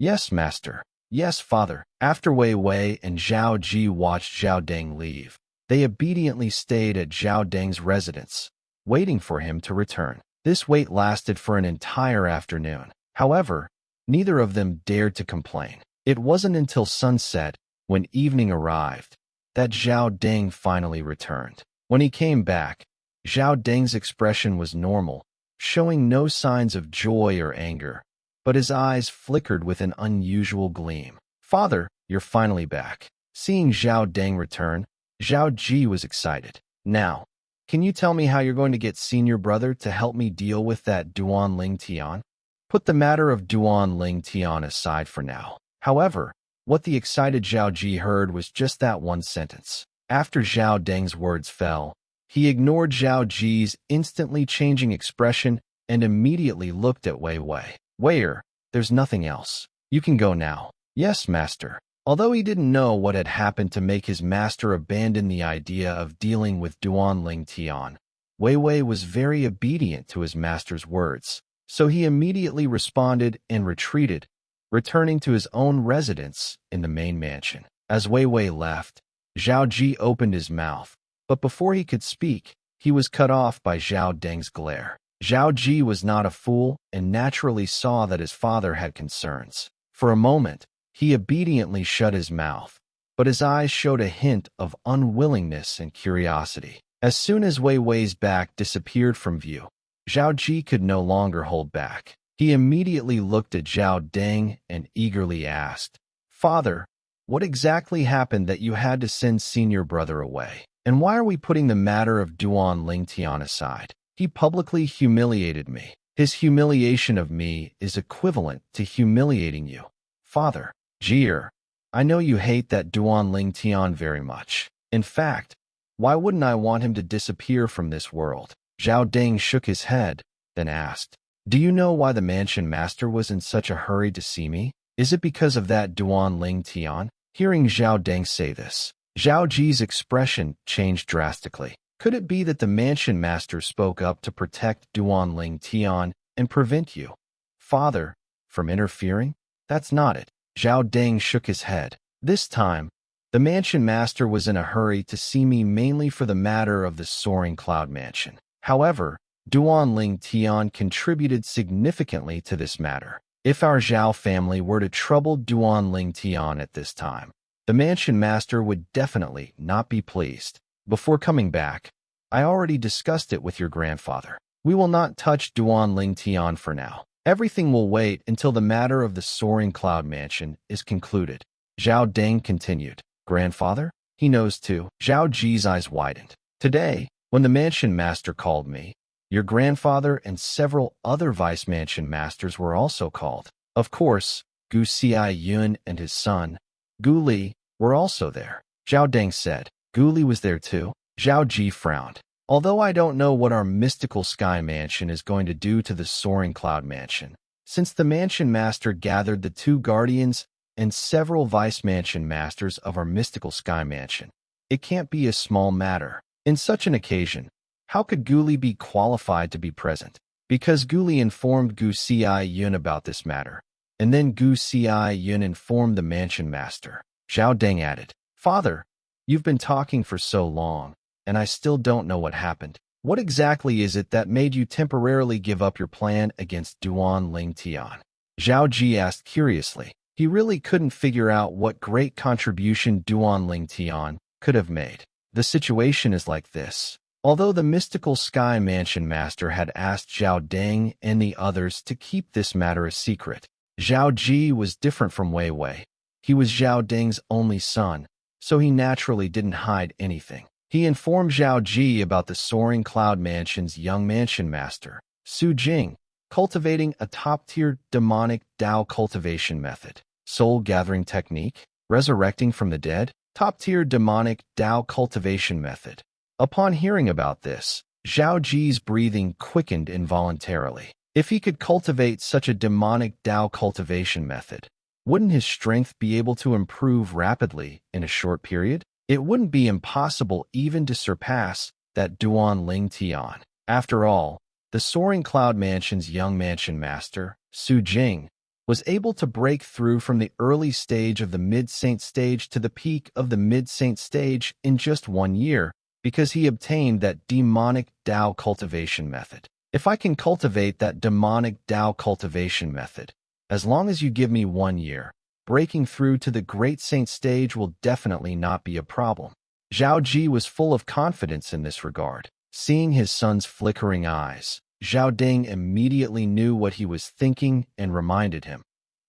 Yes, master. Yes, father. After Wei Wei and Zhao Ji watched Zhao Deng leave, they obediently stayed at Zhao Deng's residence, waiting for him to return. This wait lasted for an entire afternoon. However, neither of them dared to complain. It wasn't until sunset, when evening arrived, that Zhao Deng finally returned. When he came back, Zhao Deng's expression was normal, showing no signs of joy or anger, but his eyes flickered with an unusual gleam. Father, you're finally back. Seeing Zhao Deng return, Zhao Ji was excited. Now, can you tell me how you're going to get senior brother to help me deal with that Duan Ling Tian? Put the matter of Duan Ling Tian aside for now. However, what the excited Zhao Ji heard was just that one sentence. After Zhao Deng's words fell, he ignored Zhao Ji's instantly changing expression and immediately looked at Wei Wei. Weier, there's nothing else. You can go now. Yes, master. Although he didn't know what had happened to make his master abandon the idea of dealing with Duan Ling Tian, Wei Wei was very obedient to his master's words, so he immediately responded and retreated, returning to his own residence in the main mansion. As Wei Wei left, Zhao Ji opened his mouth, but before he could speak, he was cut off by Zhao Deng's glare. Zhao Ji was not a fool and naturally saw that his father had concerns. For a moment, he obediently shut his mouth, but his eyes showed a hint of unwillingness and curiosity. As soon as Wei Wei's back disappeared from view, Zhao Ji could no longer hold back. He immediately looked at Zhao Deng and eagerly asked, Father, what exactly happened that you had to send senior brother away? And why are we putting the matter of Duan Ling Tian aside? He publicly humiliated me. His humiliation of me is equivalent to humiliating you. Father, Jier, I know you hate that Duan Ling Tian very much. In fact, why wouldn't I want him to disappear from this world? Zhao Deng shook his head, then asked, Do you know why the mansion master was in such a hurry to see me? Is it because of that Duan Ling Tian? Hearing Zhao Deng say this, Zhao Ji's expression changed drastically. Could it be that the mansion master spoke up to protect Duan Ling Tian and prevent you, father, from interfering? That's not it. Zhao Deng shook his head. This time, the mansion master was in a hurry to see me mainly for the matter of the soaring cloud mansion. However, Duan Ling Tian contributed significantly to this matter. If our Zhao family were to trouble Duan Ling Tian at this time, the mansion master would definitely not be pleased. Before coming back, I already discussed it with your grandfather. We will not touch Duan Ling Tian for now. Everything will wait until the matter of the soaring cloud mansion is concluded. Zhao Deng continued. Grandfather? He knows too. Zhao Ji's eyes widened. Today, when the mansion master called me, your grandfather and several other vice mansion masters were also called. Of course, Gu Xiai Yun and his son, Gu Li, were also there. Zhao Deng said. Gu Li was there too? Zhao Ji frowned. Although I don't know what our mystical sky mansion is going to do to the soaring cloud mansion, since the mansion master gathered the two guardians and several vice mansion masters of our mystical sky mansion, it can't be a small matter. In such an occasion, how could Gu Li be qualified to be present? Because Gu Li informed Gu Xiai Yun about this matter, and then Gu Xiai Yun informed the mansion master. Zhao Deng added, Father, you've been talking for so long, and I still don't know what happened. What exactly is it that made you temporarily give up your plan against Duan Ling Tian? Zhao Ji asked curiously. He really couldn't figure out what great contribution Duan Ling Tian could have made. The situation is like this. Although the mystical sky mansion master had asked Zhao Deng and the others to keep this matter a secret, Zhao Ji was different from Wei Wei. He was Zhao Deng's only son, so he naturally didn't hide anything. He informed Zhao Ji about the soaring cloud mansion's young mansion master, Su Jing, cultivating a top-tier demonic Dao cultivation method, soul-gathering technique, resurrecting from the dead, top-tier demonic Dao cultivation method. Upon hearing about this, Zhao Ji's breathing quickened involuntarily. If he could cultivate such a demonic Dao cultivation method, wouldn't his strength be able to improve rapidly in a short period? It wouldn't be impossible even to surpass that Duan Ling Tian. After all, the soaring cloud mansion's young mansion master, Su Jing, was able to break through from the early stage of the mid-saint stage to the peak of the mid-saint stage in just 1 year because he obtained that demonic Tao cultivation method. If I can cultivate that demonic Tao cultivation method, as long as you give me 1 year, breaking through to the great saint stage will definitely not be a problem. Zhao Ji was full of confidence in this regard. Seeing his son's flickering eyes, Zhao Ding immediately knew what he was thinking and reminded him.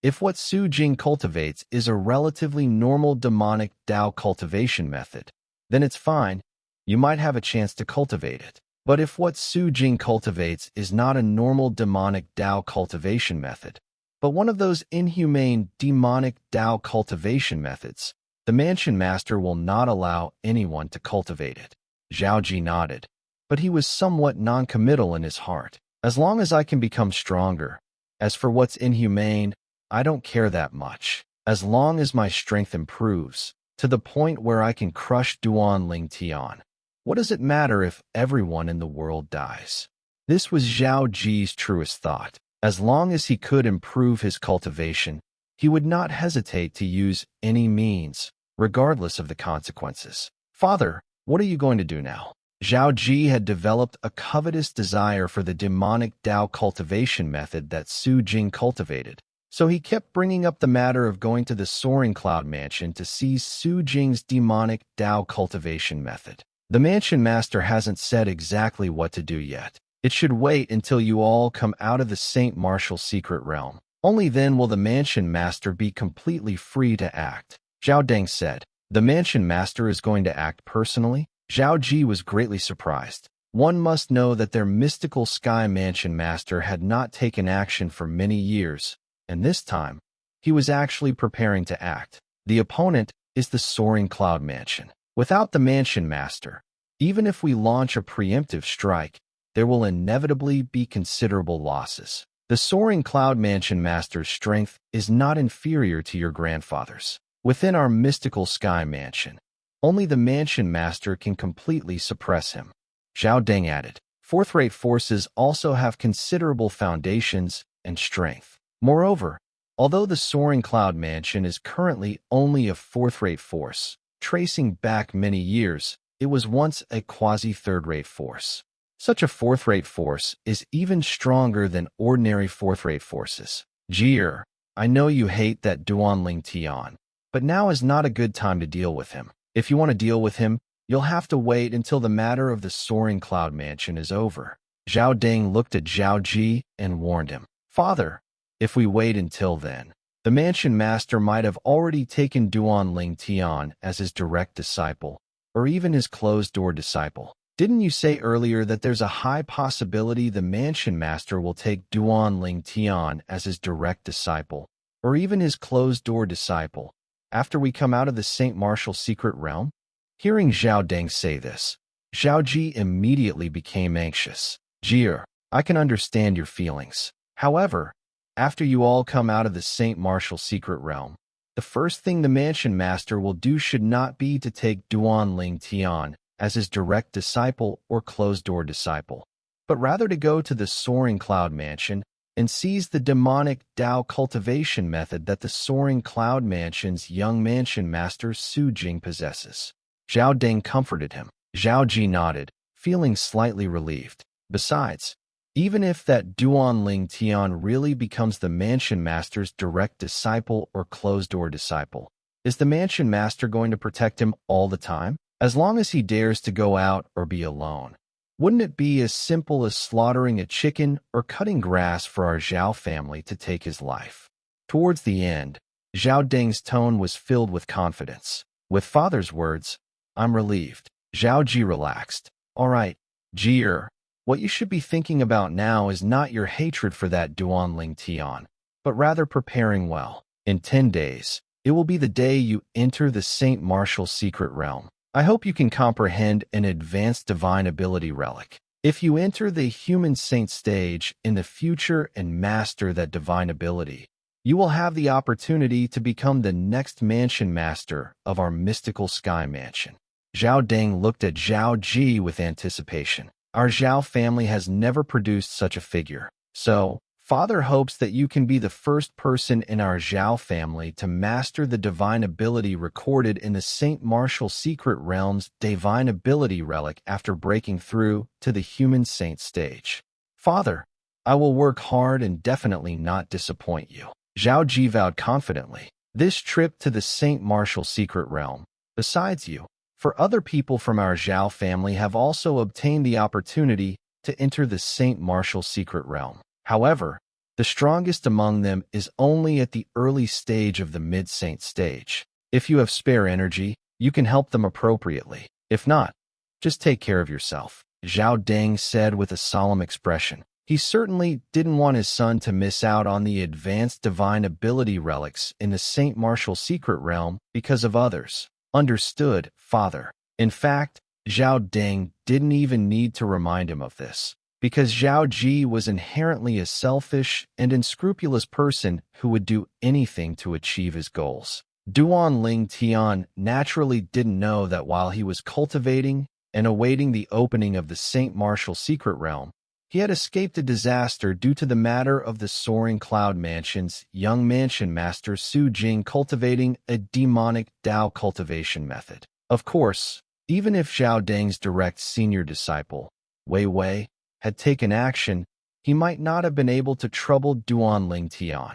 If what Su Jing cultivates is a relatively normal demonic Tao cultivation method, then it's fine. You might have a chance to cultivate it. But if what Su Jing cultivates is not a normal demonic Tao cultivation method, but one of those inhumane demonic Tao cultivation methods, the mansion master will not allow anyone to cultivate it. Zhao Ji nodded, but he was somewhat non-committal in his heart. As long as I can become stronger. As for what's inhumane, I don't care that much. As long as my strength improves, to the point where I can crush Duan Ling Tian. What does it matter if everyone in the world dies? This was Zhao Ji's truest thought. As long as he could improve his cultivation, he would not hesitate to use any means, regardless of the consequences. Father, what are you going to do now? Zhao Ji had developed a covetous desire for the demonic Tao cultivation method that Su Jing cultivated, so he kept bringing up the matter of going to the Soaring Cloud Mansion to seize Su Jing's demonic Tao cultivation method. The mansion master hasn't said exactly what to do yet. It should wait until you all come out of the Saint Martial secret realm. Only then will the mansion master be completely free to act. Zhao Deng said. The mansion master is going to act personally? Zhao Ji was greatly surprised. One must know that their mystical sky mansion master had not taken action for many years, and this time, he was actually preparing to act. The opponent is the Soaring Cloud Mansion. Without the mansion master, even if we launch a preemptive strike, there will inevitably be considerable losses. The Soaring Cloud Mansion master's strength is not inferior to your grandfather's. Within our mystical sky mansion, only the mansion master can completely suppress him. Zhao Deng added, fourth-rate forces also have considerable foundations and strength. Moreover, although the Soaring Cloud Mansion is currently only a fourth-rate force, tracing back many years, it was once a quasi-third-rate force. Such a fourth-rate force is even stronger than ordinary fourth-rate forces. Jier, I know you hate that Duan Ling Tian, but now is not a good time to deal with him. If you want to deal with him, you'll have to wait until the matter of the Soaring Cloud Mansion is over. Zhao Deng looked at Zhao Ji and warned him. Father, if we wait until then, the mansion master might have already taken Duan Ling Tian as his direct disciple, or even his closed-door disciple. Didn't you say earlier that there's a high possibility the mansion master will take Duan Ling Tian as his direct disciple, or even his closed-door disciple, after we come out of the Saint Martial secret realm? Hearing Zhao Deng say this, Zhao Ji immediately became anxious. Jier, I can understand your feelings. However, after you all come out of the Saint Martial secret realm, the first thing the mansion master will do should not be to take Duan Ling Tian as his direct disciple or closed-door disciple, but rather to go to the Soaring Cloud Mansion and seize the demonic Tao cultivation method that the Soaring Cloud Mansion's young mansion master Su Jing possesses. Zhao Deng comforted him. Zhao Ji nodded, feeling slightly relieved. Besides, even if that Duan Ling Tian really becomes the mansion master's direct disciple or closed-door disciple, is the mansion master going to protect him all the time? As long as he dares to go out or be alone, wouldn't it be as simple as slaughtering a chicken or cutting grass for our Zhao family to take his life? Towards the end, Zhao Deng's tone was filled with confidence. With father's words, I'm relieved. Zhao Ji relaxed. All right, Jier, what you should be thinking about now is not your hatred for that Duan Ling Tian, but rather preparing well. In 10 days, it will be the day you enter the Saint Martial secret realm. I hope you can comprehend an advanced divine ability relic. If you enter the human saint stage in the future and master that divine ability, you will have the opportunity to become the next mansion master of our mystical sky mansion. Zhao Deng looked at Zhao Ji with anticipation. Our Zhao family has never produced such a figure. So, Father hopes that you can be the first person in our Zhao family to master the divine ability recorded in the Saint Martial Secret Realm's Divine Ability Relic after breaking through to the human saint stage. Father, I will work hard and definitely not disappoint you. Zhao Ji vowed confidently. This trip to the Saint Martial Secret Realm, besides you, for other people from our Zhao family have also obtained the opportunity to enter the Saint Martial Secret Realm. However, the strongest among them is only at the early stage of the mid-saint stage. If you have spare energy, you can help them appropriately. If not, just take care of yourself, Zhao Deng said with a solemn expression. He certainly didn't want his son to miss out on the advanced divine ability relics in the Saint Martial Secret Realm because of others. Understood, Father. In fact, Zhao Deng didn't even need to remind him of this, because Zhao Ji was inherently a selfish and unscrupulous person who would do anything to achieve his goals. Duan Ling Tian naturally didn't know that while he was cultivating and awaiting the opening of the Saint Martial Secret Realm, he had escaped a disaster due to the matter of the Soaring Cloud Mansion's young mansion master Su Jing cultivating a demonic Dao cultivation method. Of course, even if Zhao Deng's direct senior disciple, Wei Wei, had taken action, he might not have been able to trouble Duan Ling Tian,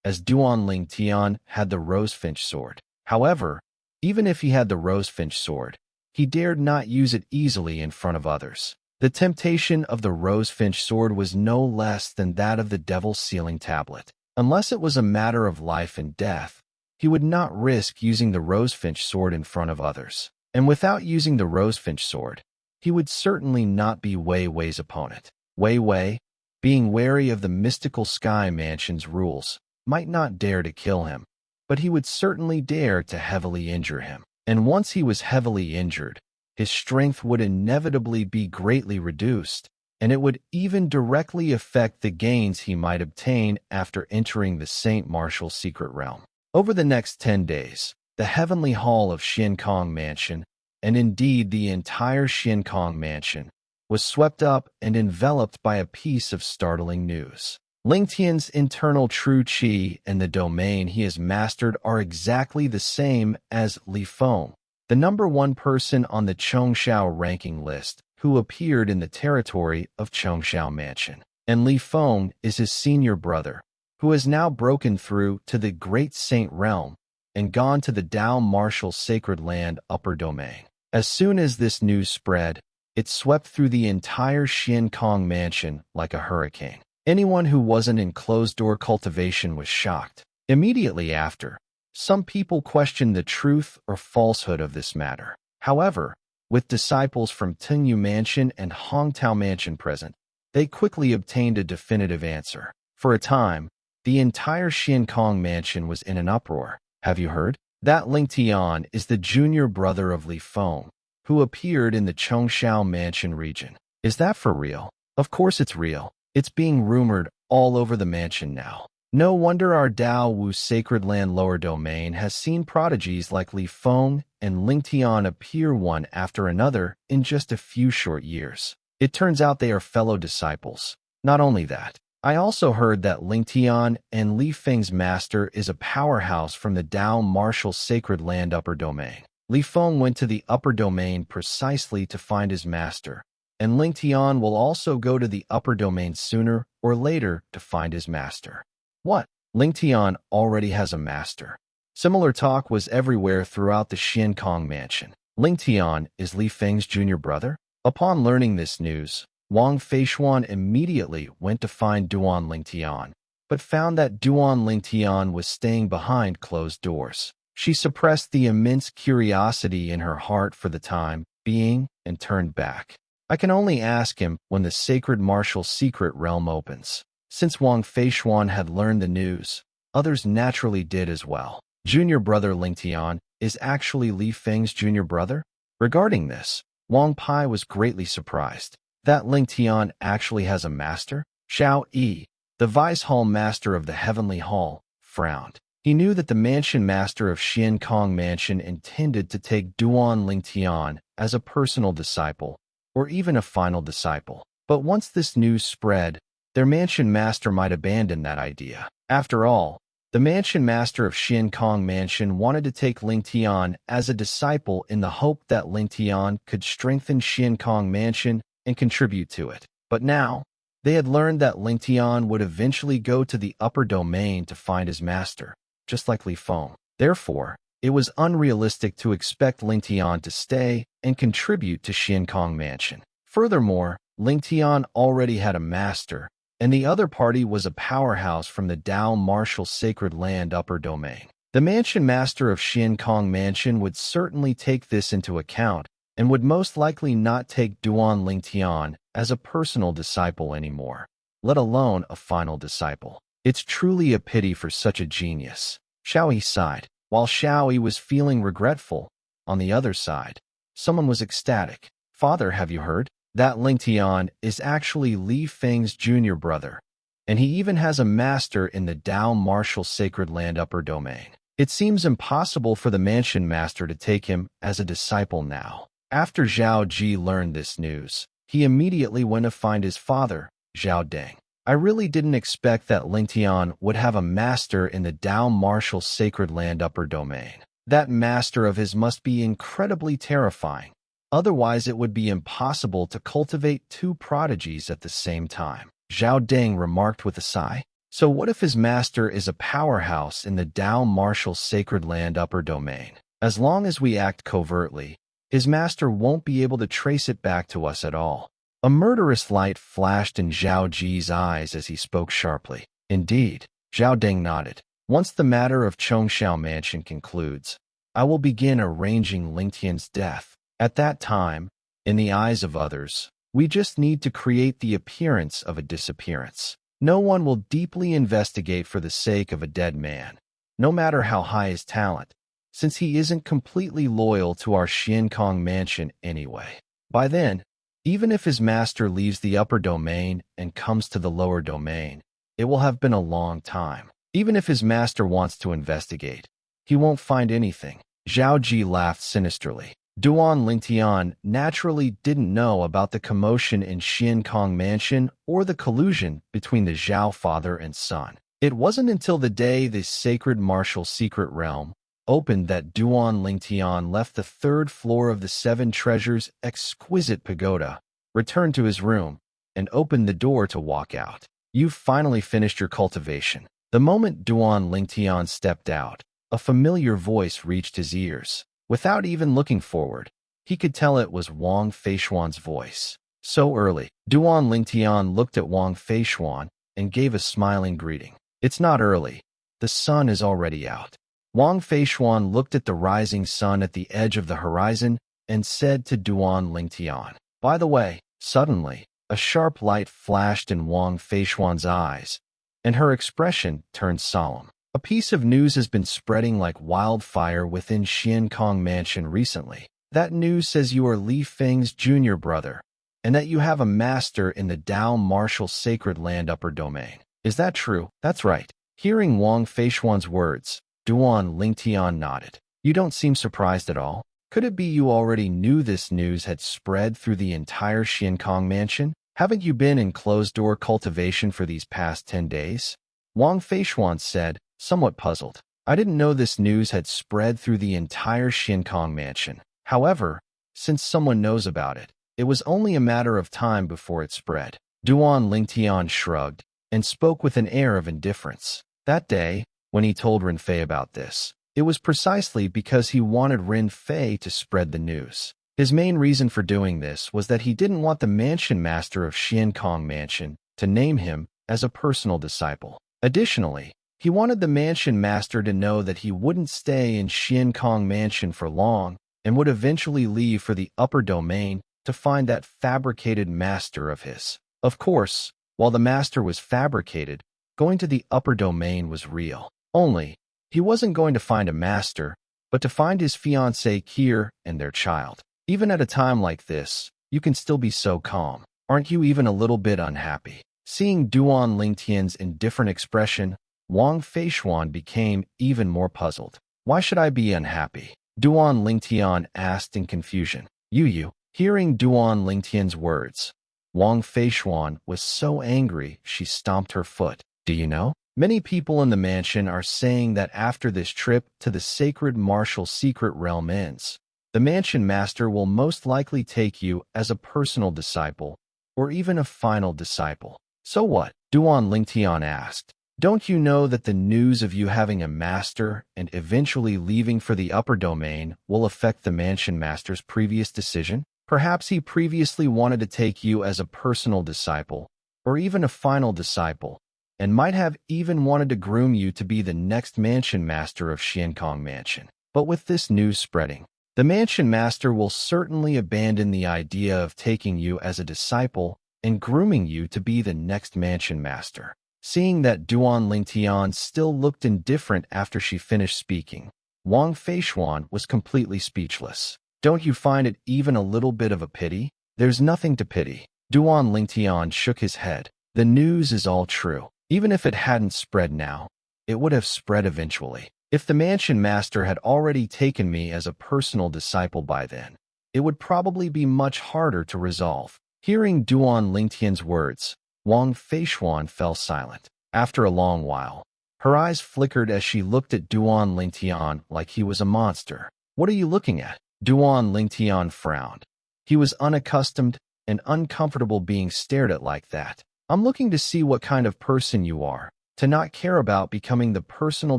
as Duan Ling Tian had the Rosefinch sword. However, even if he had the Rosefinch sword, he dared not use it easily in front of others. The temptation of the Rosefinch sword was no less than that of the Devil's Sealing Tablet. Unless it was a matter of life and death, he would not risk using the Rosefinch sword in front of others. And without using the Rosefinch sword, he would certainly not be Wei Wei's opponent. Wei Wei, being wary of the mystical Sky Mansion's rules, might not dare to kill him, but he would certainly dare to heavily injure him. And once he was heavily injured, his strength would inevitably be greatly reduced, and it would even directly affect the gains he might obtain after entering the Saint Martial Secret Realm. Over the next 10 days, the Heavenly Hall of Xian Kong Mansion, and indeed the entire Xian Kong Mansion, was swept up and enveloped by a piece of startling news. Ling Tian's internal true qi and the domain he has mastered are exactly the same as Li Feng, the #1 person on the Chongshao ranking list who appeared in the territory of Chongshao Mansion. And Li Feng is his senior brother, who has now broken through to the Great Saint Realm and gone to the Dao Martial Sacred Land Upper Domain. As soon as this news spread, it swept through the entire Xian Kong Mansion like a hurricane. Anyone who wasn't in closed-door cultivation was shocked. Immediately after, some people questioned the truth or falsehood of this matter. However, with disciples from Tingyu Mansion and Hongtao Mansion present, they quickly obtained a definitive answer. For a time, the entire Xian Kong Mansion was in an uproar. Have you heard? That Ling Tian is the junior brother of Li Feng, who appeared in the Chongshao Mansion region. Is that for real? Of course it's real. It's being rumored all over the mansion now. No wonder our Dao Wu Sacred Land Lower Domain has seen prodigies like Li Feng and Ling Tian appear one after another in just a few short years. It turns out they are fellow disciples. Not only that, I also heard that Ling Tian and Li Feng's master is a powerhouse from the Dao Martial Sacred Land Upper Domain. Li Feng went to the Upper Domain precisely to find his master, and Ling Tian will also go to the Upper Domain sooner or later to find his master. What? Ling Tian already has a master. Similar talk was everywhere throughout the Xian Kong Mansion. Ling Tian is Li Feng's junior brother? Upon learning this news, Wang Feishuan immediately went to find Duan Ling Tian, but found that Duan Ling Tian was staying behind closed doors. She suppressed the immense curiosity in her heart for the time being and turned back. I can only ask him when the Sacred Martial Secret Realm opens. Since Wang Feishuan had learned the news, others naturally did as well. Junior brother Ling Tian is actually Li Feng's junior brother? Regarding this, Wang Pai was greatly surprised. That Ling Tian actually has a master? Xiao Yi, the Vice Hall Master of the Heavenly Hall, frowned. He knew that the Mansion Master of Xian Kong Mansion intended to take Duan Ling Tian as a personal disciple, or even a final disciple. But once this news spread, their mansion master might abandon that idea. After all, the mansion master of Xian Kong Mansion wanted to take Ling Tian as a disciple in the hope that Ling Tian could strengthen Xian Kong Mansion and contribute to it. But now, they had learned that Ling Tian would eventually go to the upper domain to find his master, just like Li Feng. Therefore, it was unrealistic to expect Ling Tian to stay and contribute to Xian Kong Mansion. Furthermore, Ling Tian already had a master, and the other party was a powerhouse from the Dao Martial Sacred Land upper domain. The mansion master of Xian Kong Mansion would certainly take this into account and would most likely not take Duan Ling Tian as a personal disciple anymore, let alone a final disciple. It's truly a pity for such a genius. Xiaoyi sighed. While Xiaoyi was feeling regretful, on the other side, someone was ecstatic. Father, have you heard? That Ling Tian is actually Li Feng's junior brother, and he even has a master in the Dao Martial Sacred Land upper domain. It seems impossible for the mansion master to take him as a disciple now. After Zhao Ji learned this news, he immediately went to find his father, Zhao Deng. I really didn't expect that Ling Tian would have a master in the Dao Martial Sacred Land upper domain. That master of his must be incredibly terrifying. Otherwise, it would be impossible to cultivate two prodigies at the same time. Zhao Deng remarked with a sigh. So what if his master is a powerhouse in the Dao Martial Sacred Land upper domain? As long as we act covertly, his master won't be able to trace it back to us at all. A murderous light flashed in Zhao Ji's eyes as he spoke sharply. Indeed, Zhao Deng nodded. Once the matter of Chongxiao Mansion concludes, I will begin arranging Ling Tian's death. At that time, in the eyes of others, we just need to create the appearance of a disappearance. No one will deeply investigate for the sake of a dead man, no matter how high his talent, since he isn't completely loyal to our Xian Kong Mansion anyway. By then, even if his master leaves the upper domain and comes to the lower domain, it will have been a long time. Even if his master wants to investigate, he won't find anything. Zhao Ji laughed sinisterly. Duan Ling Tian naturally didn't know about the commotion in Xian Kong Mansion or the collusion between the Zhao father and son. It wasn't until the day the sacred martial secret realm opened that Duan Ling Tian left the third floor of the Seven Treasures' exquisite pagoda, returned to his room, and opened the door to walk out. You've finally finished your cultivation. The moment Duan Ling Tian stepped out, a familiar voice reached his ears. Without even looking forward, he could tell it was Wang Feishuan's voice. So early, Duan Ling Tian looked at Wang Feishuan and gave a smiling greeting. It's not early. The sun is already out. Wang Feishuan looked at the rising sun at the edge of the horizon and said to Duan Ling Tian, By the way, suddenly, a sharp light flashed in Wang Feishuan's eyes, and her expression turned solemn. A piece of news has been spreading like wildfire within Xian Kong Mansion recently. That news says you are Li Feng's junior brother, and that you have a master in the Dao Martial Sacred Land upper domain. Is that true? That's right. Hearing Wang Feishuan's words, Duan Ling Tian nodded. You don't seem surprised at all. Could it be you already knew this news had spread through the entire Xian Kong Mansion? Haven't you been in closed-door cultivation for these past 10 days? Wang Feishuan said, somewhat puzzled. I didn't know this news had spread through the entire Xian Kong Mansion. However, since someone knows about it, it was only a matter of time before it spread. Duan Ling Tian shrugged and spoke with an air of indifference. That day, when he told Ren Fei about this, it was precisely because he wanted Ren Fei to spread the news. His main reason for doing this was that he didn't want the mansion master of Xian Kong Mansion to name him as a personal disciple. Additionally, he wanted the mansion master to know that he wouldn't stay in Xian Kong Mansion for long and would eventually leave for the upper domain to find that fabricated master of his. Of course, while the master was fabricated, going to the upper domain was real. Only, he wasn't going to find a master, but to find his fiancée Kier and their child. Even at a time like this, you can still be so calm. Aren't you even a little bit unhappy? Seeing Duan Ling Tian's indifferent expression, Wang Feishuan became even more puzzled. Why should I be unhappy? Duan Ling Tian asked in confusion. You. Hearing Duan Ling Tian's words, Wang Feishuan was so angry she stomped her foot. Do you know? Many people in the mansion are saying that after this trip to the sacred martial secret realm ends, the mansion master will most likely take you as a personal disciple, or even a final disciple. So what? Duan Lingtian asked. Don't you know that the news of you having a master and eventually leaving for the upper domain will affect the mansion master's previous decision? Perhaps he previously wanted to take you as a personal disciple, or even a final disciple, and might have even wanted to groom you to be the next mansion master of Xiankong Mansion. But with this news spreading, the mansion master will certainly abandon the idea of taking you as a disciple and grooming you to be the next mansion master. Seeing that Duan Lingtian still looked indifferent after she finished speaking, Wang Feishuan was completely speechless. Don't you find it even a little bit of a pity? There's nothing to pity. Duan Lingtian shook his head. The news is all true. Even if it hadn't spread now, it would have spread eventually. If the mansion master had already taken me as a personal disciple by then, it would probably be much harder to resolve. Hearing Duan Lingtian's words, Wang Feishuan fell silent. After a long while, her eyes flickered as she looked at Duan Lingtian like he was a monster. What are you looking at? Duan Lingtian frowned. He was unaccustomed and uncomfortable being stared at like that. I'm looking to see what kind of person you are, to not care about becoming the personal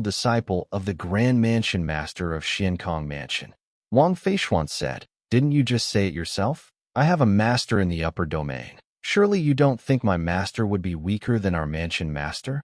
disciple of the Grand Mansion Master of Xiankong Mansion. Wang Feishuan said, Didn't you just say it yourself? I have a master in the upper domain. Surely you don't think my master would be weaker than our mansion master?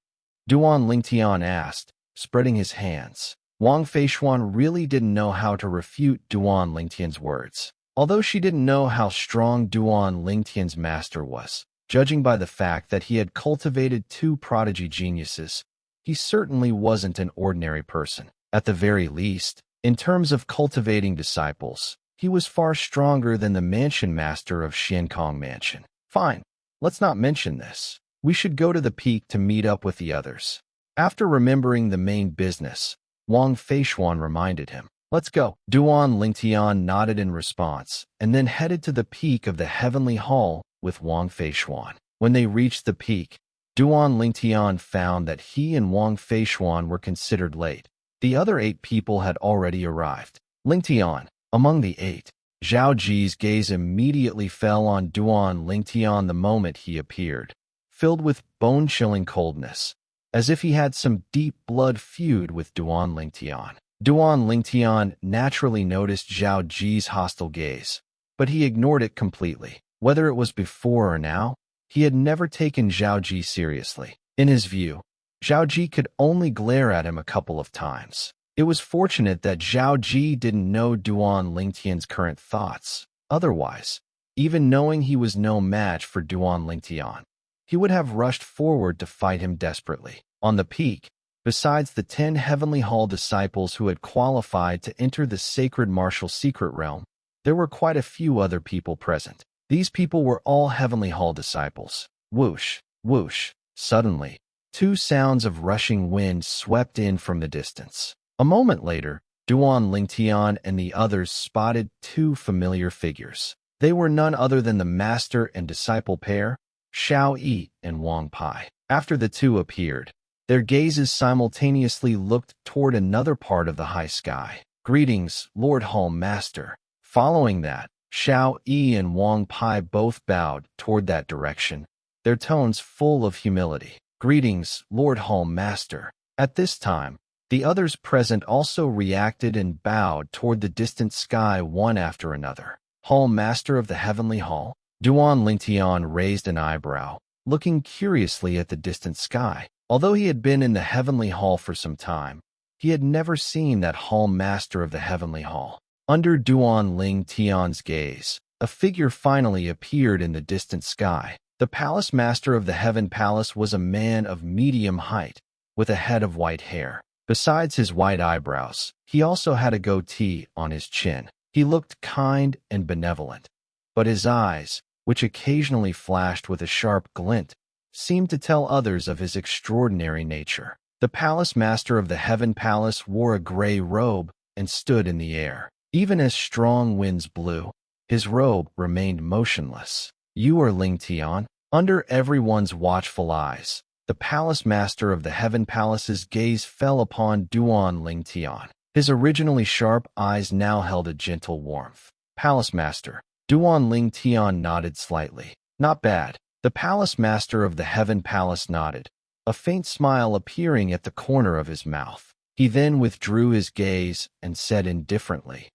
Duan Lingtian asked, spreading his hands. Wang Feishuan really didn't know how to refute Duan Lingtian's words. Although she didn't know how strong Duan Lingtian's master was, judging by the fact that he had cultivated 2 prodigy geniuses, he certainly wasn't an ordinary person. At the very least, in terms of cultivating disciples, he was far stronger than the mansion master of Xiankong Mansion. Fine, let's not mention this. We should go to the peak to meet up with the others. After remembering the main business, Wang Feishuan reminded him. Let's go. Duan Lingtian nodded in response, and then headed to the peak of the heavenly hall with Wang Feishuan. When they reached the peak, Duan Lingtian found that he and Wang Feishuan were considered late. The other 8 people had already arrived. Lingtian, among the 8, Zhao Ji's gaze immediately fell on Duan Lingtian the moment he appeared, filled with bone-chilling coldness, as if he had some deep blood feud with Duan Lingtian. Duan Lingtian naturally noticed Zhao Ji's hostile gaze, but he ignored it completely. Whether it was before or now, he had never taken Zhao Ji seriously. In his view, Zhao Ji could only glare at him a couple of times. It was fortunate that Zhao Ji didn't know Duan Lingtian's current thoughts. Otherwise, even knowing he was no match for Duan Lingtian, he would have rushed forward to fight him desperately. On the peak, besides the 10 Heavenly Hall disciples who had qualified to enter the sacred martial secret realm, there were quite a few other people present. These people were all Heavenly Hall disciples. Whoosh, whoosh. Suddenly, 2 sounds of rushing wind swept in from the distance. A moment later, Duan Lingtian and the others spotted 2 familiar figures. They were none other than the master and disciple pair, Xiao Yi and Wang Pai. After the 2 appeared, their gazes simultaneously looked toward another part of the high sky. Greetings, Lord Hall Master. Following that, Xiao Yi and Wang Pai both bowed toward that direction, their tones full of humility. Greetings, Lord Hall Master. At this time, the others present also reacted and bowed toward the distant sky one after another. Hall Master of the Heavenly Hall? Duan Lingtian raised an eyebrow, looking curiously at the distant sky. Although he had been in the Heavenly Hall for some time, he had never seen that Hall Master of the Heavenly Hall. Under Duan Lingtian's gaze, a figure finally appeared in the distant sky. The Palace Master of the Heaven Palace was a man of medium height, with a head of white hair. Besides his white eyebrows, he also had a goatee on his chin. He looked kind and benevolent, but his eyes, which occasionally flashed with a sharp glint, seemed to tell others of his extraordinary nature. The Palace Master of the Heaven Palace wore a gray robe and stood in the air. Even as strong winds blew, his robe remained motionless. You are Ling Tian? Under everyone's watchful eyes, the palace master of the Heaven Palace's gaze fell upon Duan Ling Tian. His originally sharp eyes now held a gentle warmth. Palace master. Duan Ling Tian nodded slightly. Not bad. The palace master of the Heaven Palace nodded, a faint smile appearing at the corner of his mouth. He then withdrew his gaze and said indifferently,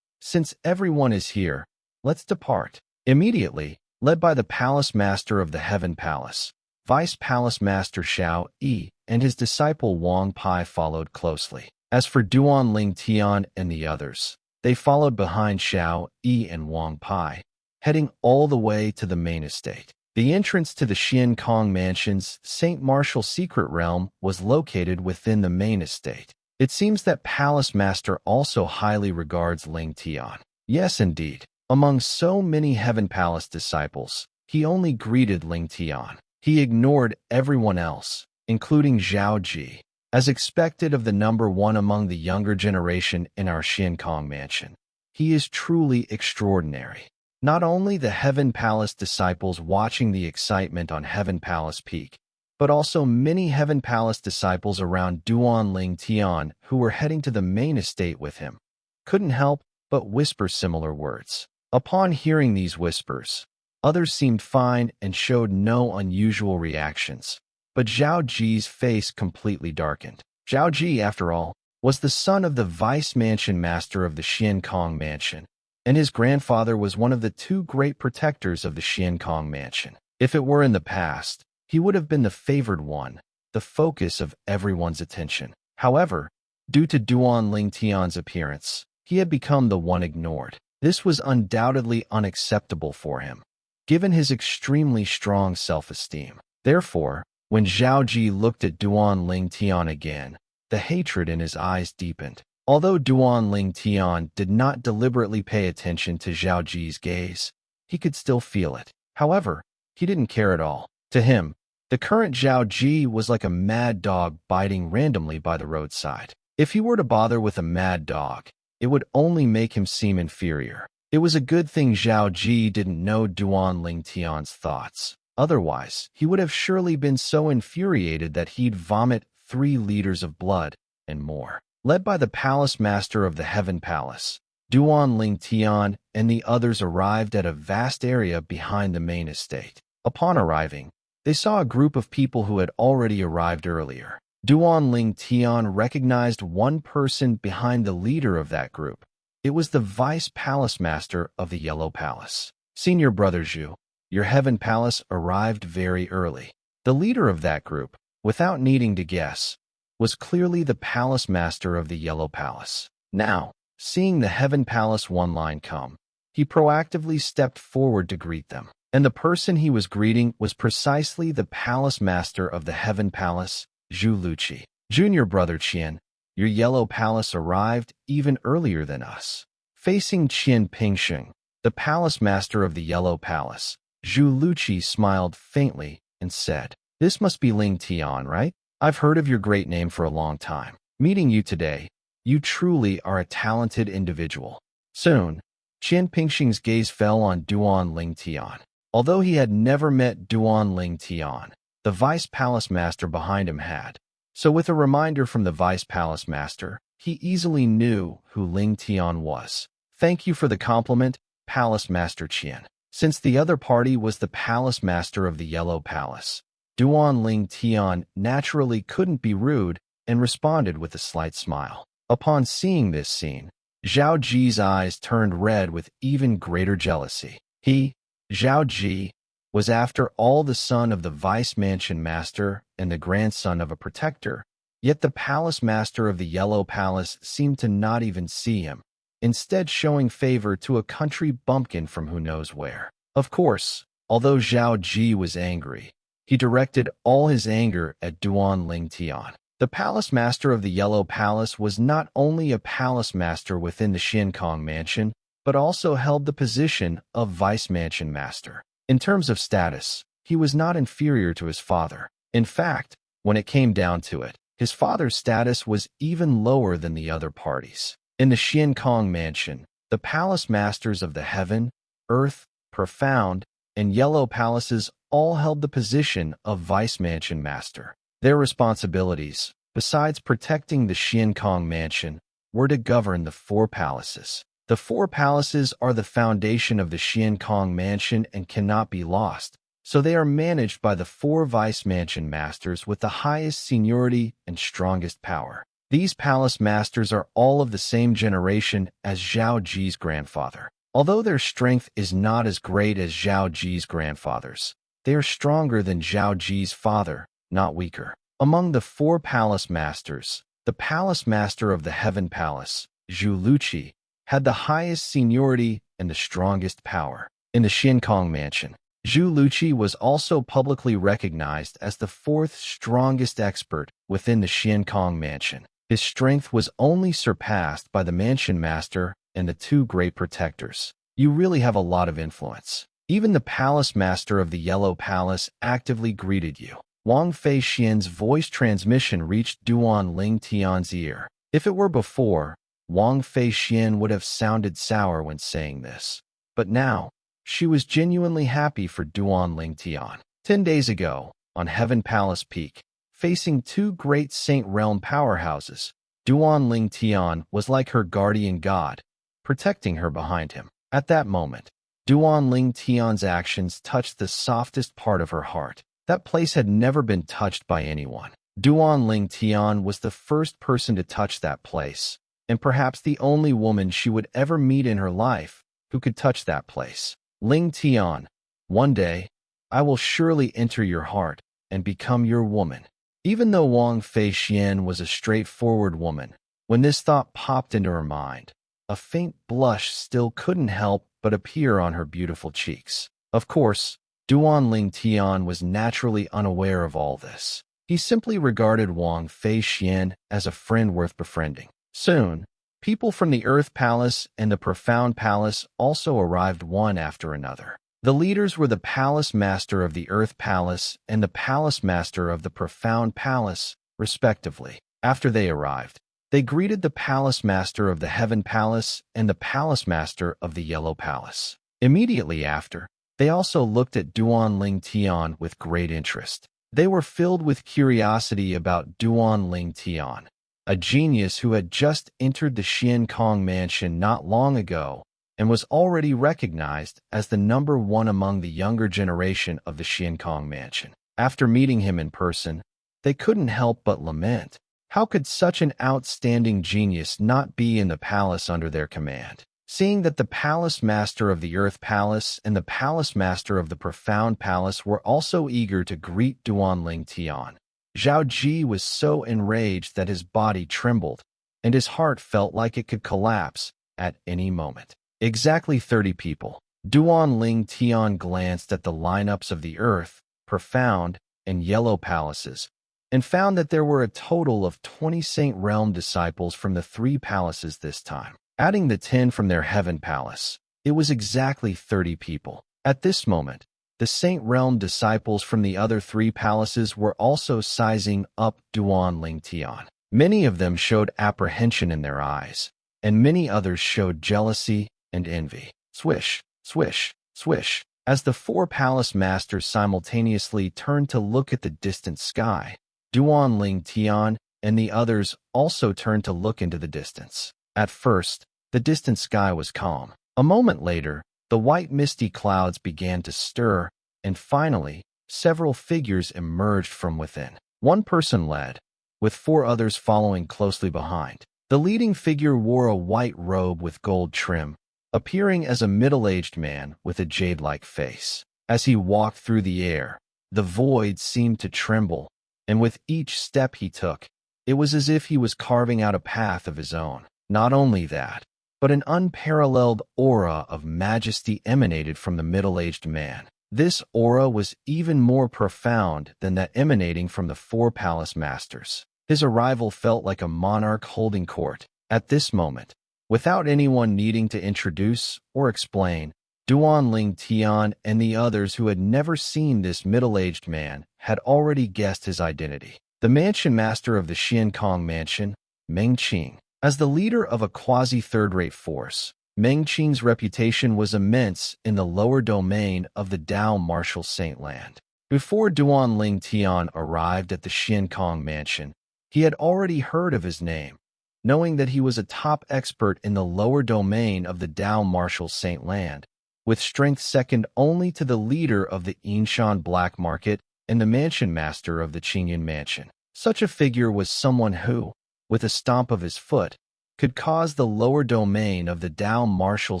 "Since everyone is here, let's depart." Immediately, led by the palace master of the Heaven Palace, Vice Palace Master Xiao Yi and his disciple Wang Pai followed closely. As for Duan Ling Tian and the others, they followed behind Xiao Yi and Wang Pai, heading all the way to the main estate. The entrance to the Xian Kong Mansion's St. Martial secret realm was located within the main estate. It seems that Palace Master also highly regards Ling Tian. Yes, indeed. Among so many Heaven Palace disciples, he only greeted Ling Tian. He ignored everyone else, including Zhao Ji, as expected of the number one among the younger generation in our Xian Kong Mansion. He is truly extraordinary. Not only the Heaven Palace disciples watching the excitement on Heaven Palace Peak, but also many Heaven Palace disciples around Duan Ling Tian who were heading to the main estate with him, couldn't help but whisper similar words. Upon hearing these whispers, others seemed fine and showed no unusual reactions, but Zhao Ji's face completely darkened. Zhao Ji, after all, was the son of the Vice Mansion Master of the Xian Kong Mansion, and his grandfather was one of the two great protectors of the Xian Kong Mansion. If it were in the past, he would have been the favored one, the focus of everyone's attention. However, due to Duan Ling Tian's appearance, he had become the one ignored. This was undoubtedly unacceptable for him, given his extremely strong self-esteem. Therefore, when Zhao Ji looked at Duan Ling Tian again, the hatred in his eyes deepened. Although Duan Ling Tian did not deliberately pay attention to Zhao Ji's gaze, he could still feel it. However, he didn't care at all. To him, the current Zhao Ji was like a mad dog biting randomly by the roadside. If he were to bother with a mad dog, it would only make him seem inferior. It was a good thing Zhao Ji didn't know Duan Ling Tian's thoughts. Otherwise, he would have surely been so infuriated that he'd vomit 3 liters of blood and more. Led by the palace master of the Heaven Palace, Duan Ling Tian and the others arrived at a vast area behind the main estate. Upon arriving, they saw a group of people who had already arrived earlier. Duan Ling Tian recognized one person behind the leader of that group. It was the Vice Palace Master of the Yellow Palace. Senior Brother Zhu, your Heaven Palace arrived very early. The leader of that group, without needing to guess, was clearly the Palace Master of the Yellow Palace. Now, seeing the Heaven Palace one line come, he proactively stepped forward to greet them. And the person he was greeting was precisely the Palace Master of the Heaven Palace, Zhu Luqi. Junior Brother Qian, your Yellow Palace arrived even earlier than us. Facing Qian Pingsheng, the Palace Master of the Yellow Palace, Zhu Luqi smiled faintly and said, "This must be Ling Tian, right? I've heard of your great name for a long time. Meeting you today, you truly are a talented individual." Soon, Qian Pingsheng's gaze fell on Duan Ling Tian. Although he had never met Duan Ling Tian, the Vice Palace Master behind him had. So with a reminder from the Vice Palace Master, he easily knew who Ling Tian was. "Thank you for the compliment, Palace Master Qian." Since the other party was the Palace Master of the Yellow Palace, Duan Ling Tian naturally couldn't be rude and responded with a slight smile. Upon seeing this scene, Zhao Ji's eyes turned red with even greater jealousy. He, Zhao Ji, was after all the son of the Vice Mansion Master and the grandson of a protector, yet the Palace Master of the Yellow Palace seemed to not even see him, instead showing favor to a country bumpkin from who knows where. Of course, although Zhao Ji was angry, he directed all his anger at Duan Ling Tian. The Palace Master of the Yellow Palace was not only a Palace Master within the Xian Kong Mansion, but also held the position of Vice Mansion Master. In terms of status, he was not inferior to his father. In fact, when it came down to it, his father's status was even lower than the other parties. In the Xian Kong Mansion, the Palace Masters of the Heaven, Earth, Profound, and yellow palaces all held the position of vice mansion master. Their responsibilities, besides protecting the Xiankong mansion, were to govern the four palaces. The four palaces are the foundation of the Xiankong mansion and cannot be lost, so they are managed by the four vice mansion masters with the highest seniority and strongest power. These palace masters are all of the same generation as Zhao Ji's grandfather. Although their strength is not as great as Zhao Ji's grandfather's, they are stronger than Zhao Ji's father, not weaker. Among the four palace masters, the palace master of the Heaven Palace, Zhu Luqi, had the highest seniority and the strongest power. In the Xiankong mansion, Zhu Luqi was also publicly recognized as the fourth strongest expert within the Xiankong mansion. His strength was only surpassed by the mansion master and the two great protectors. You really have a lot of influence. Even the palace master of the Yellow Palace actively greeted you. Wang Fei Xian's voice transmission reached Duan Ling Tian's ear. If it were before, Wang Fei Xian would have sounded sour when saying this. But now, she was genuinely happy for Duan Ling Tian. 10 days ago, on Heaven Palace Peak, facing two great Saint Realm powerhouses, Duan Ling Tian was like her guardian god, protecting her behind him. At that moment, Duan Ling Tian's actions touched the softest part of her heart. That place had never been touched by anyone. Duan Ling Tian was the first person to touch that place, and perhaps the only woman she would ever meet in her life who could touch that place. Ling Tian, one day, I will surely enter your heart and become your woman. Even though Wang Fei Xian was a straightforward woman, when this thought popped into her mind, a faint blush still couldn't help but appear on her beautiful cheeks. Of course, Duan Ling Tian was naturally unaware of all this. He simply regarded Wang Fei Xian as a friend worth befriending. Soon, people from the Earth Palace and the Profound Palace also arrived one after another. The leaders were the Palace Master of the Earth Palace and the Palace Master of the Profound Palace, respectively. After they arrived, they greeted the Palace Master of the Heaven Palace and the Palace Master of the Yellow Palace. Immediately after, they also looked at Duan Ling Tian with great interest. They were filled with curiosity about Duan Ling Tian, a genius who had just entered the Xiankong mansion not long ago and was already recognized as the number one among the younger generation of the Xiankong mansion. After meeting him in person, they couldn't help but lament. How could such an outstanding genius not be in the palace under their command? Seeing that the Palace Master of the Earth Palace and the Palace Master of the Profound Palace were also eager to greet Duan Ling Tian, Zhao Ji was so enraged that his body trembled, and his heart felt like it could collapse at any moment. Exactly 30 people. Duan Ling Tian glanced at the lineups of the Earth, Profound, and Yellow Palaces, and found that there were a total of 20 Saint Realm disciples from the three palaces this time. Adding the 10 from their Heaven Palace, it was exactly 30 people. At this moment, the Saint Realm disciples from the other three palaces were also sizing up Duan Ling Tian. Many of them showed apprehension in their eyes, and many others showed jealousy and envy. Swish, swish, swish. As the four palace masters simultaneously turned to look at the distant sky, Duan Ling Tian and the others also turned to look into the distance. At first, the distant sky was calm. A moment later, the white misty clouds began to stir, and finally, several figures emerged from within. One person led, with four others following closely behind. The leading figure wore a white robe with gold trim, appearing as a middle-aged man with a jade-like face. As he walked through the air, the void seemed to tremble, and with each step he took, it was as if he was carving out a path of his own. Not only that, but an unparalleled aura of majesty emanated from the middle-aged man. This aura was even more profound than that emanating from the four palace masters. His arrival felt like a monarch holding court. At this moment, without anyone needing to introduce or explain, Duan Ling Tian and the others who had never seen this middle-aged man had already guessed his identity. The mansion master of the Xiankong mansion, Meng Qing. As the leader of a quasi-third-rate force, Meng Qing's reputation was immense in the lower domain of the Dao Martial Saint Land. Before Duan Ling Tian arrived at the Xiankong mansion, he had already heard of his name, knowing that he was a top expert in the lower domain of the Dao Martial Saint Land, with strength second only to the leader of the Yinshan Black Market and the mansion master of the Qingyan Mansion. Such a figure was someone who, with a stomp of his foot, could cause the lower domain of the Dao Martial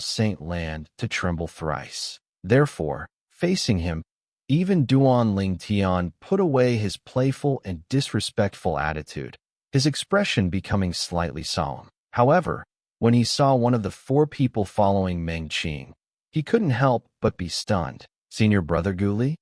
Saint Land to tremble thrice. Therefore, facing him, even Duan Ling Tian put away his playful and disrespectful attitude, his expression becoming slightly solemn. However, when he saw one of the four people following Meng Qing, he couldn't help but be stunned. Senior brother Guli?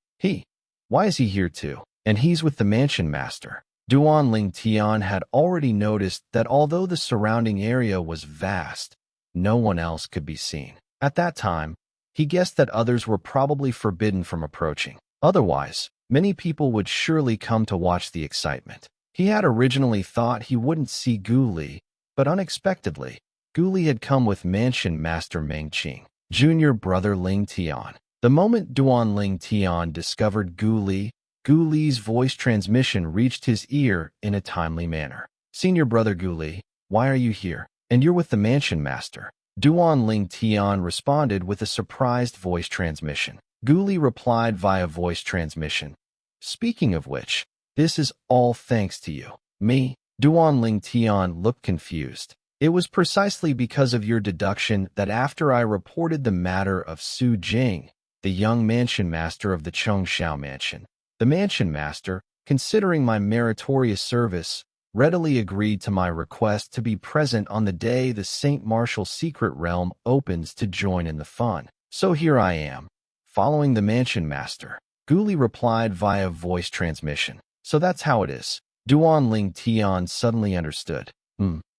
Why is he here too? And he's with the mansion master. Duan Ling Tian had already noticed that although the surrounding area was vast, no one else could be seen. At that time, he guessed that others were probably forbidden from approaching. Otherwise, many people would surely come to watch the excitement. He had originally thought he wouldn't see Guli, but unexpectedly, Guli had come with mansion master Meng Qing, junior brother Ling Tian. The moment Duan Ling Tian discovered Guli's voice transmission reached his ear in a timely manner. Senior brother Guli, why are you here? And you're with the mansion master. Duan Ling Tian responded with a surprised voice transmission. Guli replied via voice transmission. Speaking of which, this is all thanks to you. Me? Duan Ling Tian looked confused. It was precisely because of your deduction that after I reported the matter of Su Jing, the young mansion master of the Chengxiao mansion, the mansion master, considering my meritorious service, readily agreed to my request to be present on the day the Saint Martial Secret Realm opens to join in the fun. So here I am, following the mansion master. Guli replied via voice transmission. So that's how it is. Duan Ling Tian suddenly understood.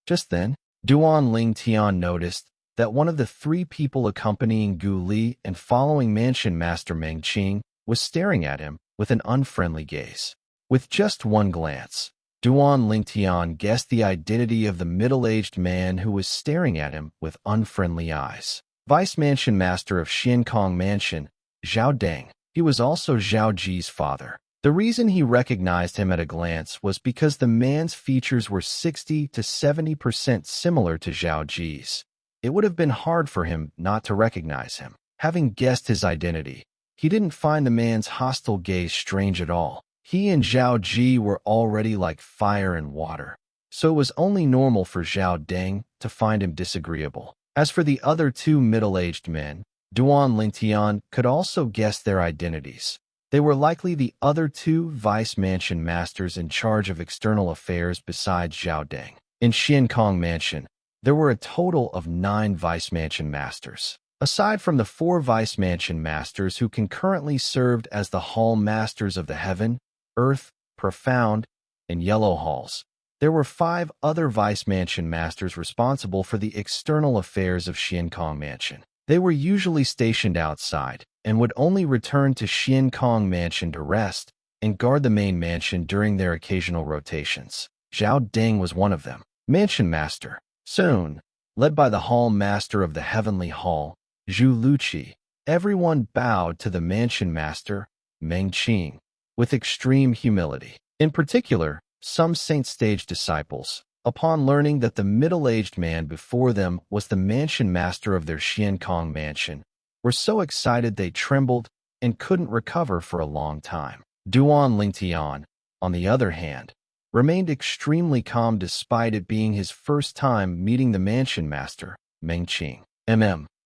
Just then, Duan Ling Tian noticed that one of the three people accompanying Guli and following mansion master Meng Qing was staring at him with an unfriendly gaze. With just one glance, Duan Ling Tian guessed the identity of the middle-aged man who was staring at him with unfriendly eyes. Vice Mansion Master of Xiankong Mansion, Zhao Deng. He was also Zhao Ji's father. The reason he recognized him at a glance was because the man's features were 60 to 70% similar to Zhao Ji's. It would have been hard for him not to recognize him. Having guessed his identity, he didn't find the man's hostile gaze strange at all. He and Zhao Ji were already like fire and water, so it was only normal for Zhao Deng to find him disagreeable. As for the other two middle-aged men, Duan Ling Tian could also guess their identities. They were likely the other two vice mansion masters in charge of external affairs besides Zhao Deng. In Xiankong Mansion, there were a total of 9 vice mansion masters. Aside from the 4 vice mansion masters who concurrently served as the hall masters of the Heaven, Earth, Profound, and Yellow Halls, there were 5 other vice mansion masters responsible for the external affairs of Xiankong Mansion. They were usually stationed outside and would only return to Xiankong Mansion to rest and guard the main mansion during their occasional rotations. Zhao Deng was one of them. Mansion Master. Soon, led by the Hall Master of the Heavenly Hall, Zhu Luqi, everyone bowed to the Mansion Master, Meng Qing, with extreme humility. In particular, some Saint Stage disciples, upon learning that the middle-aged man before them was the Mansion Master of their Xiankong Mansion, were so excited they trembled and couldn't recover for a long time. Duan Ling Tian, on the other hand, remained extremely calm despite it being his first time meeting the Mansion Master, Meng Qing.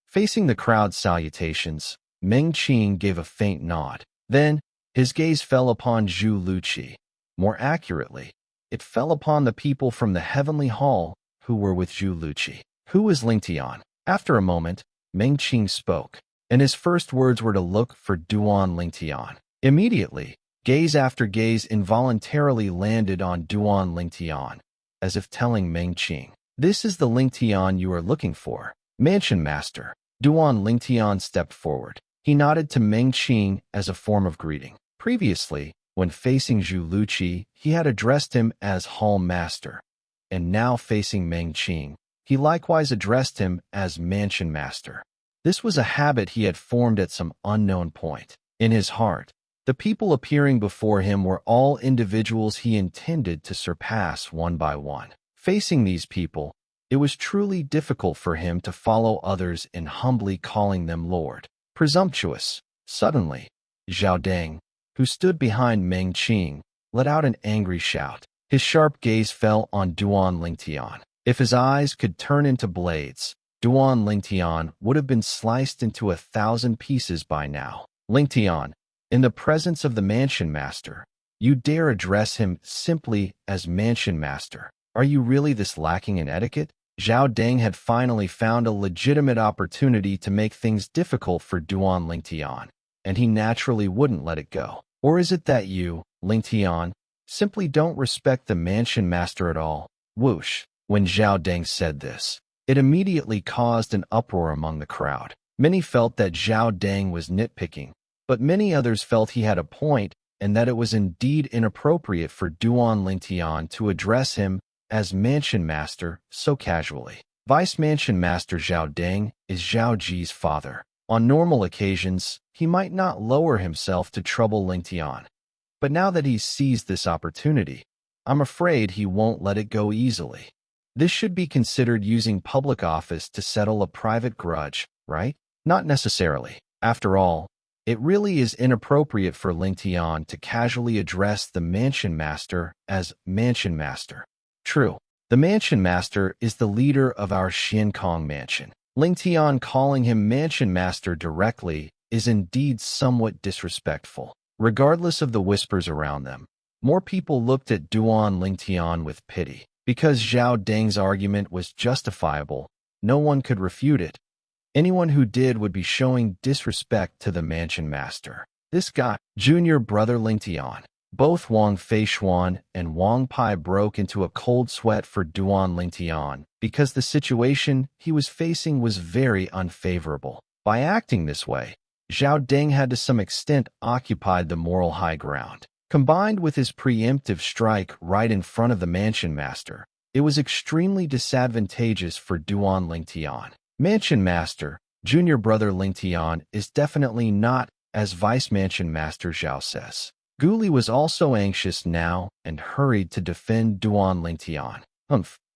Facing the crowd's salutations, Meng Qing gave a faint nod. Then, his gaze fell upon Zhu Luqi. More accurately, it fell upon the people from the Heavenly Hall who were with Zhu Luqi. Who is Ling Tian? After a moment, Meng Qing spoke, and his first words were to look for Duan Ling Tian. Immediately, gaze after gaze involuntarily landed on Duan Ling Tian, as if telling Meng Qing, "This is the Ling Tian you are looking for." Mansion Master. Duan Ling Tian stepped forward. He nodded to Meng Qing as a form of greeting. Previously, when facing Zhu Luqi, he had addressed him as Hall Master, and now facing Meng Qing, He likewise addressed him as Mansion Master. This was a habit he had formed at some unknown point. In his heart, the people appearing before him were all individuals he intended to surpass one by one. Facing these people, it was truly difficult for him to follow others in humbly calling them Lord. Presumptuous. Suddenly, Zhao Deng, who stood behind Meng Qing, let out an angry shout. His sharp gaze fell on Duan Lingtian. If his eyes could turn into blades, Duan Lingtian would have been sliced into 1,000 pieces by now. Lingtian, in the presence of the Mansion Master, you dare address him simply as Mansion Master. Are you really this lacking in etiquette? Zhao Deng had finally found a legitimate opportunity to make things difficult for Duan Lingtian, and he naturally wouldn't let it go. Or is it that you, Lingtian, simply don't respect the Mansion Master at all? Whoosh. When Zhao Deng said this, it immediately caused an uproar among the crowd. Many felt that Zhao Deng was nitpicking, but many others felt he had a point and that it was indeed inappropriate for Duan Lingtian to address him as Mansion Master so casually. Vice Mansion Master Zhao Deng is Zhao Ji's father. On normal occasions, he might not lower himself to trouble Lingtian, but now that he's seized this opportunity, I'm afraid he won't let it go easily. This should be considered using public office to settle a private grudge, right? Not necessarily. After all, it really is inappropriate for Lingtian to casually address the Mansion Master as Mansion Master. True, the Mansion Master is the leader of our Xiankong Mansion. Lingtian calling him Mansion Master directly is indeed somewhat disrespectful. Regardless of the whispers around them, more people looked at Duan Lingtian with pity. Because Zhao Deng's argument was justifiable, no one could refute it. Anyone who did would be showing disrespect to the Mansion Master. This guy, junior brother Lingtian. Both Wang Feishuan and Wang Pai broke into a cold sweat for Duan Lingtian because the situation he was facing was very unfavorable. By acting this way, Zhao Deng had to some extent occupied the moral high ground. Combined with his preemptive strike right in front of the Mansion Master, it was extremely disadvantageous for Duan Lingtian. Mansion Master, junior brother Lingtian, is definitely not, as Vice Mansion Master Zhao says. Guli was also anxious now and hurried to defend Duan Lingtian.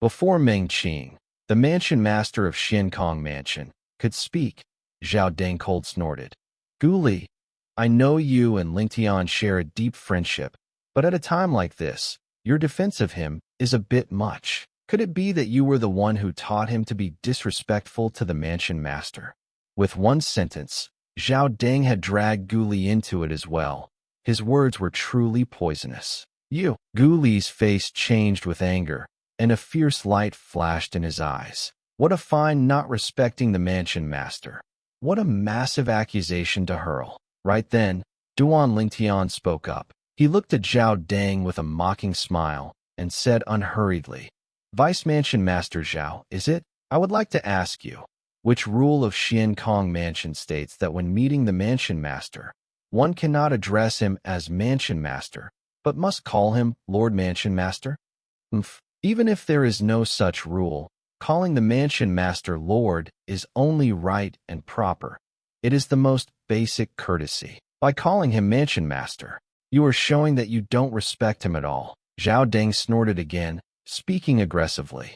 Before Meng Qing, the Mansion Master of Xiankong Mansion, could speak, Zhao Deng cold snorted. Guli, I know you and Lingtian share a deep friendship, but at a time like this, your defense of him is a bit much. Could it be that you were the one who taught him to be disrespectful to the Mansion Master? With one sentence, Zhao Deng had dragged Guli into it as well. His words were truly poisonous. You. Guli's face changed with anger, and a fierce light flashed in his eyes. What a fine not respecting the Mansion Master. What a massive accusation to hurl. Right then, Duan Lingtian spoke up. He looked at Zhao Deng with a mocking smile and said unhurriedly, Vice Mansion Master Zhao, is it? I would like to ask you, which rule of Xiankong Mansion states that when meeting the Mansion Master, one cannot address him as Mansion Master, but must call him Lord Mansion Master? Even if there is no such rule, calling the Mansion Master Lord is only right and proper. It is the most basic courtesy. By calling him Mansion Master, you are showing that you don't respect him at all. Zhao Deng snorted again, speaking aggressively.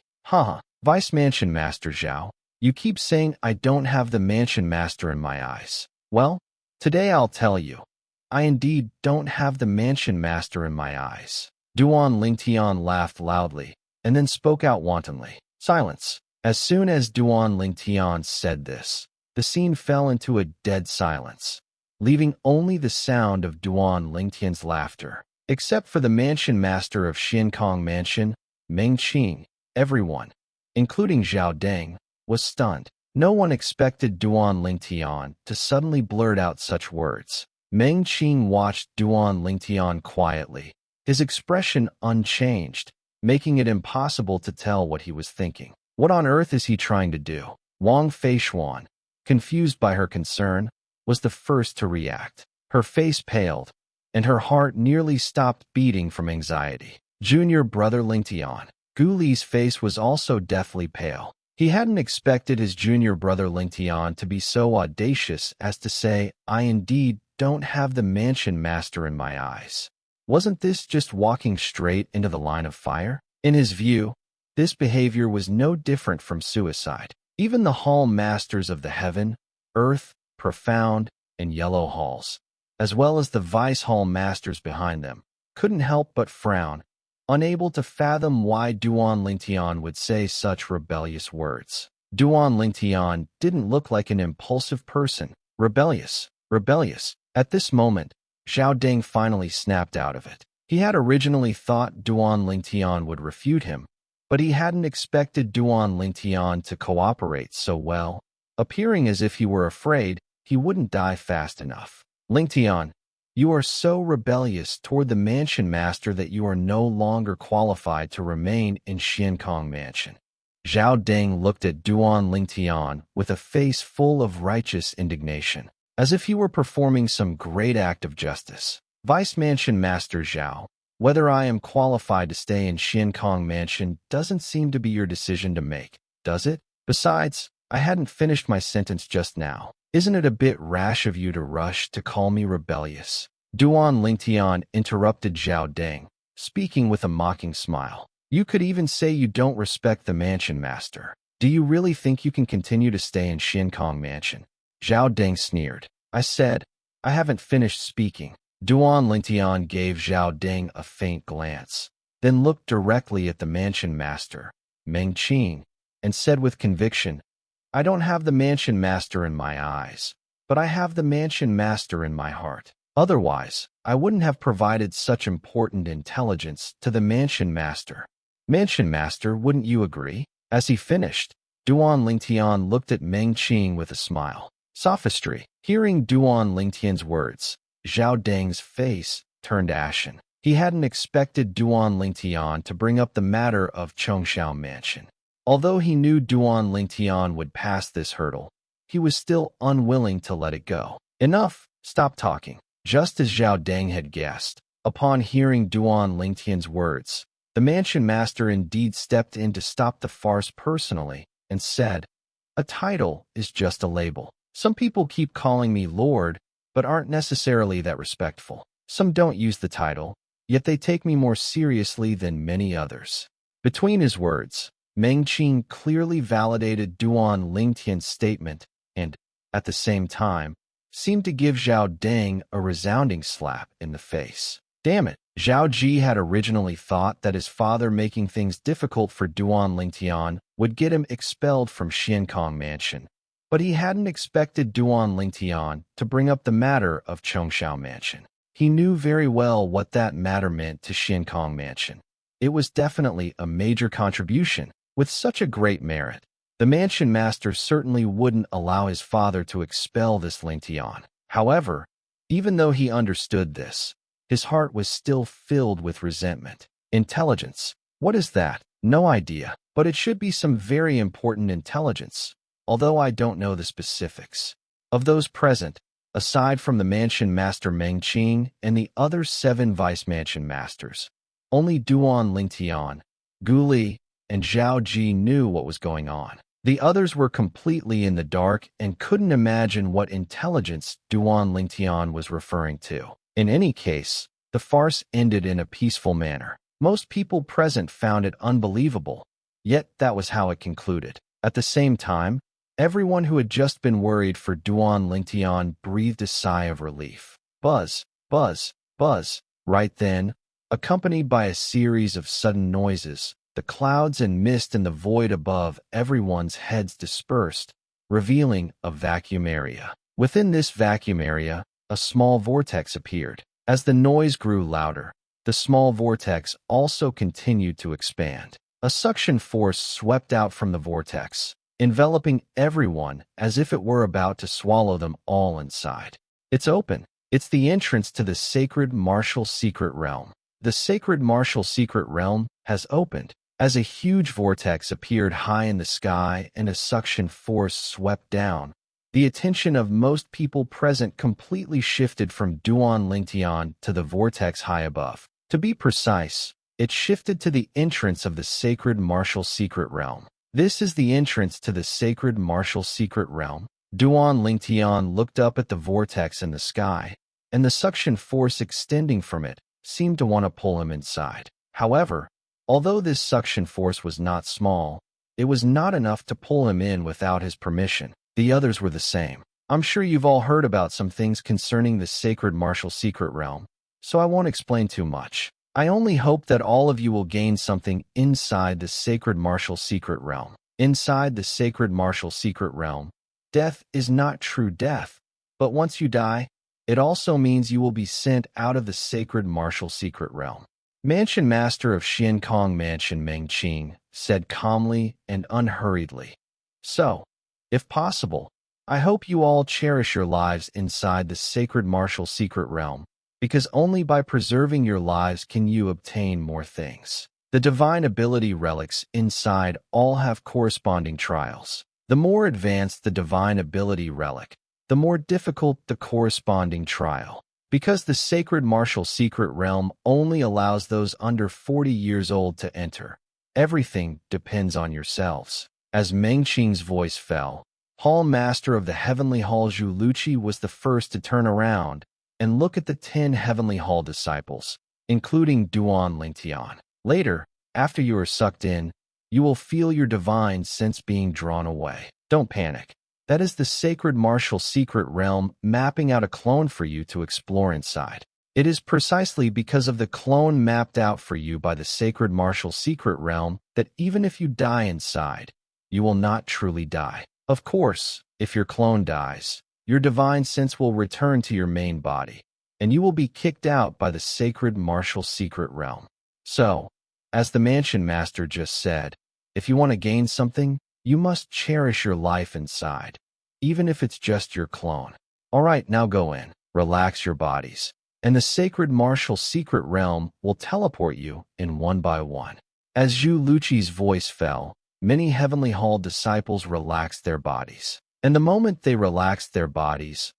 Vice Mansion Master Zhao, you keep saying I don't have the Mansion Master in my eyes. Well, today I'll tell you. I indeed don't have the Mansion Master in my eyes. Duan Lingtian laughed loudly, and then spoke out wantonly. Silence. As soon as Duan Lingtian said this, the scene fell into a dead silence, leaving only the sound of Duan Lingtian's laughter. Except for the Mansion Master of Xiankong Mansion, Meng Qing, everyone, including Zhao Deng, was stunned. No one expected Duan Lingtian to suddenly blurt out such words. Meng Qing watched Duan Lingtian quietly, his expression unchanged, making it impossible to tell what he was thinking. What on earth is he trying to do? Wang Feishuan, confused by her concern, was the first to react. Her face paled, and her heart nearly stopped beating from anxiety. Junior brother Lingtian. Guli's face was also deathly pale. He hadn't expected his junior brother Lingtian to be so audacious as to say, "I indeed don't have the mansion master in my eyes." Wasn't this just walking straight into the line of fire? In his view, this behavior was no different from suicide. Even the hall masters of the heaven, earth, profound, and yellow halls, as well as the vice hall masters behind them, couldn't help but frown, unable to fathom why Duan Lingtian would say such rebellious words. Duan Lingtian didn't look like an impulsive person. Rebellious. At this moment, Zhao Deng finally snapped out of it. He had originally thought Duan Lingtian would refute him, but he hadn't expected Duan Lingtian to cooperate so well, appearing as if he were afraid he wouldn't die fast enough. "Lingtian, you are so rebellious toward the mansion master that you are no longer qualified to remain in Xiankong Mansion." Zhao Deng looked at Duan Lingtian with a face full of righteous indignation, as if he were performing some great act of justice. "Vice Mansion Master Zhao, whether I am qualified to stay in Xiankong Mansion doesn't seem to be your decision to make, does it? Besides, I hadn't finished my sentence just now. Isn't it a bit rash of you to rush to call me rebellious?" Duan Lingtian interrupted Zhao Deng, speaking with a mocking smile. "You could even say you don't respect the mansion master. Do you really think you can continue to stay in Xiankong Mansion?" Zhao Deng sneered. "I said, I haven't finished speaking." Duan Lingtian gave Zhao Deng a faint glance, then looked directly at the mansion master, Meng Qing, and said with conviction, "I don't have the mansion master in my eyes, but I have the mansion master in my heart. Otherwise, I wouldn't have provided such important intelligence to the mansion master. Mansion master, wouldn't you agree?" As he finished, Duan Lingtian looked at Meng Qing with a smile. Sophistry. Hearing Duan Lingtian's words, Zhao Deng's face turned ashen. He hadn't expected Duan Lingtian to bring up the matter of Chongshao Mansion. Although he knew Duan Lingtian would pass this hurdle, he was still unwilling to let it go. "Enough, stop talking." Just as Zhao Deng had guessed, upon hearing Duan Lingtian's words, the mansion master indeed stepped in to stop the farce personally and said, "A title is just a label. Some people keep calling me Lord, but aren't necessarily that respectful. Some don't use the title, yet they take me more seriously than many others." Between his words, Meng Qing clearly validated Duan Lingtian's statement and, at the same time, seemed to give Zhao Deng a resounding slap in the face. Damn it, Zhao Ji had originally thought that his father making things difficult for Duan Lingtian would get him expelled from Xiankong Mansion, but he hadn't expected Duan Lingtian to bring up the matter of Chongshao Mansion. He knew very well what that matter meant to Xiankong Mansion. It was definitely a major contribution, with such a great merit. The mansion master certainly wouldn't allow his father to expel this Lingtian. However, even though he understood this, his heart was still filled with resentment. Intelligence. What is that? No idea, but it should be some very important intelligence, although I don't know the specifics. Of those present, aside from the mansion master Meng Qing and the other 7 vice mansion masters, only Duan Lingtian, Gu Li, and Zhao Ji knew what was going on. The others were completely in the dark and couldn't imagine what intelligence Duan Lingtian was referring to. In any case, the farce ended in a peaceful manner. Most people present found it unbelievable, yet that was how it concluded. At the same time, everyone who had just been worried for Duan Lingtian breathed a sigh of relief. Buzz, buzz, buzz. Right then, accompanied by a series of sudden noises, the clouds and mist in the void above everyone's heads dispersed, revealing a vacuum area. Within this vacuum area, a small vortex appeared. As the noise grew louder, the small vortex also continued to expand. A suction force swept out from the vortex, enveloping everyone as if it were about to swallow them all inside. It's open. It's the entrance to the sacred martial secret realm. The sacred martial secret realm has opened. As a huge vortex appeared high in the sky and a suction force swept down, the attention of most people present completely shifted from Duan Lingtian to the vortex high above. To be precise, it shifted to the entrance of the sacred martial secret realm. This is the entrance to the sacred martial secret realm. Duan Lingtian looked up at the vortex in the sky, and the suction force extending from it seemed to want to pull him inside. However, although this suction force was not small, it was not enough to pull him in without his permission. The others were the same. I'm sure you've all heard about some things concerning the sacred martial secret realm, so I won't explain too much. I only hope that all of you will gain something inside the sacred martial secret realm. Inside the sacred martial secret realm, death is not true death, but once you die, it also means you will be sent out of the sacred martial secret realm. Mansion Master of Xiankong Mansion Meng Qing said calmly and unhurriedly. So, if possible, I hope you all cherish your lives inside the sacred martial secret realm, because only by preserving your lives can you obtain more things. The divine ability relics inside all have corresponding trials. The more advanced the divine ability relic, the more difficult the corresponding trial. Because the sacred martial secret realm only allows those under 40 years old to enter, everything depends on yourselves. As Meng Qing's voice fell, Hall Master of the Heavenly Hall Zhu Luqi was the first to turn around and look at the 10 Heavenly Hall disciples, including Duan Lingtian. Later, after you are sucked in, you will feel your divine sense being drawn away. Don't panic. That is the sacred martial secret realm mapping out a clone for you to explore inside. It is precisely because of the clone mapped out for you by the sacred martial secret realm that even if you die inside, you will not truly die. Of course, if your clone dies, your divine sense will return to your main body, and you will be kicked out by the sacred martial secret realm. So, as the Mansion Master just said, if you want to gain something, you must cherish your life inside, even if it's just your clone. Alright, now go in, relax your bodies, and the sacred martial secret realm will teleport you in one by one. As Zhu Luqi's voice fell, many Heavenly Hall disciples relaxed their bodies. And the moment they relaxed their bodies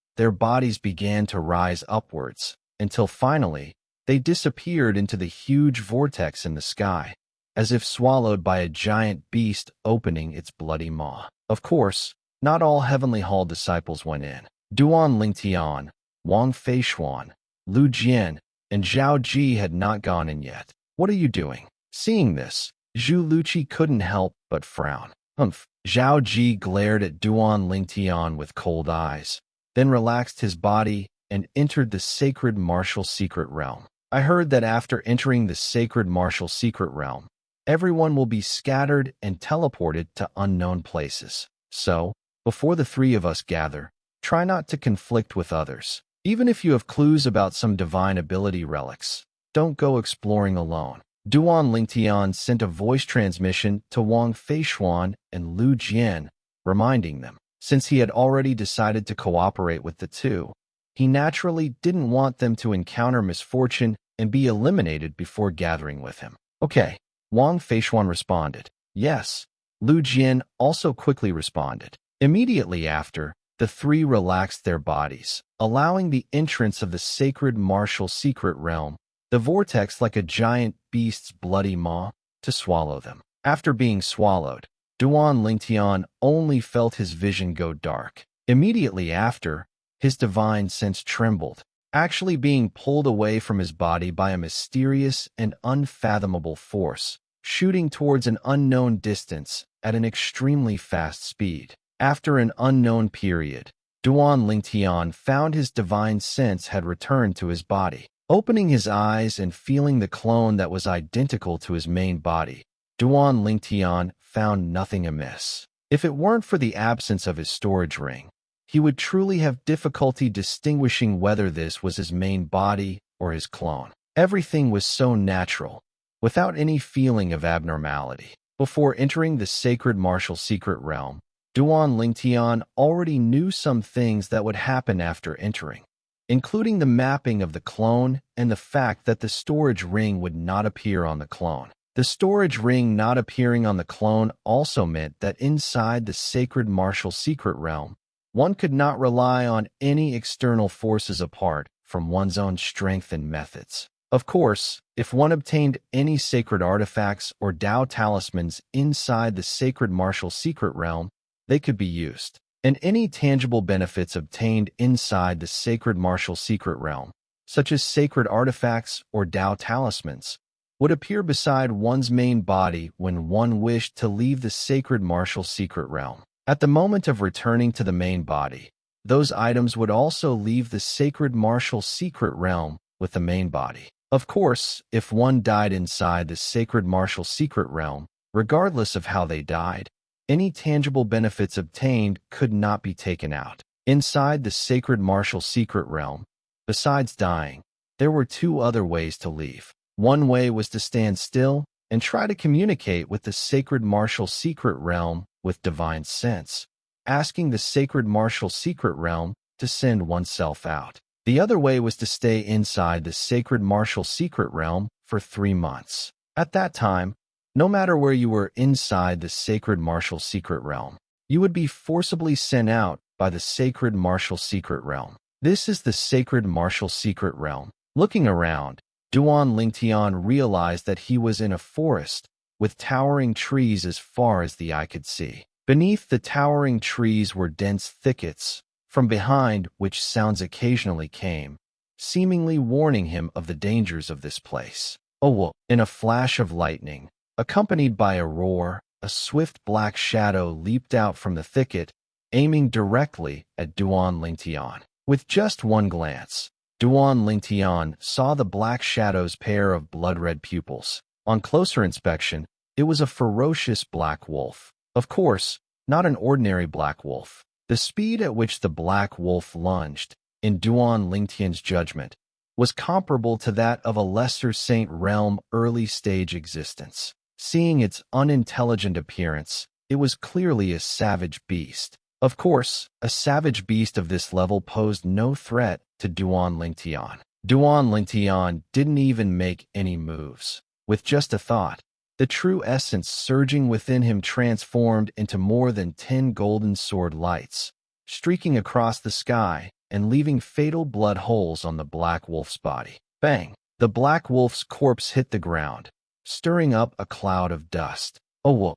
began to rise upwards, until finally, they disappeared into the huge vortex in the sky, as if swallowed by a giant beast opening its bloody maw. Of course, not all Heavenly Hall disciples went in. Duan Lingtian, Wang Feishuan, Lu Jian, and Zhao Ji had not gone in yet. What are you doing? Seeing this, Zhu Luqi couldn't help but frown. Humph. Zhao Ji glared at Duan Lingtian with cold eyes, then relaxed his body and entered the sacred martial secret realm. I heard that after entering the sacred martial secret realm, everyone will be scattered and teleported to unknown places. So, before the three of us gather, try not to conflict with others. Even if you have clues about some divine ability relics, don't go exploring alone. Duan Lingtian sent a voice transmission to Wang Feishuan and Lu Jian, reminding them. Since he had already decided to cooperate with the two, he naturally didn't want them to encounter misfortune and be eliminated before gathering with him. Okay, Wang Feishuan responded. Yes. Lu Jian also quickly responded. Immediately after, the three relaxed their bodies, allowing the entrance of the sacred martial secret realm, the vortex like a giant beast's bloody maw, to swallow them. After being swallowed, Duan Lingtian only felt his vision go dark. Immediately after, his divine sense trembled, actually being pulled away from his body by a mysterious and unfathomable force, shooting towards an unknown distance at an extremely fast speed. After an unknown period, Duan Lingtian found his divine sense had returned to his body. Opening his eyes and feeling the clone that was identical to his main body, Duan Lingtian found nothing amiss. If it weren't for the absence of his storage ring, he would truly have difficulty distinguishing whether this was his main body or his clone. Everything was so natural, without any feeling of abnormality. Before entering the sacred martial secret realm, Duan Lingtian already knew some things that would happen after entering, including the mapping of the clone and the fact that the storage ring would not appear on the clone. The storage ring not appearing on the clone also meant that inside the sacred martial secret realm, one could not rely on any external forces apart from one's own strength and methods. Of course, if one obtained any sacred artifacts or Tao talismans inside the sacred martial secret realm, they could be used. And any tangible benefits obtained inside the sacred martial secret realm, such as sacred artifacts or Tao talismans, would appear beside one's main body when one wished to leave the sacred martial secret realm. At the moment of returning to the main body, those items would also leave the sacred martial secret realm with the main body. Of course, if one died inside the sacred martial secret realm, regardless of how they died, any tangible benefits obtained could not be taken out. Inside the sacred martial secret realm, besides dying, there were two other ways to leave. One way was to stand still and try to communicate with the sacred martial secret realm with divine sense, asking the sacred martial secret realm to send oneself out. The other way was to stay inside the sacred martial secret realm for 3 months. At that time, no matter where you were inside the sacred martial secret realm, you would be forcibly sent out by the sacred martial secret realm. This is the sacred martial secret realm. Looking around, Duan Lingtian realized that he was in a forest with towering trees as far as the eye could see. Beneath the towering trees were dense thickets, from behind which sounds occasionally came, seemingly warning him of the dangers of this place. Oh, in a flash of lightning, accompanied by a roar, a swift black shadow leaped out from the thicket, aiming directly at Duan Lingtian. With just one glance, Duan Lingtian saw the black shadow's pair of blood-red pupils. On closer inspection, it was a ferocious black wolf. Of course, not an ordinary black wolf. The speed at which the black wolf lunged, in Duan Lingtian's judgment, was comparable to that of a lesser saint realm early-stage existence. Seeing its unintelligent appearance, it was clearly a savage beast. Of course, a savage beast of this level posed no threat to Duan Lingtian. Duan Lingtian didn't even make any moves. With just a thought, the true essence surging within him transformed into more than 10 golden sword lights, streaking across the sky and leaving fatal blood holes on the black wolf's body. Bang! The black wolf's corpse hit the ground, stirring up a cloud of dust. Oh,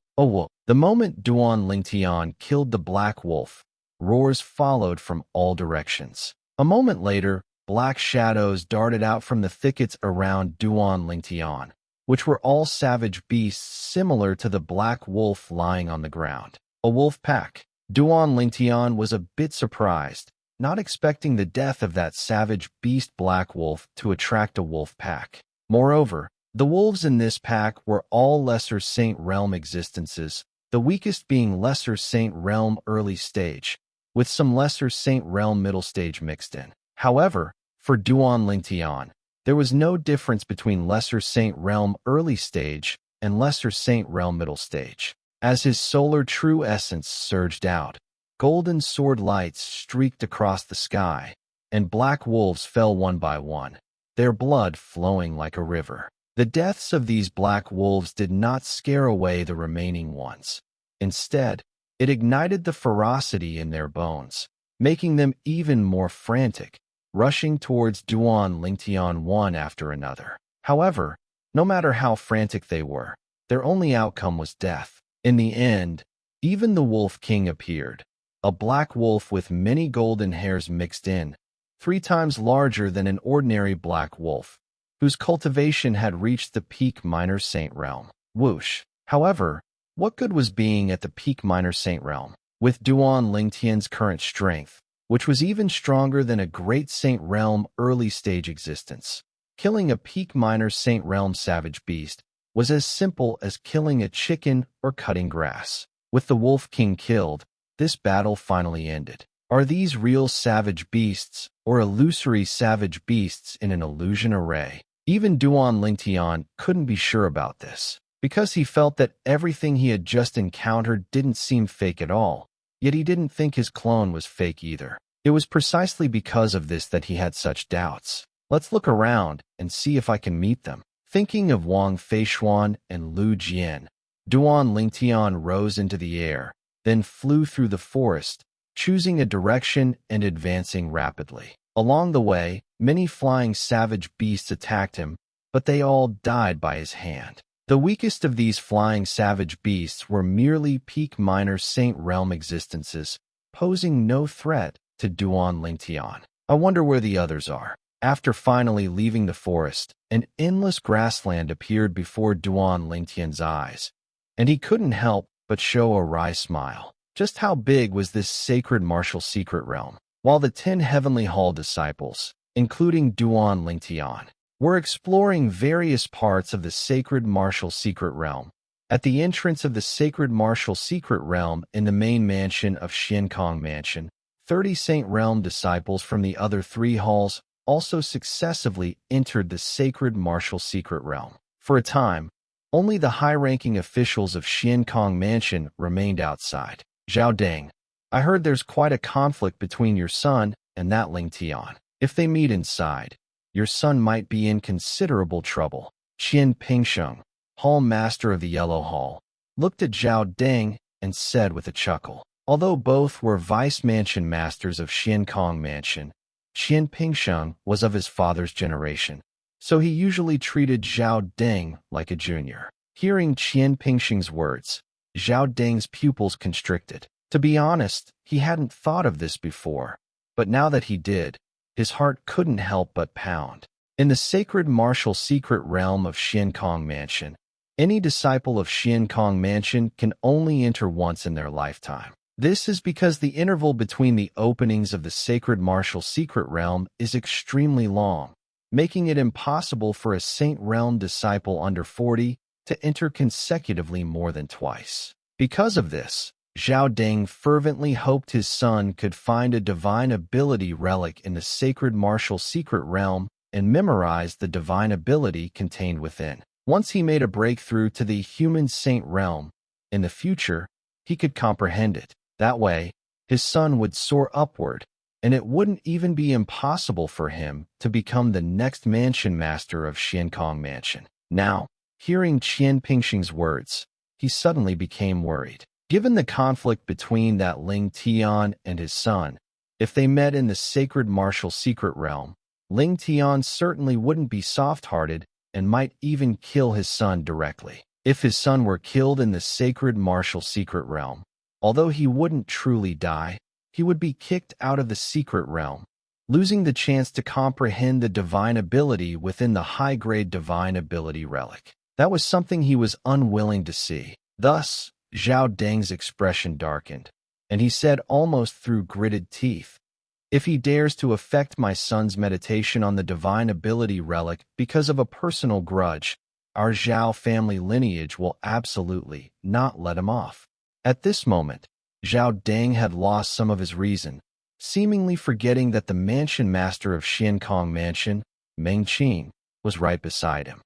the moment Duan Lingtian killed the black wolf, roars followed from all directions. A moment later, black shadows darted out from the thickets around Duan Lingtian, which were all savage beasts similar to the black wolf lying on the ground. A wolf pack. Duan Lingtian was a bit surprised, not expecting the death of that savage beast black wolf to attract a wolf pack. Moreover, the wolves in this pack were all Lesser Saint Realm existences, the weakest being Lesser Saint Realm early stage, with some Lesser Saint Realm middle stage mixed in. However, for Duan Lingtian, there was no difference between Lesser Saint Realm early stage and Lesser Saint Realm middle stage. As his solar true essence surged out, golden sword lights streaked across the sky, and black wolves fell one by one, their blood flowing like a river. The deaths of these black wolves did not scare away the remaining ones. Instead, it ignited the ferocity in their bones, making them even more frantic, rushing towards Duan Lingtian one after another. However, no matter how frantic they were, their only outcome was death. In the end, even the Wolf King appeared, a black wolf with many golden hairs mixed in, 3 times larger than an ordinary black wolf, whose cultivation had reached the peak minor saint realm. Whoosh! However, what good was being at the peak minor saint realm? With Duan Lingtian's current strength, which was even stronger than a great saint realm early stage existence, killing a peak minor saint realm savage beast was as simple as killing a chicken or cutting grass. With the Wolf King killed, this battle finally ended. Are these real savage beasts or illusory savage beasts in an illusion array? Even Duan Lingtian couldn't be sure about this, because he felt that everything he had just encountered didn't seem fake at all, yet he didn't think his clone was fake either. It was precisely because of this that he had such doubts. Let's look around and see if I can meet them. Thinking of Wang Feishuan and Lu Jian, Duan Lingtian rose into the air, then flew through the forest, choosing a direction and advancing rapidly. Along the way, many flying savage beasts attacked him, but they all died by his hand. The weakest of these flying savage beasts were merely peak minor Saint Realm existences, posing no threat to Duan Lingtian. I wonder where the others are. After finally leaving the forest, an endless grassland appeared before Duan Lingtian's eyes, and he couldn't help but show a wry smile. Just how big was this sacred martial secret realm? While the 10 Heavenly Hall disciples, including Duan Lingtian, were exploring various parts of the sacred martial secret realm, at the entrance of the sacred martial secret realm in the main mansion of Xiankong Mansion, 30 Saint Realm disciples from the other 3 halls also successively entered the sacred martial secret realm. For a time, only the high-ranking officials of Xiankong Mansion remained outside. Zhao Deng, I heard there's quite a conflict between your son and that Ling Tian. If they meet inside, your son might be in considerable trouble. Qian Pingsheng, Hall Master of the Yellow Hall, looked at Zhao Deng and said with a chuckle. Although both were vice mansion masters of Xiankong Mansion, Qian Pingsheng was of his father's generation, so he usually treated Zhao Deng like a junior. Hearing Qian Pingsheng's words, Zhao Deng's pupils constricted. To be honest, he hadn't thought of this before, but now that he did, his heart couldn't help but pound. In the sacred martial secret realm of Xiankong Mansion, any disciple of Xiankong Mansion can only enter once in their lifetime. This is because the interval between the openings of the sacred martial secret realm is extremely long, making it impossible for a Saint Realm disciple under 40 to enter consecutively more than twice. Because of this, Zhao Deng fervently hoped his son could find a divine ability relic in the sacred martial secret realm and memorize the divine ability contained within. Once he made a breakthrough to the human Saint Realm, in the future, he could comprehend it. That way, his son would soar upward, and it wouldn't even be impossible for him to become the next mansion master of Xiankong Mansion. Now, hearing Qian Pingsheng's words, he suddenly became worried. Given the conflict between that Ling Tian and his son, if they met in the sacred martial secret realm, Ling Tian certainly wouldn't be soft-hearted and might even kill his son directly. If his son were killed in the sacred martial secret realm, although he wouldn't truly die, he would be kicked out of the secret realm, losing the chance to comprehend the divine ability within the high-grade divine ability relic. That was something he was unwilling to see. Thus, Zhao Deng's expression darkened, and he said almost through gritted teeth, "If he dares to affect my son's meditation on the divine ability relic because of a personal grudge, our Zhao family lineage will absolutely not let him off." At this moment, Zhao Deng had lost some of his reason, seemingly forgetting that the mansion master of Xiankong Mansion, Meng Qing, was right beside him.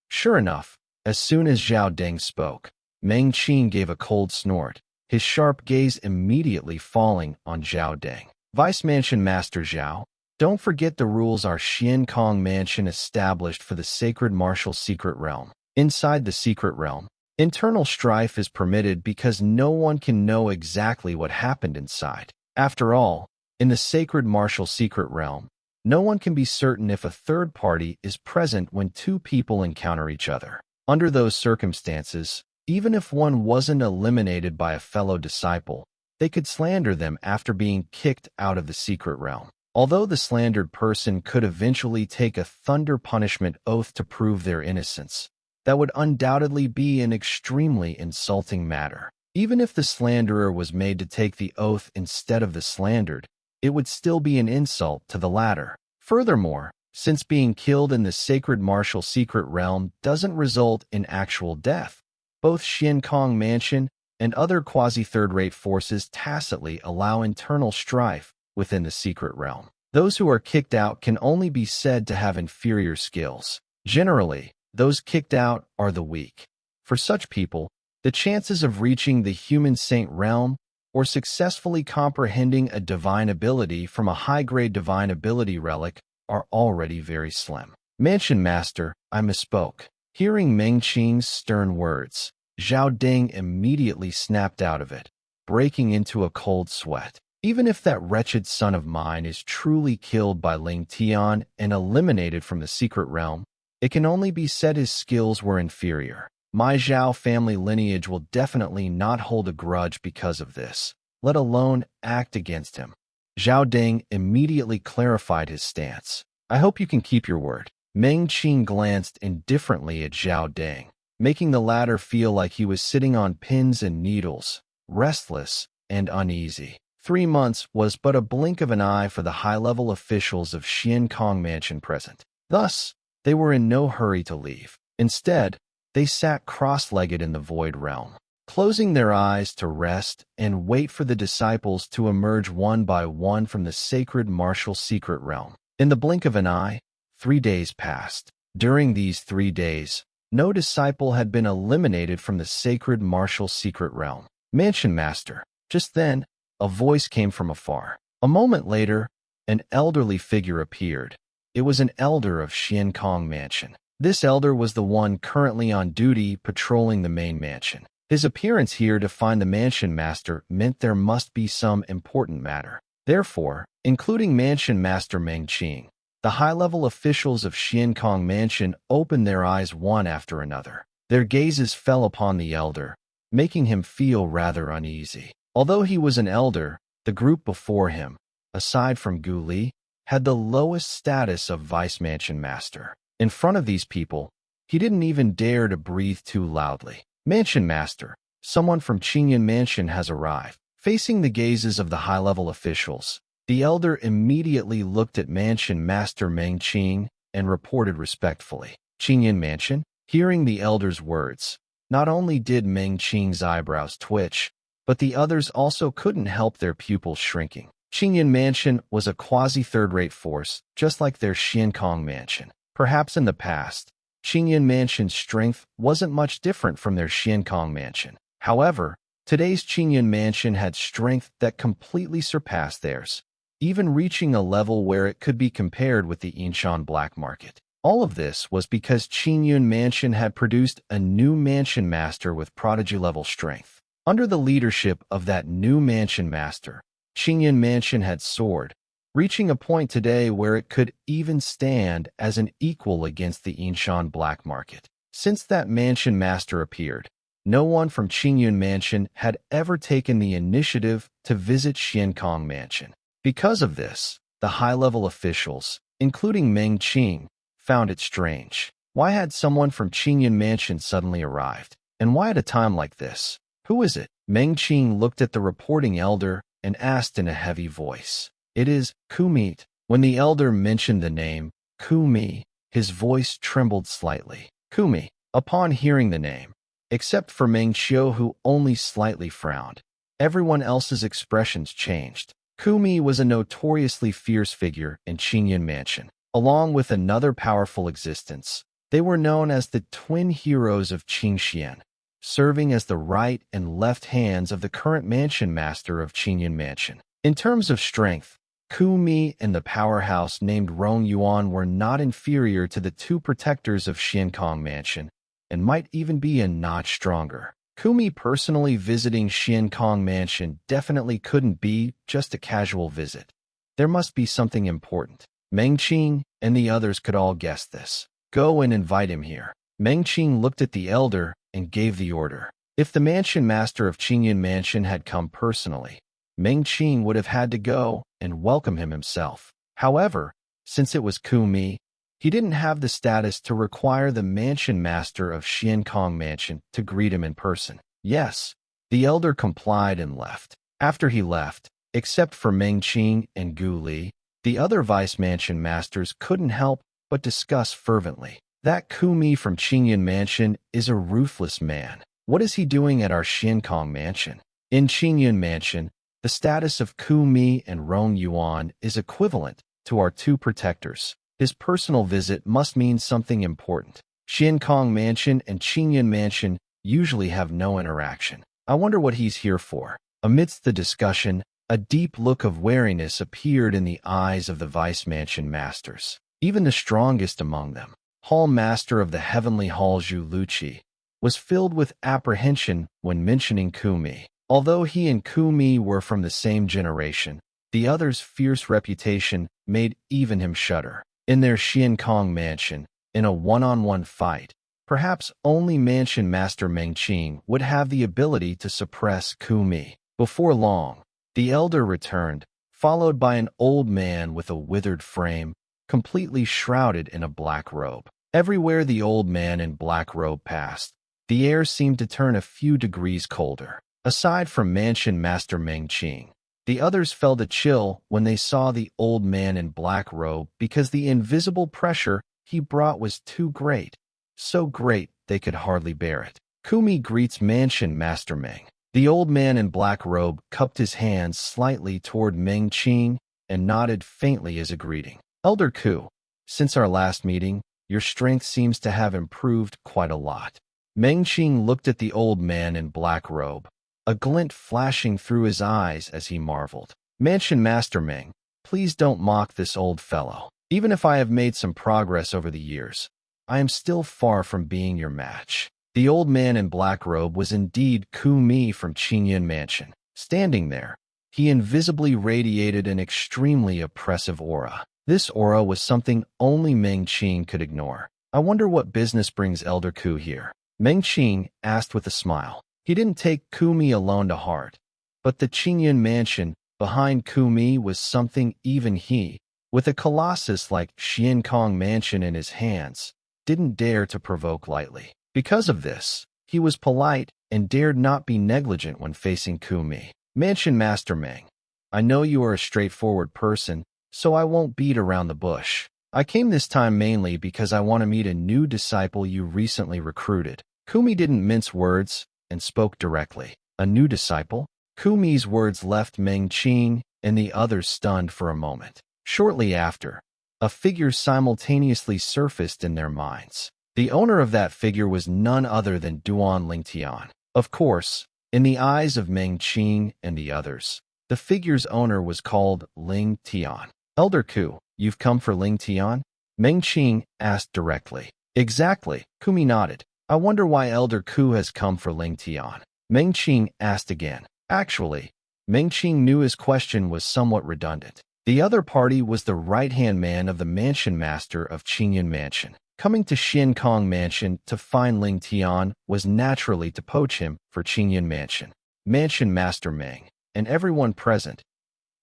Sure enough, as soon as Zhao Deng spoke, Meng Qing gave a cold snort, his sharp gaze immediately falling on Zhao Deng. Vice Mansion Master Zhao, don't forget the rules our Xiankong Mansion established for the sacred martial secret realm. Inside the secret realm, internal strife is permitted because no one can know exactly what happened inside. After all, in the sacred martial secret realm, no one can be certain if a third party is present when 2 people encounter each other. Under those circumstances, even if one wasn't eliminated by a fellow disciple, they could slander them after being kicked out of the secret realm. Although the slandered person could eventually take a thunder punishment oath to prove their innocence, that would undoubtedly be an extremely insulting matter. Even if the slanderer was made to take the oath instead of the slandered, it would still be an insult to the latter. Furthermore, since being killed in the sacred martial secret realm doesn't result in actual death, both Xiankong Mansion and other quasi-third-rate forces tacitly allow internal strife within the secret realm. Those who are kicked out can only be said to have inferior skills. Generally, those kicked out are the weak. For such people, the chances of reaching the human saint realm or successfully comprehending a divine ability from a high-grade divine ability relic are already very slim. Mansion Master, I misspoke. Hearing Meng Qing's stern words, Zhao Deng immediately snapped out of it, breaking into a cold sweat. Even if that wretched son of mine is truly killed by Ling Tian and eliminated from the secret realm, it can only be said his skills were inferior. My Zhao family lineage will definitely not hold a grudge because of this, let alone act against him. Zhao Deng immediately clarified his stance. I hope you can keep your word. Meng Qing glanced indifferently at Zhao Deng, making the latter feel like he was sitting on pins and needles, restless and uneasy. 3 months was but a blink of an eye for the high-level officials of Xian Kong Mansion present. Thus, they were in no hurry to leave. Instead, they sat cross-legged in the void realm, closing their eyes to rest and wait for the disciples to emerge one by one from the sacred martial secret realm. In the blink of an eye, 3 days passed. During these 3 days, no disciple had been eliminated from the sacred martial secret realm. Mansion Master. Just then, a voice came from afar. A moment later, an elderly figure appeared. It was an elder of Xian Kong Mansion. This elder was the one currently on duty patrolling the main mansion. His appearance here to find the Mansion Master meant there must be some important matter. Therefore, including Mansion Master Meng Qing, the high-level officials of Xian Kong Mansion opened their eyes one after another. Their gazes fell upon the elder, making him feel rather uneasy. Although he was an elder, the group before him, aside from Gu Li, had the lowest status of Vice Mansion Master. In front of these people, he didn't even dare to breathe too loudly. Mansion Master, someone from Qingyan Mansion has arrived. Facing the gazes of the high-level officials, the elder immediately looked at Mansion Master Meng Qing and reported respectfully. Qingyan Mansion? Hearing the elder's words, not only did Meng Qing's eyebrows twitch, but the others also couldn't help their pupils shrinking. Qingyan Mansion was a quasi-third-rate force, just like their Xian Kong Mansion. Perhaps in the past, Qingyan Mansion's strength wasn't much different from their Xian Kong Mansion. However, today's Qingyan Mansion had strength that completely surpassed theirs, even reaching a level where it could be compared with the Yinshan black market. All of this was because Qingyan Mansion had produced a new Mansion Master with prodigy-level strength. Under the leadership of that new Mansion Master, Qingyan Mansion had soared, reaching a point today where it could even stand as an equal against the Yinshan black market. Since that Mansion Master appeared, no one from Qingyan Mansion had ever taken the initiative to visit Xian Kong Mansion. Because of this, the high-level officials, including Meng Qing, found it strange. Why had someone from Qingyan Mansion suddenly arrived? And why at a time like this? Who is it? Meng Qing looked at the reporting elder and asked in a heavy voice. It is Kumit. When the elder mentioned the name, Kumi, his voice trembled slightly. Kumi. Upon hearing the name, except for Meng Qiu who only slightly frowned, everyone else's expressions changed. Kumi was a notoriously fierce figure in Qingyan Mansion. Along with another powerful existence, they were known as the twin heroes of Qingxian, serving as the right and left hands of the current Mansion Master of Qingyan Mansion. In terms of strength, Kumi and the powerhouse named Rong Yuan were not inferior to the two protectors of Xian Kong Mansion, and might even be a notch stronger. Kumi personally visiting Xian Kong Mansion definitely couldn't be just a casual visit. There must be something important. Meng Qing and the others could all guess this. Go and invite him here. Meng Qing looked at the elder and gave the order. If the Mansion Master of Qingyan Mansion had come personally, Meng Qing would have had to go and welcome him himself. However, since it was Kumi, he didn't have the status to require the Mansion Master of Xian Kong Mansion to greet him in person. Yes, the elder complied and left. After he left, except for Meng Qing and Gu Li, the other Vice Mansion Masters couldn't help but discuss fervently. That Kumi from Qingyan Mansion is a ruthless man. What is he doing at our Xian Kong Mansion? In Qingyan Mansion, the status of Kumi and Rong Yuan is equivalent to our two protectors. His personal visit must mean something important. Xian Kong Mansion and Qingyan Mansion usually have no interaction. I wonder what he's here for. Amidst the discussion, a deep look of wariness appeared in the eyes of the Vice Mansion Masters. Even the strongest among them, Hall Master of the Heavenly Hall Zhu Luqi, was filled with apprehension when mentioning Kumi. Although he and Kumi were from the same generation, the other's fierce reputation made even him shudder. In their Xiankong mansion, in a one-on-one fight, perhaps only mansion master Mengqing would have the ability to suppress Kumi. Before long, the elder returned, followed by an old man with a withered frame, completely shrouded in a black robe. Everywhere the old man in black robe passed, the air seemed to turn a few degrees colder. Aside from mansion master Mengqing, the others felt a chill when they saw the old man in black robe because the invisible pressure he brought was too great, so great they could hardly bear it. Kumi greets mansion master Meng. The old man in black robe cupped his hands slightly toward Mengqing and nodded faintly as a greeting. Elder Ku, since our last meeting, your strength seems to have improved quite a lot. Mengqing looked at the old man in black robe, a glint flashing through his eyes as he marveled. Mansion Master Meng, please don't mock this old fellow. Even if I have made some progress over the years, I am still far from being your match. The old man in black robe was indeed Kumi from Qingyan Mansion. Standing there, he invisibly radiated an extremely oppressive aura. This aura was something only Mengqing could ignore. I wonder what business brings Elder Ku here. Mengqing asked with a smile. He didn't take Kumi alone to heart, but the Qingyan Mansion behind Kumi was something even he, with a colossus like Xiankong Mansion in his hands, didn't dare to provoke lightly. Because of this, he was polite and dared not be negligent when facing Kumi. Mansion Master Meng, I know you are a straightforward person, so I won't beat around the bush. I came this time mainly because I want to meet a new disciple you recently recruited. Kumi didn't mince words and spoke directly. A new disciple? Kumi's words left Mengqing and the others stunned for a moment. Shortly after, a figure simultaneously surfaced in their minds. The owner of that figure was none other than Duan Lingtian. Of course, in the eyes of Mengqing and the others, the figure's owner was called Ling Tian. Elder Ku, you've come for Ling Tian? Mengqing asked directly. Exactly, Kumi nodded. I wonder why Elder Ku has come for Ling Tian. Mengqing asked again. Actually, Mengqing knew his question was somewhat redundant. The other party was the right-hand man of the mansion master of Qingyan Mansion. Coming to Xiankong Mansion to find Ling Tian was naturally to poach him for Qingyan Mansion. Mansion Master Meng, and everyone present,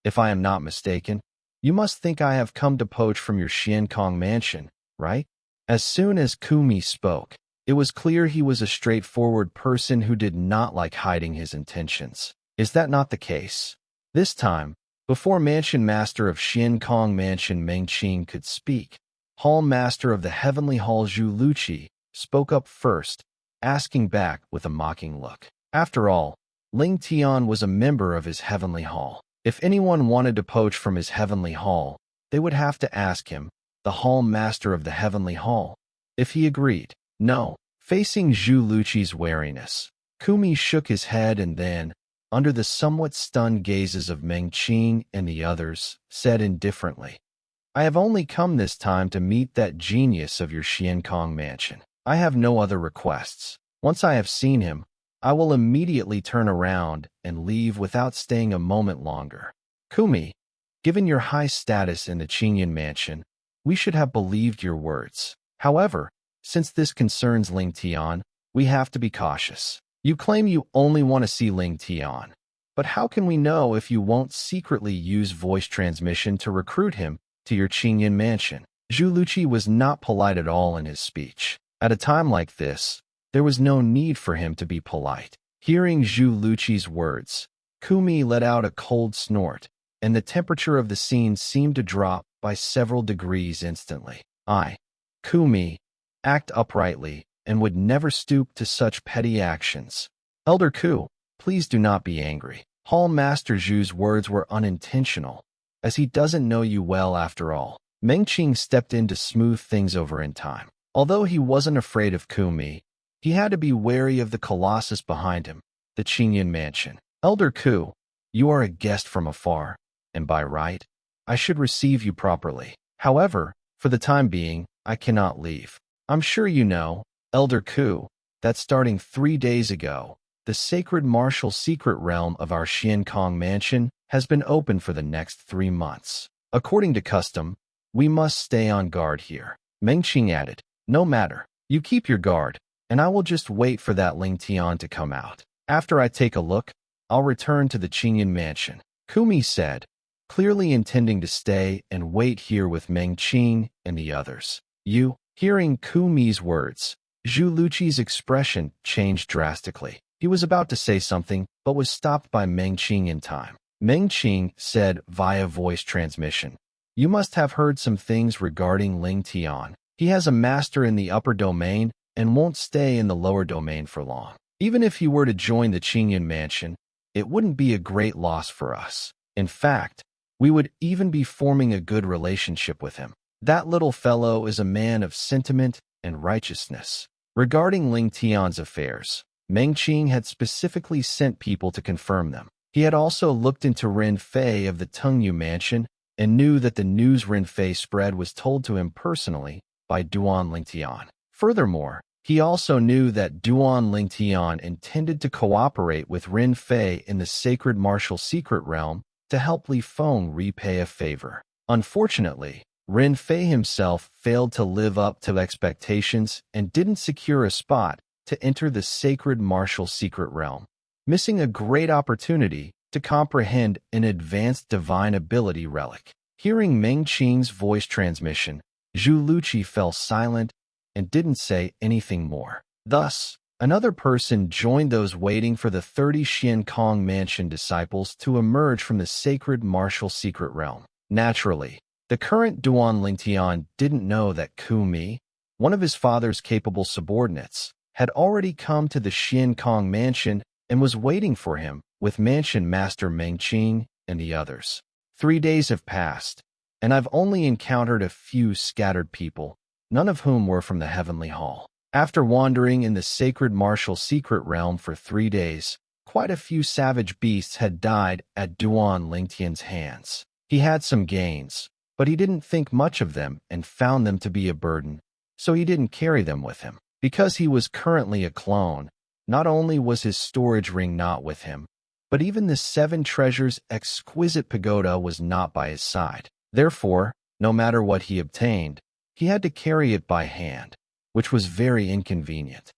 if I am not mistaken, you must think I have come to poach from your Xiankong Mansion, right? As soon as Kumi spoke, it was clear he was a straightforward person who did not like hiding his intentions. Is that not the case? This time, before Mansion Master of Xiankong Mansion Mengqing could speak, Hall Master of the Heavenly Hall Zhu Luqi spoke up first, asking back with a mocking look. After all, Ling Tian was a member of his Heavenly Hall. If anyone wanted to poach from his Heavenly Hall, they would have to ask him, the Hall Master of the Heavenly Hall, if he agreed. No. Facing Zhu Luqi's wariness, Kumi shook his head and then, under the somewhat stunned gazes of Mengqing and the others, said indifferently, I have only come this time to meet that genius of your Xiankong Mansion. I have no other requests. Once I have seen him, I will immediately turn around and leave without staying a moment longer. Kumi, given your high status in the Qingyan Mansion, we should have believed your words. However, since this concerns Ling Tian, we have to be cautious. You claim you only want to see Ling Tian, but how can we know if you won't secretly use voice transmission to recruit him to your Qingyan Mansion? Zhu Luqi was not polite at all in his speech. At a time like this, there was no need for him to be polite. Hearing Zhu Luqi's words, Kumi let out a cold snort, and the temperature of the scene seemed to drop by several degrees instantly. Kumi, act uprightly, and would never stoop to such petty actions. Elder Ku, please do not be angry. Hall Master Zhu's words were unintentional, as he doesn't know you well after all. Mengqing stepped in to smooth things over in time. Although he wasn't afraid of Kumi, he had to be wary of the colossus behind him, the Qingyan Mansion. Elder Ku, you are a guest from afar, and by right, I should receive you properly. However, for the time being, I cannot leave. I'm sure you know, Elder Ku, that starting 3 days ago, the sacred martial secret realm of our Xian Kong mansion has been open for the next 3 months. According to custom, we must stay on guard here. Meng Qing added, no matter. You keep your guard, and I will just wait for that Ling Tian to come out. After I take a look, I'll return to the Qingyan mansion. Kumi said, clearly intending to stay and wait here with Meng Qing and the others. Hearing Kumi's words, Zhu Luqi's expression changed drastically. He was about to say something, but was stopped by Meng Qing in time. Meng Qing said via voice transmission, you must have heard some things regarding Ling Tian. He has a master in the upper domain and won't stay in the lower domain for long. Even if he were to join the Qingyan mansion, it wouldn't be a great loss for us. In fact, we would even be forming a good relationship with him. That little fellow is a man of sentiment and righteousness. Regarding Ling Tian's affairs, Meng Qing had specifically sent people to confirm them. He had also looked into Ren Fei of the Tengyu mansion and knew that the news Ren Fei spread was told to him personally by Duan Lingtian. Furthermore, he also knew that Duan Lingtian intended to cooperate with Ren Fei in the sacred martial secret realm to help Li Feng repay a favor. Unfortunately, Ren Fei himself failed to live up to expectations and didn't secure a spot to enter the sacred martial secret realm, missing a great opportunity to comprehend an advanced divine ability relic. Hearing Meng Qing's voice transmission, Zhu Luqi fell silent and didn't say anything more. Thus, another person joined those waiting for the 30 Xian Kong mansion disciples to emerge from the sacred martial secret realm. Naturally, the current Duan Lingtian didn't know that Kumi, one of his father's capable subordinates, had already come to the Xian Kong mansion and was waiting for him with mansion master Meng Qing and the others. 3 days have passed, and I've only encountered a few scattered people, none of whom were from the heavenly hall. After wandering in the sacred martial secret realm for 3 days, quite a few savage beasts had died at Duan Lingtian's hands. He had some gains, but he didn't think much of them and found them to be a burden, so he didn't carry them with him. Because he was currently a clone, not only was his storage ring not with him, but even the 7 treasures exquisite pagoda was not by his side. Therefore, no matter what he obtained, he had to carry it by hand, which was very inconvenient.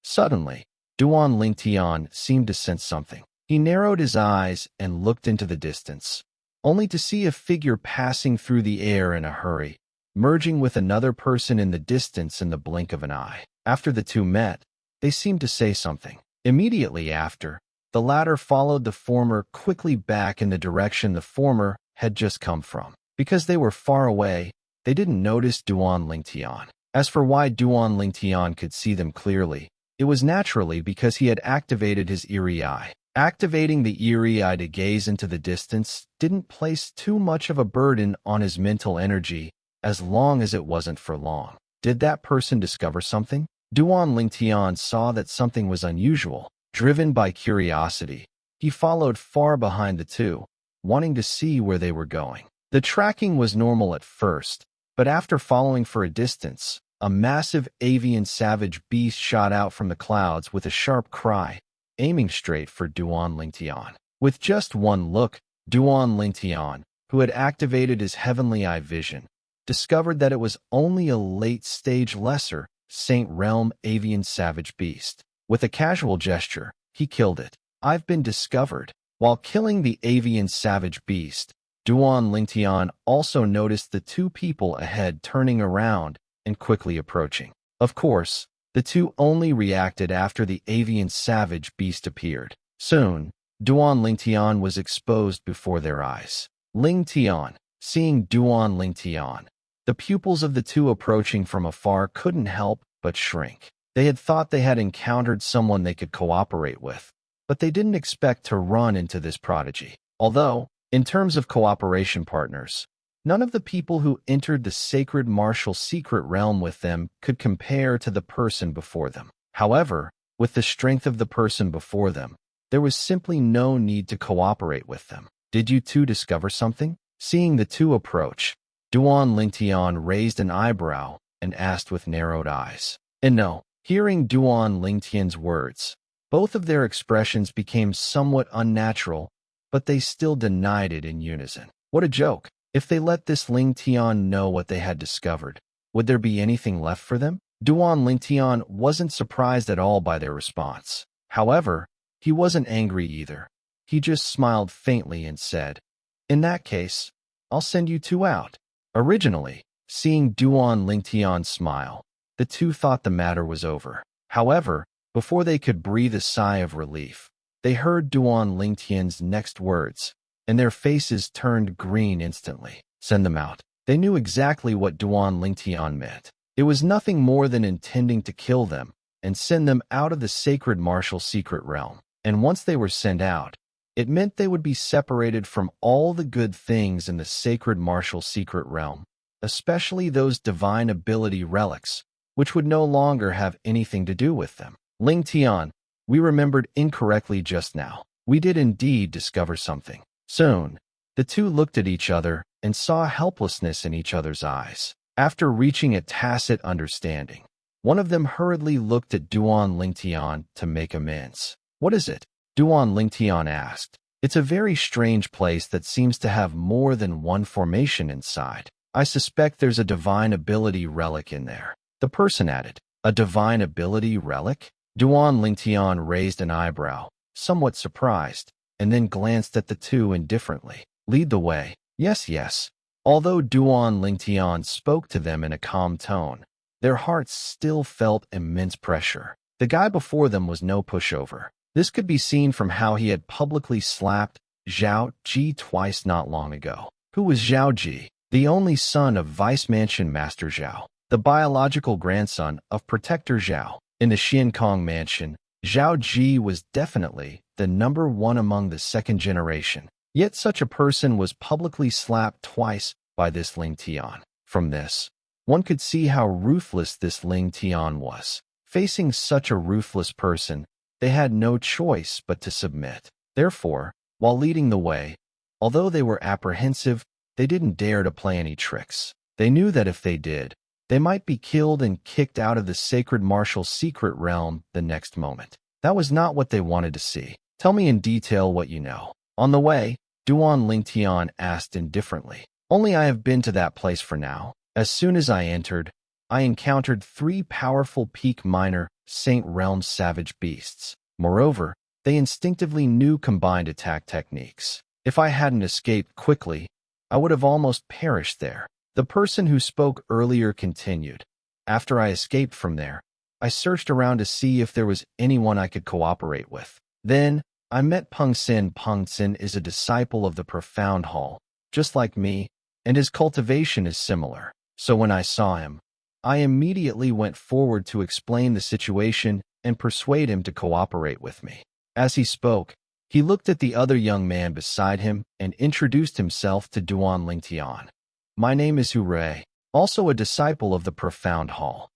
Suddenly, Duan Lingtian seemed to sense something. He narrowed his eyes and looked into the distance, only to see a figure passing through the air in a hurry, merging with another person in the distance in the blink of an eye. After the two met, they seemed to say something. Immediately after, the latter followed the former quickly back in the direction the former had just come from. Because they were far away, they didn't notice Duan Lingtian. As for why Duan Lingtian could see them clearly, it was naturally because he had activated his eerie eye. Activating the eerie eye to gaze into the distance didn't place too much of a burden on his mental energy as long as it wasn't for long. Did that person discover something? Duan Lingtian saw that something was unusual. Driven by curiosity, he followed far behind the two, wanting to see where they were going. The tracking was normal at first, but after following for a distance, a massive avian savage beast shot out from the clouds with a sharp cry, aiming straight for Duan Lingtian. With just one look, Duan Lingtian, who had activated his heavenly eye vision, discovered that it was only a late-stage lesser Saint Realm avian savage beast. With a casual gesture, he killed it. I've been discovered. While killing the avian savage beast, Duan Lingtian also noticed the 2 people ahead turning around and quickly approaching. Of course, the 2 only reacted after the avian savage beast appeared. Soon, Duan Lingtian was exposed before their eyes. Lingtian, seeing Duan Lingtian, the pupils of the 2 approaching from afar couldn't help but shrink. They had thought they had encountered someone they could cooperate with, but they didn't expect to run into this prodigy. Although, in terms of cooperation partners, none of the people who entered the sacred martial secret realm with them could compare to the person before them. However, with the strength of the person before them, there was simply no need to cooperate with them. Did you 2 discover something? Seeing the 2 approach, Duan Lingtian raised an eyebrow and asked with narrowed eyes. And no. Hearing Duan Lingtian's words, Both of their expressions became somewhat unnatural, but they still denied it in unison. What a joke. If they let this Ling Tian know what they had discovered, would there be anything left for them? Duan Ling Tian wasn't surprised at all by their response. However, he wasn't angry either. He just smiled faintly and said, "In that case, I'll send you two out." Originally, seeing Duan Ling Tian smile, the two thought the matter was over. However, before they could breathe a sigh of relief, they heard Duan Ling Tian's next words, and their faces turned green instantly. Send them out. They knew exactly what Duan Ling Tian meant. It was nothing more than intending to kill them and send them out of the sacred martial secret realm. And once they were sent out, it meant they would be separated from all the good things in the sacred martial secret realm, especially those divine ability relics, which would no longer have anything to do with them. Ling Tian, we remembered incorrectly just now. We did indeed discover something. Soon, the two looked at each other and saw helplessness in each other's eyes. After reaching a tacit understanding, one of them hurriedly looked at Duan Ling Tian to make amends. What is it? Duan Ling Tian asked. It's a very strange place that seems to have more than one formation inside. I suspect there's a divine ability relic in there. The person added. A divine ability relic? Duan Ling Tian raised an eyebrow, somewhat surprised, and then glanced at the two indifferently. Lead the way. Yes, yes. Although Duan Ling Tian spoke to them in a calm tone, their hearts still felt immense pressure. The guy before them was no pushover. This could be seen from how he had publicly slapped Zhao Ji twice not long ago. Who was Zhao Ji? The only son of Vice Mansion Master Zhao, the biological grandson of Protector Zhao. In the Xiankong Mansion, Zhao Ji was definitely the number one among the second generation. Yet such a person was publicly slapped twice by this Ling Tian. From this, one could see how ruthless this Ling Tian was. Facing such a ruthless person, they had no choice but to submit. Therefore, while leading the way, although they were apprehensive, they didn't dare to play any tricks. They knew that if they did, they might be killed and kicked out of the sacred martial secret realm the next moment. That was not what they wanted to see. Tell me in detail what you know. On the way, Duan Ling Tian asked indifferently. Only I have been to that place for now. As soon as I entered, I encountered 3 powerful peak minor Saint Realm savage beasts. Moreover, they instinctively knew combined attack techniques. If I hadn't escaped quickly, I would have almost perished there. The person who spoke earlier continued. After I escaped from there, I searched around to see if there was anyone I could cooperate with. Then, I met Peng Sin. Peng Sin is a disciple of the Profound Hall, just like me, and his cultivation is similar. So when I saw him, I immediately went forward to explain the situation and persuade him to cooperate with me. As he spoke, he looked at the other young man beside him and introduced himself to Duan Ling Tian. My name is Hu Rui, also a disciple of the Profound Hall.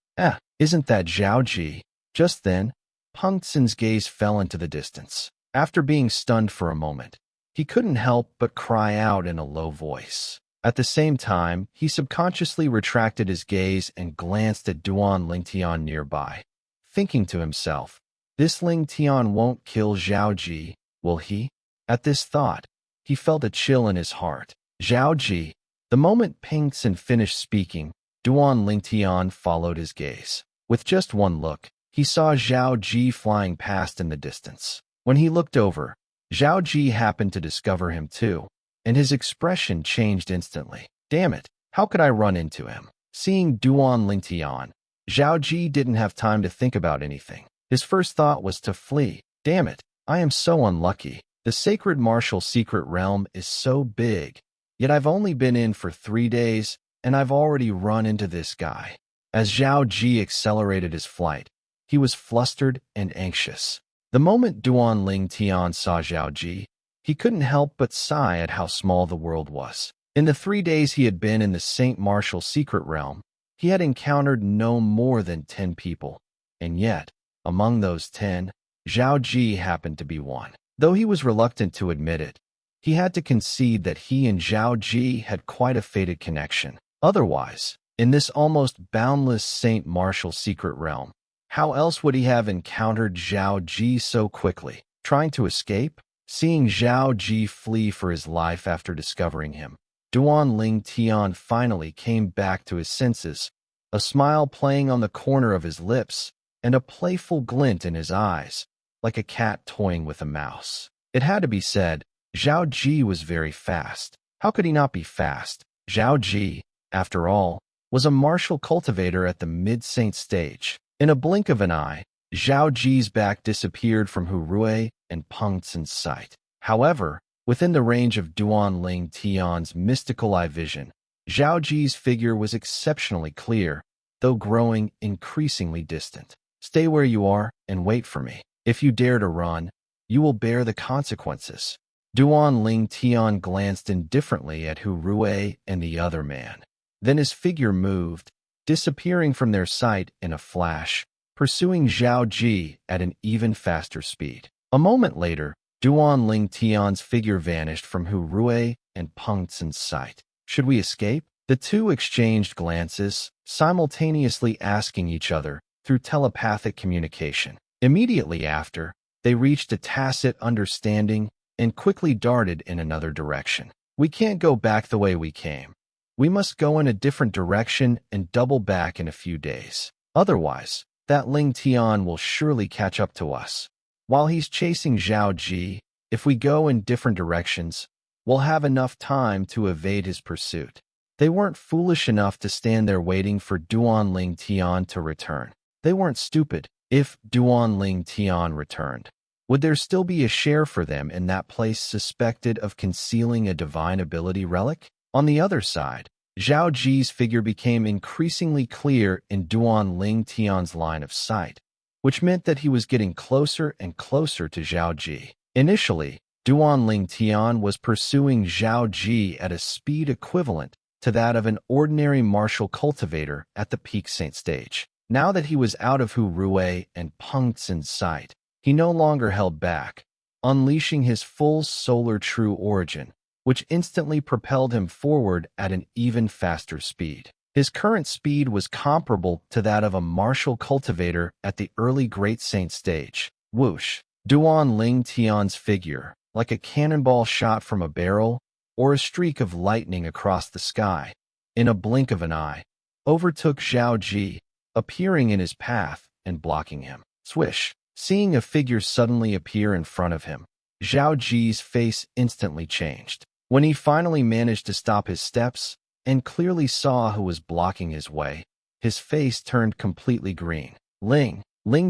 Isn't that Zhao Ji? Just then, Peng Sin's gaze fell into the distance. After being stunned for a moment, he couldn't help but cry out in a low voice. At the same time, he subconsciously retracted his gaze and glanced at Duan Ling Tian nearby, thinking to himself, this Ling Tian won't kill Zhao Ji, will he? At this thought, he felt a chill in his heart. Zhao Ji. The moment Peng Sin finished speaking, Duan Ling Tian followed his gaze. With just one look, he saw Zhao Ji flying past in the distance. When he looked over, Zhao Ji happened to discover him too, and his expression changed instantly. Damn it, how could I run into him? Seeing Duan Ling Tian, Zhao Ji didn't have time to think about anything. His first thought was to flee. Damn it, I am so unlucky. The sacred martial secret realm is so big, yet I've only been in for 3 days, and I've already run into this guy. As Zhao Ji accelerated his flight, he was flustered and anxious. The moment Duan Ling Tian saw Zhao Ji, he couldn't help but sigh at how small the world was. In the 3 days he had been in the Saint Martial secret realm, he had encountered no more than 10 people, and yet, among those 10, Zhao Ji happened to be one. Though he was reluctant to admit it, he had to concede that he and Zhao Ji had quite a fated connection. Otherwise, in this almost boundless Saint Martial secret realm, How else would he have encountered Zhao Ji so quickly? Trying to escape? Seeing Zhao Ji flee for his life after discovering him, Duan Ling Tian finally came back to his senses, a smile playing on the corner of his lips and a playful glint in his eyes, like a cat toying with a mouse. It had to be said, Zhao Ji was very fast. How could he not be fast? Zhao Ji, after all, was a martial cultivator at the mid-saint stage. In a blink of an eye, Zhao Ji's back disappeared from Hu Rui and Peng Tsun's sight. However, within the range of Duan Ling Tian's mystical eye vision, Zhao Ji's figure was exceptionally clear, though growing increasingly distant. Stay where you are and wait for me. If you dare to run, you will bear the consequences. Duan Ling Tian glanced indifferently at Hu Rui and the other man. Then his figure moved, disappearing from their sight in a flash, pursuing Zhao Ji at an even faster speed. A moment later, Duan Ling Tian's figure vanished from Hu Rui and Peng Tsun's sight. Should we escape? The two exchanged glances, simultaneously asking each other through telepathic communication. Immediately after, they reached a tacit understanding and quickly darted in another direction. We can't go back the way we came. We must go in a different direction and double back in a few days. Otherwise, that Ling Tian will surely catch up to us. While he's chasing Zhao Ji, if we go in different directions, we'll have enough time to evade his pursuit. They weren't foolish enough to stand there waiting for Duan Ling Tian to return. They weren't stupid. If Duan Ling Tian returned, would there still be a share for them in that place suspected of concealing a divine ability relic? On the other side, Zhao Ji's figure became increasingly clear in Duan Ling Tian's line of sight, which meant that he was getting closer and closer to Zhao Ji. Initially, Duan Ling Tian was pursuing Zhao Ji at a speed equivalent to that of an ordinary martial cultivator at the peak saint stage. Now that he was out of Hu Rui and Peng Tsun's sight, he no longer held back, unleashing his full solar true origin, which instantly propelled him forward at an even faster speed. His current speed was comparable to that of a martial cultivator at the early Great Saint stage. Whoosh! Duan Ling Tian's figure, like a cannonball shot from a barrel or a streak of lightning across the sky, in a blink of an eye, overtook Zhao Ji, appearing in his path and blocking him. Swish! Seeing a figure suddenly appear in front of him, Zhao Ji's face instantly changed. When he finally managed to stop his steps and clearly saw who was blocking his way, his face turned completely green. Ling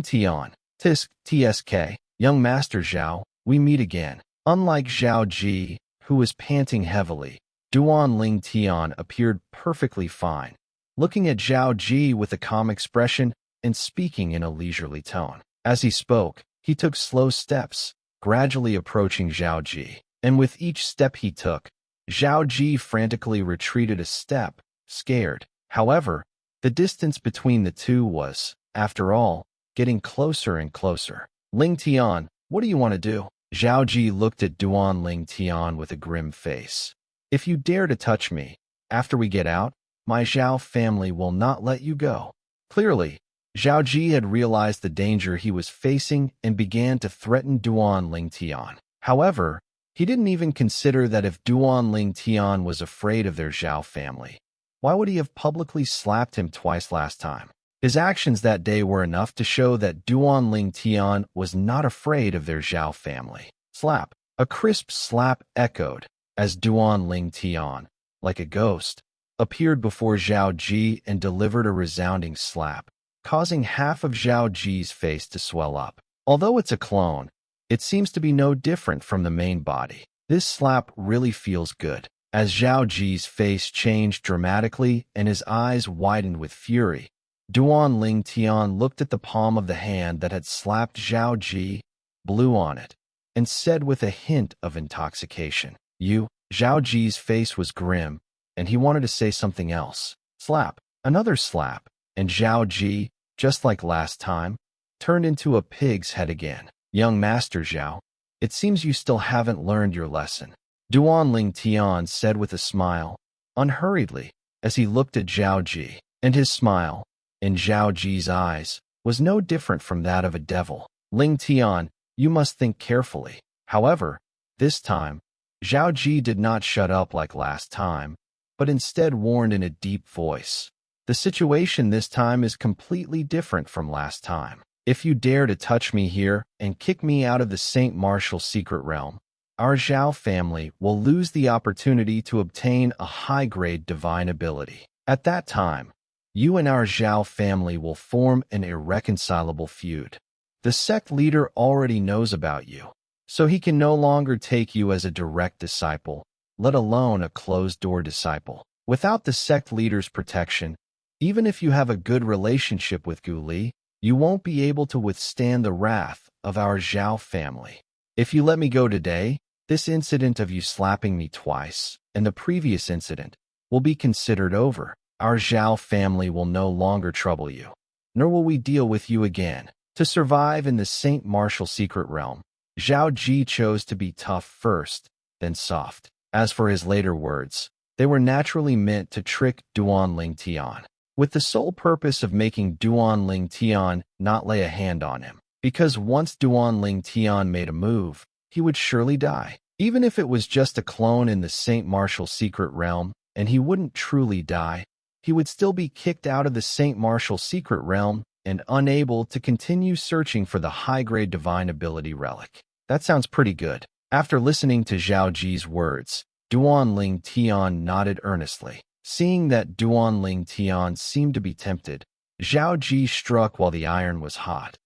Tian, TSK, young Master Zhao, we meet again. Unlike Zhao Ji, who was panting heavily, Duan Ling Tian appeared perfectly fine, looking at Zhao Ji with a calm expression and speaking in a leisurely tone. As he spoke, he took slow steps, gradually approaching Zhao Ji, and with each step he took, Zhao Ji frantically retreated a step, scared. However, the distance between the two was, after all, getting closer and closer. Ling Tian, what do you want to do? Zhao Ji looked at Duan Ling Tian with a grim face. If you dare to touch me, after we get out, my Zhao family will not let you go. Clearly, Zhao Ji had realized the danger he was facing and began to threaten Duan Ling Tian. However, he didn't even consider that if Duan Ling Tian was afraid of their Zhao family, why would he have publicly slapped him twice last time? His actions that day were enough to show that Duan Ling Tian was not afraid of their Zhao family. Slap! A crisp slap echoed as Duan Ling Tian, like a ghost, appeared before Zhao Ji and delivered a resounding slap, causing half of Zhao Ji's face to swell up. Although it's a clone, it seems to be no different from the main body. This slap really feels good. As Zhao Ji's face changed dramatically and his eyes widened with fury, Duan Ling Tian looked at the palm of the hand that had slapped Zhao Ji, blew on it, and said with a hint of intoxication, "You." Zhao Ji's face was grim, and he wanted to say something else. Slap. Another slap, and Zhao Ji, just like last time, turned into a pig's head again. Young Master Zhao, it seems you still haven't learned your lesson, Duan Ling Tian said with a smile, unhurriedly, as he looked at Zhao Ji. And his smile, in Zhao Ji's eyes, was no different from that of a devil. Ling Tian, you must think carefully. However, this time, Zhao Ji did not shut up like last time, but instead warned in a deep voice. The situation this time is completely different from last time. If you dare to touch me here and kick me out of the Saint Martial secret realm, our Zhao family will lose the opportunity to obtain a high-grade divine ability. At that time, you and our Zhao family will form an irreconcilable feud. The sect leader already knows about you, so he can no longer take you as a direct disciple, let alone a closed-door disciple. Without the sect leader's protection, even if you have a good relationship with Gu Li, you won't be able to withstand the wrath of our Zhao family. If you let me go today, this incident of you slapping me twice, and the previous incident, will be considered over. Our Zhao family will no longer trouble you, nor will we deal with you again. To survive in the Saint Martial secret realm, Zhao Ji chose to be tough first, then soft. As for his later words, they were naturally meant to trick Duan Ling Tian, with the sole purpose of making Duan Ling Tian not lay a hand on him, because once Duan Ling Tian made a move, he would surely die. Even if it was just a clone in the Saint Martial secret realm, and he wouldn't truly die, he would still be kicked out of the Saint Martial secret realm and unable to continue searching for the high-grade divine ability relic. That sounds pretty good. After listening to Zhao Ji's words, Duan Ling Tian nodded earnestly. Seeing that Duan Ling Tian seemed to be tempted, Zhao Ji struck while the iron was hot.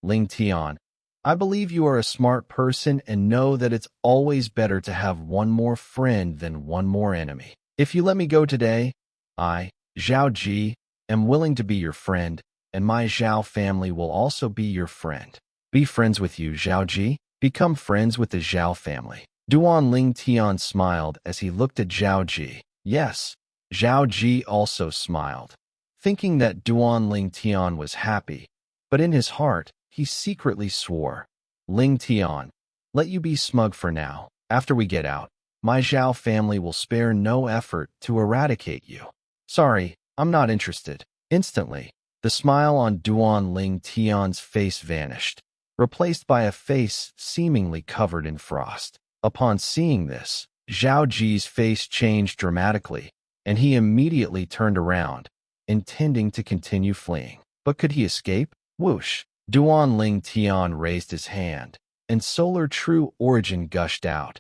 Ling Tian, I believe you are a smart person and know that it's always better to have one more friend than one more enemy. If you let me go today, I, Zhao Ji, am willing to be your friend, and my Zhao family will also be your friend. Be friends with you, Zhao Ji. Become friends with the Zhao family. Duan Ling Tian smiled as he looked at Zhao Ji. Yes, Zhao Ji also smiled, thinking that Duan Ling Tian was happy, but in his heart, he secretly swore. Ling Tian, let you be smug for now. After we get out, my Zhao family will spare no effort to eradicate you. Sorry, I'm not interested. Instantly, the smile on Duan Ling Tian's face vanished, replaced by a face seemingly covered in frost. Upon seeing this, Zhao Ji's face changed dramatically, and he immediately turned around, intending to continue fleeing. But could he escape? Whoosh! Duan Ling Tian raised his hand, and solar true origin gushed out,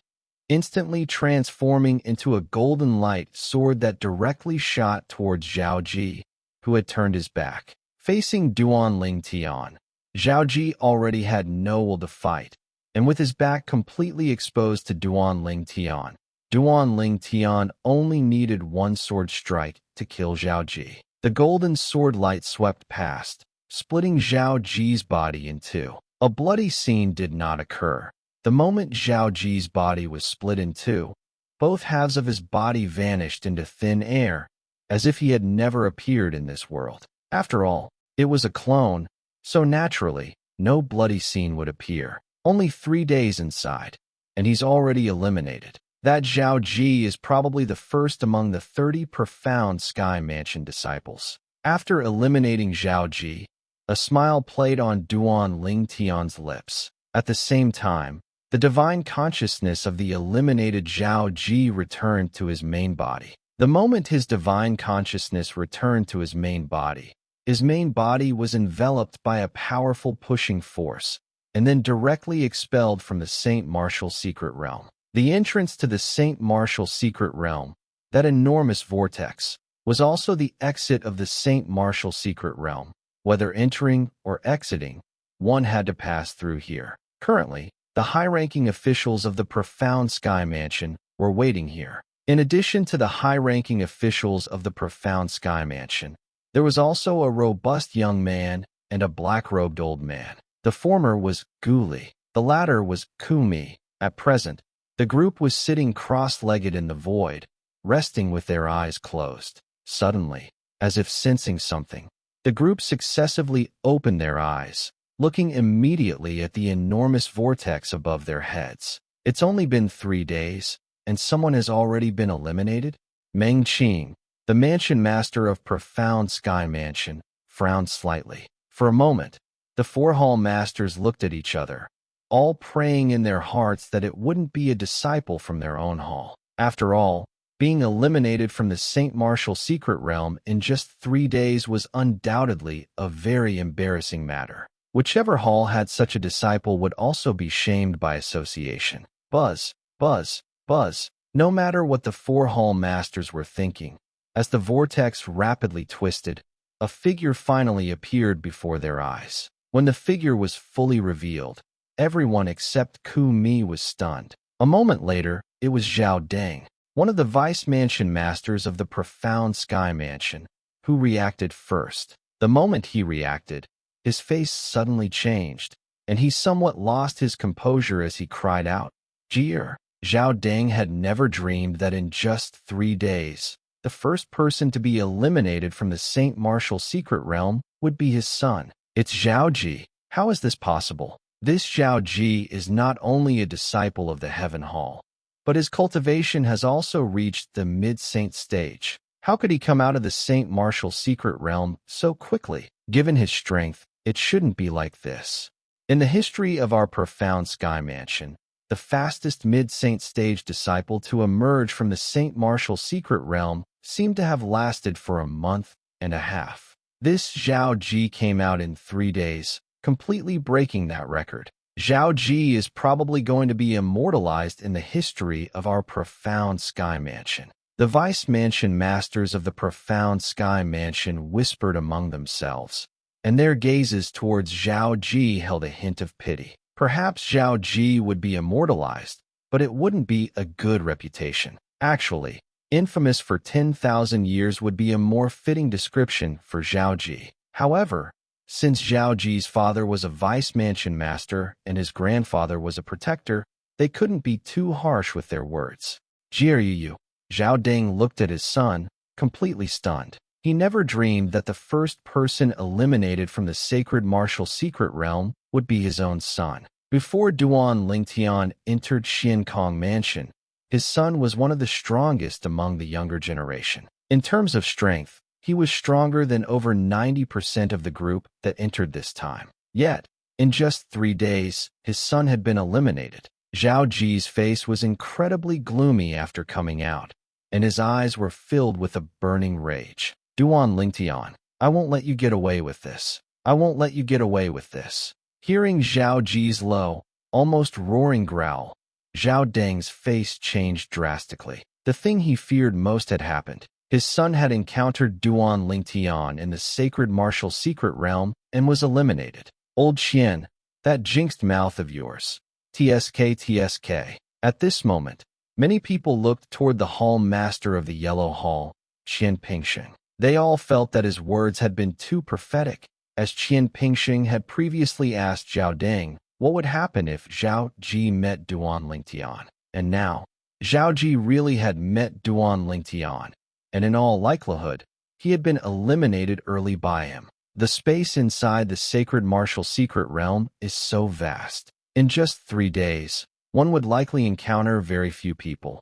instantly transforming into a golden light sword that directly shot towards Zhao Ji, who had turned his back. Facing Duan Ling Tian, Zhao Ji already had no will to fight, and with his back completely exposed to Duan Ling Tian, Duan Ling Tian only needed one sword strike to kill Zhao Ji. The golden sword light swept past, splitting Zhao Ji's body in two. A bloody scene did not occur. The moment Zhao Ji's body was split in two, both halves of his body vanished into thin air, as if he had never appeared in this world. After all, it was a clone, so naturally, no bloody scene would appear. Only 3 days inside, and he's already eliminated. That Zhao Ji is probably the first among the 30 profound Sky Mansion disciples. After eliminating Zhao Ji, a smile played on Duan Ling Tian's lips. At the same time, the divine consciousness of the eliminated Zhao Ji returned to his main body. The moment his divine consciousness returned to his main body was enveloped by a powerful pushing force, and then directly expelled from the Saint Martial secret realm. The entrance to the Saint Martial secret realm, that enormous vortex, was also the exit of the Saint Martial secret realm. Whether entering or exiting, one had to pass through here. Currently, the high-ranking officials of the profound Sky Mansion were waiting here. In addition to the high-ranking officials of the profound Sky Mansion, there was also a robust young man and a black-robed old man. The former was Gu Li, the latter was Kumi. At present, the group was sitting cross-legged in the void, resting with their eyes closed. Suddenly, as if sensing something, the group successively opened their eyes, looking immediately at the enormous vortex above their heads. It's only been 3 days, and someone has already been eliminated? Meng Qing, the mansion master of Profound Sky Mansion, frowned slightly. For a moment, the four hall masters looked at each other, all praying in their hearts that it wouldn't be a disciple from their own hall. After all, being eliminated from the St. Martial secret realm in just 3 days was undoubtedly a very embarrassing matter. Whichever hall had such a disciple would also be shamed by association. Buzz, buzz, buzz. No matter what the four hall masters were thinking, as the vortex rapidly twisted, a figure finally appeared before their eyes. When the figure was fully revealed, everyone except Ku Mi was stunned. A moment later, it was Zhao Deng, one of the vice mansion masters of the profound sky mansion, who reacted first. The moment he reacted, his face suddenly changed, and he somewhat lost his composure as he cried out, "Jeer!" Zhao Deng had never dreamed that in just 3 days, the first person to be eliminated from the St. Martial secret realm would be his son. It's Zhao Ji. How is this possible? This Zhao Ji is not only a disciple of the Heaven Hall, but his cultivation has also reached the mid-saint stage. How could he come out of the St. Martial secret realm so quickly? Given his strength, it shouldn't be like this. In the history of our profound sky mansion, the fastest mid-saint stage disciple to emerge from the St. Martial secret realm seemed to have lasted for a month and a half. This Zhao Ji came out in 3 days, completely breaking that record. Zhao Ji is probably going to be immortalized in the history of our profound sky mansion. The vice mansion masters of the profound sky mansion whispered among themselves, and their gazes towards Zhao Ji held a hint of pity. Perhaps Zhao Ji would be immortalized, but it wouldn't be a good reputation. Actually, infamous for 10,000 years would be a more fitting description for Zhao Ji. However, since Zhao Ji's father was a vice mansion master and his grandfather was a protector, they couldn't be too harsh with their words. Jiu, Zhao Deng looked at his son, completely stunned. He never dreamed that the first person eliminated from the sacred martial secret realm would be his own son. Before Duan Lingtian entered Xiankong Mansion, his son was one of the strongest among the younger generation. In terms of strength, he was stronger than over 90% of the group that entered this time. Yet, in just 3 days, his son had been eliminated. Zhao Ji's face was incredibly gloomy after coming out, and his eyes were filled with a burning rage. Duan Lingtian, I won't let you get away with this. I won't let you get away with this. Hearing Zhao Ji's low, almost roaring growl, Zhao Deng's face changed drastically. The thing he feared most had happened. His son had encountered Duan Lingtian in the sacred martial secret realm and was eliminated. Old Qian, that jinxed mouth of yours. TSK. At this moment, many people looked toward the hall master of the Yellow Hall, Qian Pingsheng. They all felt that his words had been too prophetic, as Qian Pingsheng had previously asked Zhao Deng what would happen if Zhao Ji met Duan Lingtian. And now, Zhao Ji really had met Duan Lingtian, and in all likelihood, he had been eliminated early by him. The space inside the sacred martial secret realm is so vast. In just 3 days, one would likely encounter very few people.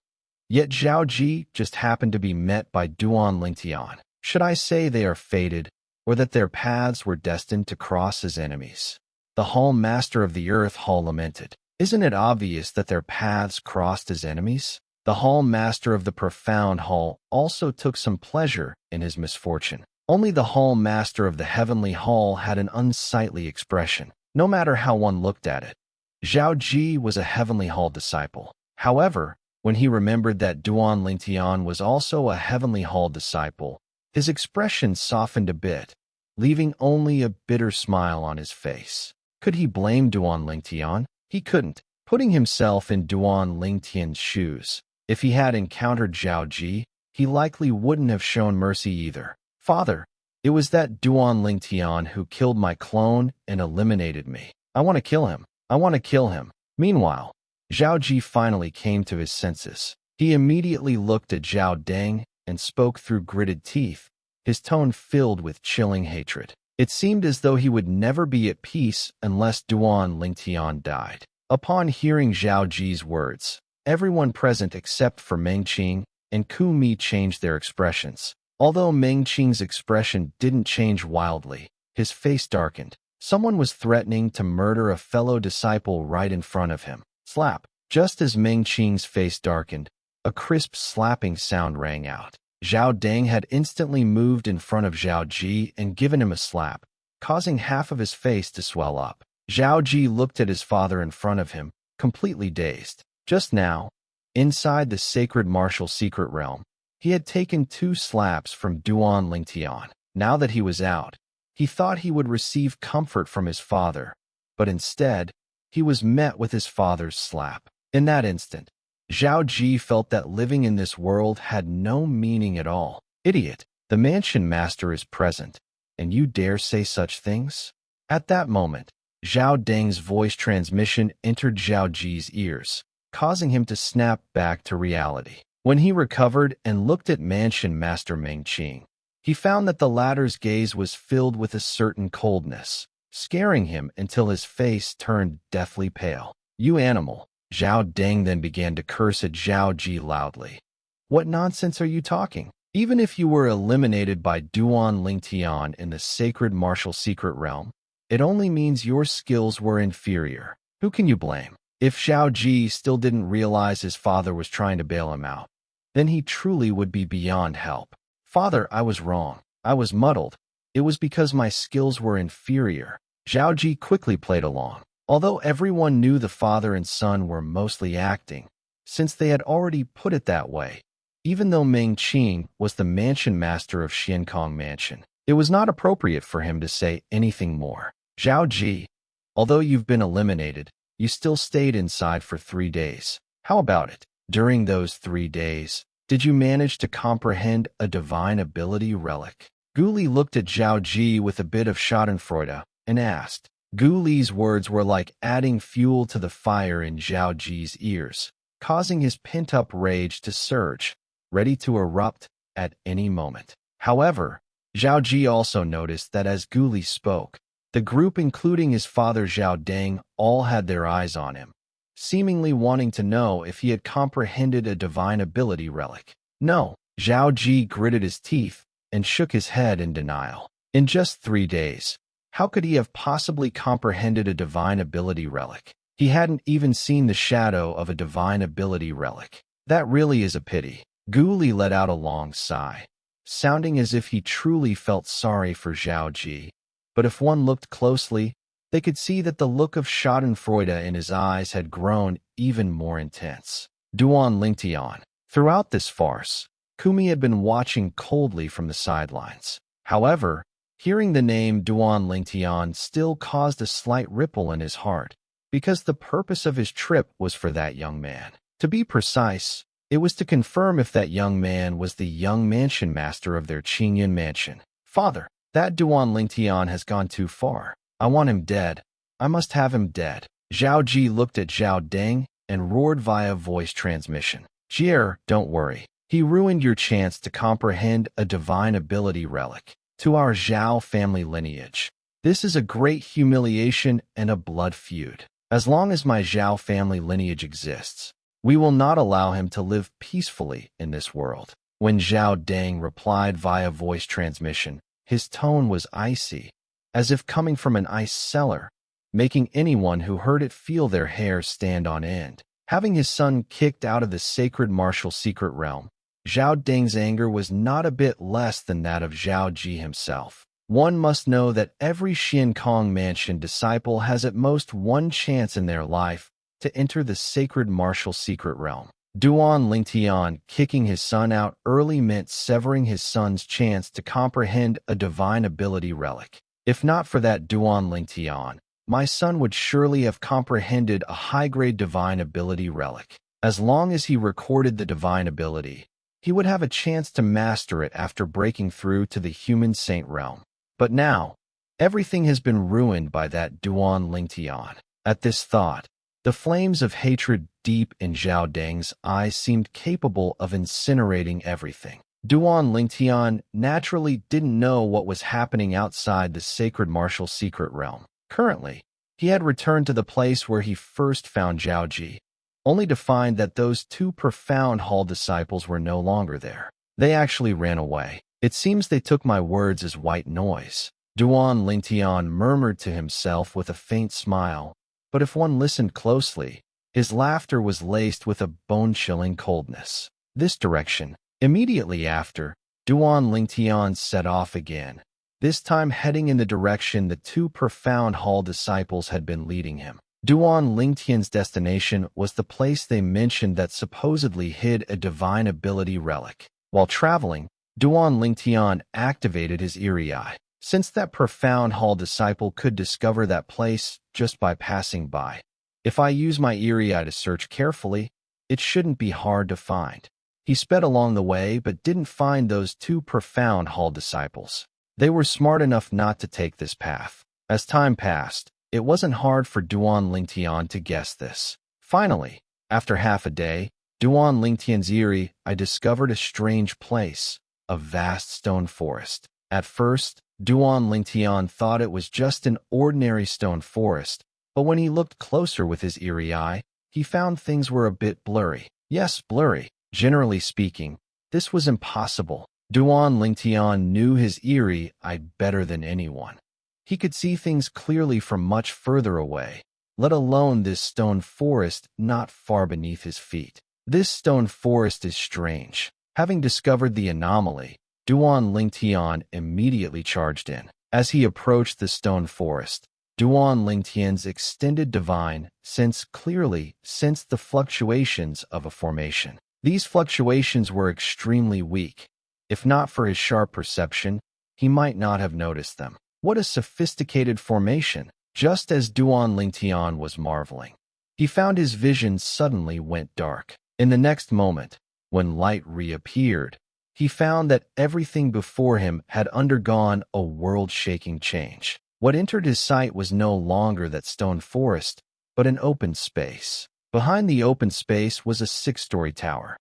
Yet Zhao Ji just happened to be met by Duan Lingtian. Should I say they are fated, or that their paths were destined to cross as enemies? The Hall Master of the Earth Hall lamented. Isn't it obvious that their paths crossed as enemies? The Hall Master of the Profound Hall also took some pleasure in his misfortune. Only the Hall Master of the Heavenly Hall had an unsightly expression, no matter how one looked at it. Zhao Ji was a Heavenly Hall disciple. However, when he remembered that Duan Lingtian was also a Heavenly Hall disciple, his expression softened a bit, leaving only a bitter smile on his face. Could he blame Duan Lingtian? He couldn't. Putting himself in Duan Lingtian's shoes, if he had encountered Zhao Ji, he likely wouldn't have shown mercy either. Father, it was that Duan Lingtian who killed my clone and eliminated me. I want to kill him. I want to kill him. Meanwhile, Zhao Ji finally came to his senses. He immediately looked at Zhao Deng and spoke through gritted teeth, his tone filled with chilling hatred. It seemed as though he would never be at peace unless Duan Lingtian died. Upon hearing Zhao Ji's words, everyone present except for Meng Qing and Ku Mi changed their expressions. Although Meng Qing's expression didn't change wildly, his face darkened. Someone was threatening to murder a fellow disciple right in front of him. Slap. Just as Ming Qing's face darkened, a crisp slapping sound rang out. Zhao Deng had instantly moved in front of Zhao Ji and given him a slap, causing half of his face to swell up. Zhao Ji looked at his father in front of him, completely dazed. Just now, inside the sacred martial secret realm, he had taken 2 slaps from Duan Lingtian. Now that he was out, he thought he would receive comfort from his father, but instead, he was met with his father's slap. In that instant, Zhao Ji felt that living in this world had no meaning at all. Idiot, the mansion master is present, and you dare say such things? At that moment, Zhao Deng's voice transmission entered Zhao Ji's ears, causing him to snap back to reality. When he recovered and looked at mansion master Ming Qing, he found that the latter's gaze was filled with a certain coldness, scaring him until his face turned deathly pale. You animal! Zhao Deng then began to curse at Zhao Ji loudly. What nonsense are you talking? Even if you were eliminated by Duan Lingtian in the sacred martial secret realm, it only means your skills were inferior. Who can you blame? If Zhao Ji still didn't realize his father was trying to bail him out, then he truly would be beyond help. Father, I was wrong. I was muddled. It was because my skills were inferior. Zhao Ji quickly played along. Although everyone knew the father and son were mostly acting, since they had already put it that way, even though Ming Qing was the mansion master of Xiankong Mansion, it was not appropriate for him to say anything more. Zhao Ji, although you've been eliminated, you still stayed inside for 3 days. How about it? During those 3 days, did you manage to comprehend a divine ability relic? Gu Li looked at Zhao Ji with a bit of schadenfreude and asked. Gu Li's words were like adding fuel to the fire in Zhao Ji's ears, causing his pent-up rage to surge, ready to erupt at any moment. However, Zhao Ji also noticed that as Gu Li spoke, the group, including his father Zhao Deng, all had their eyes on him, seemingly wanting to know if he had comprehended a divine ability relic. No, Zhao Ji gritted his teeth and shook his head in denial. In just 3 days, how could he have possibly comprehended a divine ability relic? He hadn't even seen the shadow of a divine ability relic. That really is a pity. Gu Li let out a long sigh, sounding as if he truly felt sorry for Zhao Ji. But if one looked closely, they could see that the look of schadenfreude in his eyes had grown even more intense. Duan Lingtian. Throughout this farce, Kumi had been watching coldly from the sidelines. However, hearing the name Duan Lingtian still caused a slight ripple in his heart, because the purpose of his trip was for that young man. To be precise, it was to confirm if that young man was the young mansion master of their Qingyan mansion. Father, that Duan Lingtian has gone too far. I want him dead. I must have him dead. Zhao Ji looked at Zhao Deng and roared via voice transmission. Jier, don't worry. He ruined your chance to comprehend a divine ability relic to our Zhao family lineage. This is a great humiliation and a blood feud. As long as my Zhao family lineage exists, we will not allow him to live peacefully in this world. When Zhao Deng replied via voice transmission, his tone was icy, as if coming from an ice cellar, making anyone who heard it feel their hair stand on end. Having his son kicked out of the sacred martial secret realm, Zhao Deng's anger was not a bit less than that of Zhao Ji himself. One must know that every Xiankong Mansion disciple has at most one chance in their life to enter the sacred martial secret realm. Duan Lingtian kicking his son out early meant severing his son's chance to comprehend a divine ability relic. If not for that Duan Lingtian, my son would surely have comprehended a high-grade divine ability relic. As long as he recorded the divine ability, he would have a chance to master it after breaking through to the human saint realm. But now, everything has been ruined by that Duan Lingtian. At this thought, the flames of hatred deep in Zhao Deng's eyes seemed capable of incinerating everything. Duan Lingtian naturally didn't know what was happening outside the sacred martial secret realm. Currently, he had returned to the place where he first found Zhao Ji, only to find that those 2 profound hall disciples were no longer there. They actually ran away. It seems they took my words as white noise. Duan Lingtian murmured to himself with a faint smile, but if one listened closely, his laughter was laced with a bone-chilling coldness. This direction. Immediately after, Duan Lingtian set off again, this time heading in the direction the two profound hall disciples had been leading him. Duan Lingtian's destination was the place they mentioned that supposedly hid a divine ability relic. While traveling, Duan Lingtian activated his eerie eye. Since that profound hall disciple could discover that place just by passing by, if I use my eerie eye to search carefully, it shouldn't be hard to find. He sped along the way but didn't find those two profound hall disciples. They were smart enough not to take this path. As time passed, it wasn't hard for Duan Lingtian to guess this. Finally, after half a day, Duan Lingtian's eerie eye discovered a strange place, a vast stone forest. At first, Duan Lingtian thought it was just an ordinary stone forest, but when he looked closer with his eerie eye, he found things were a bit blurry. Yes, blurry. Generally speaking, this was impossible. Duan Lingtian knew his eerie eye better than anyone. He could see things clearly from much further away, let alone this stone forest not far beneath his feet. This stone forest is strange. Having discovered the anomaly, Duan Lingtian immediately charged in. As he approached the stone forest, Duan Lingtian's extended divine sense clearly sensed the fluctuations of a formation. These fluctuations were extremely weak. If not for his sharp perception, he might not have noticed them. What a sophisticated formation! Just as Duan Lingtian was marveling, he found his vision suddenly went dark. In the next moment, when light reappeared, he found that everything before him had undergone a world-shaking change. What entered his sight was no longer that stone forest, but an open space. Behind the open space was a 6-story tower.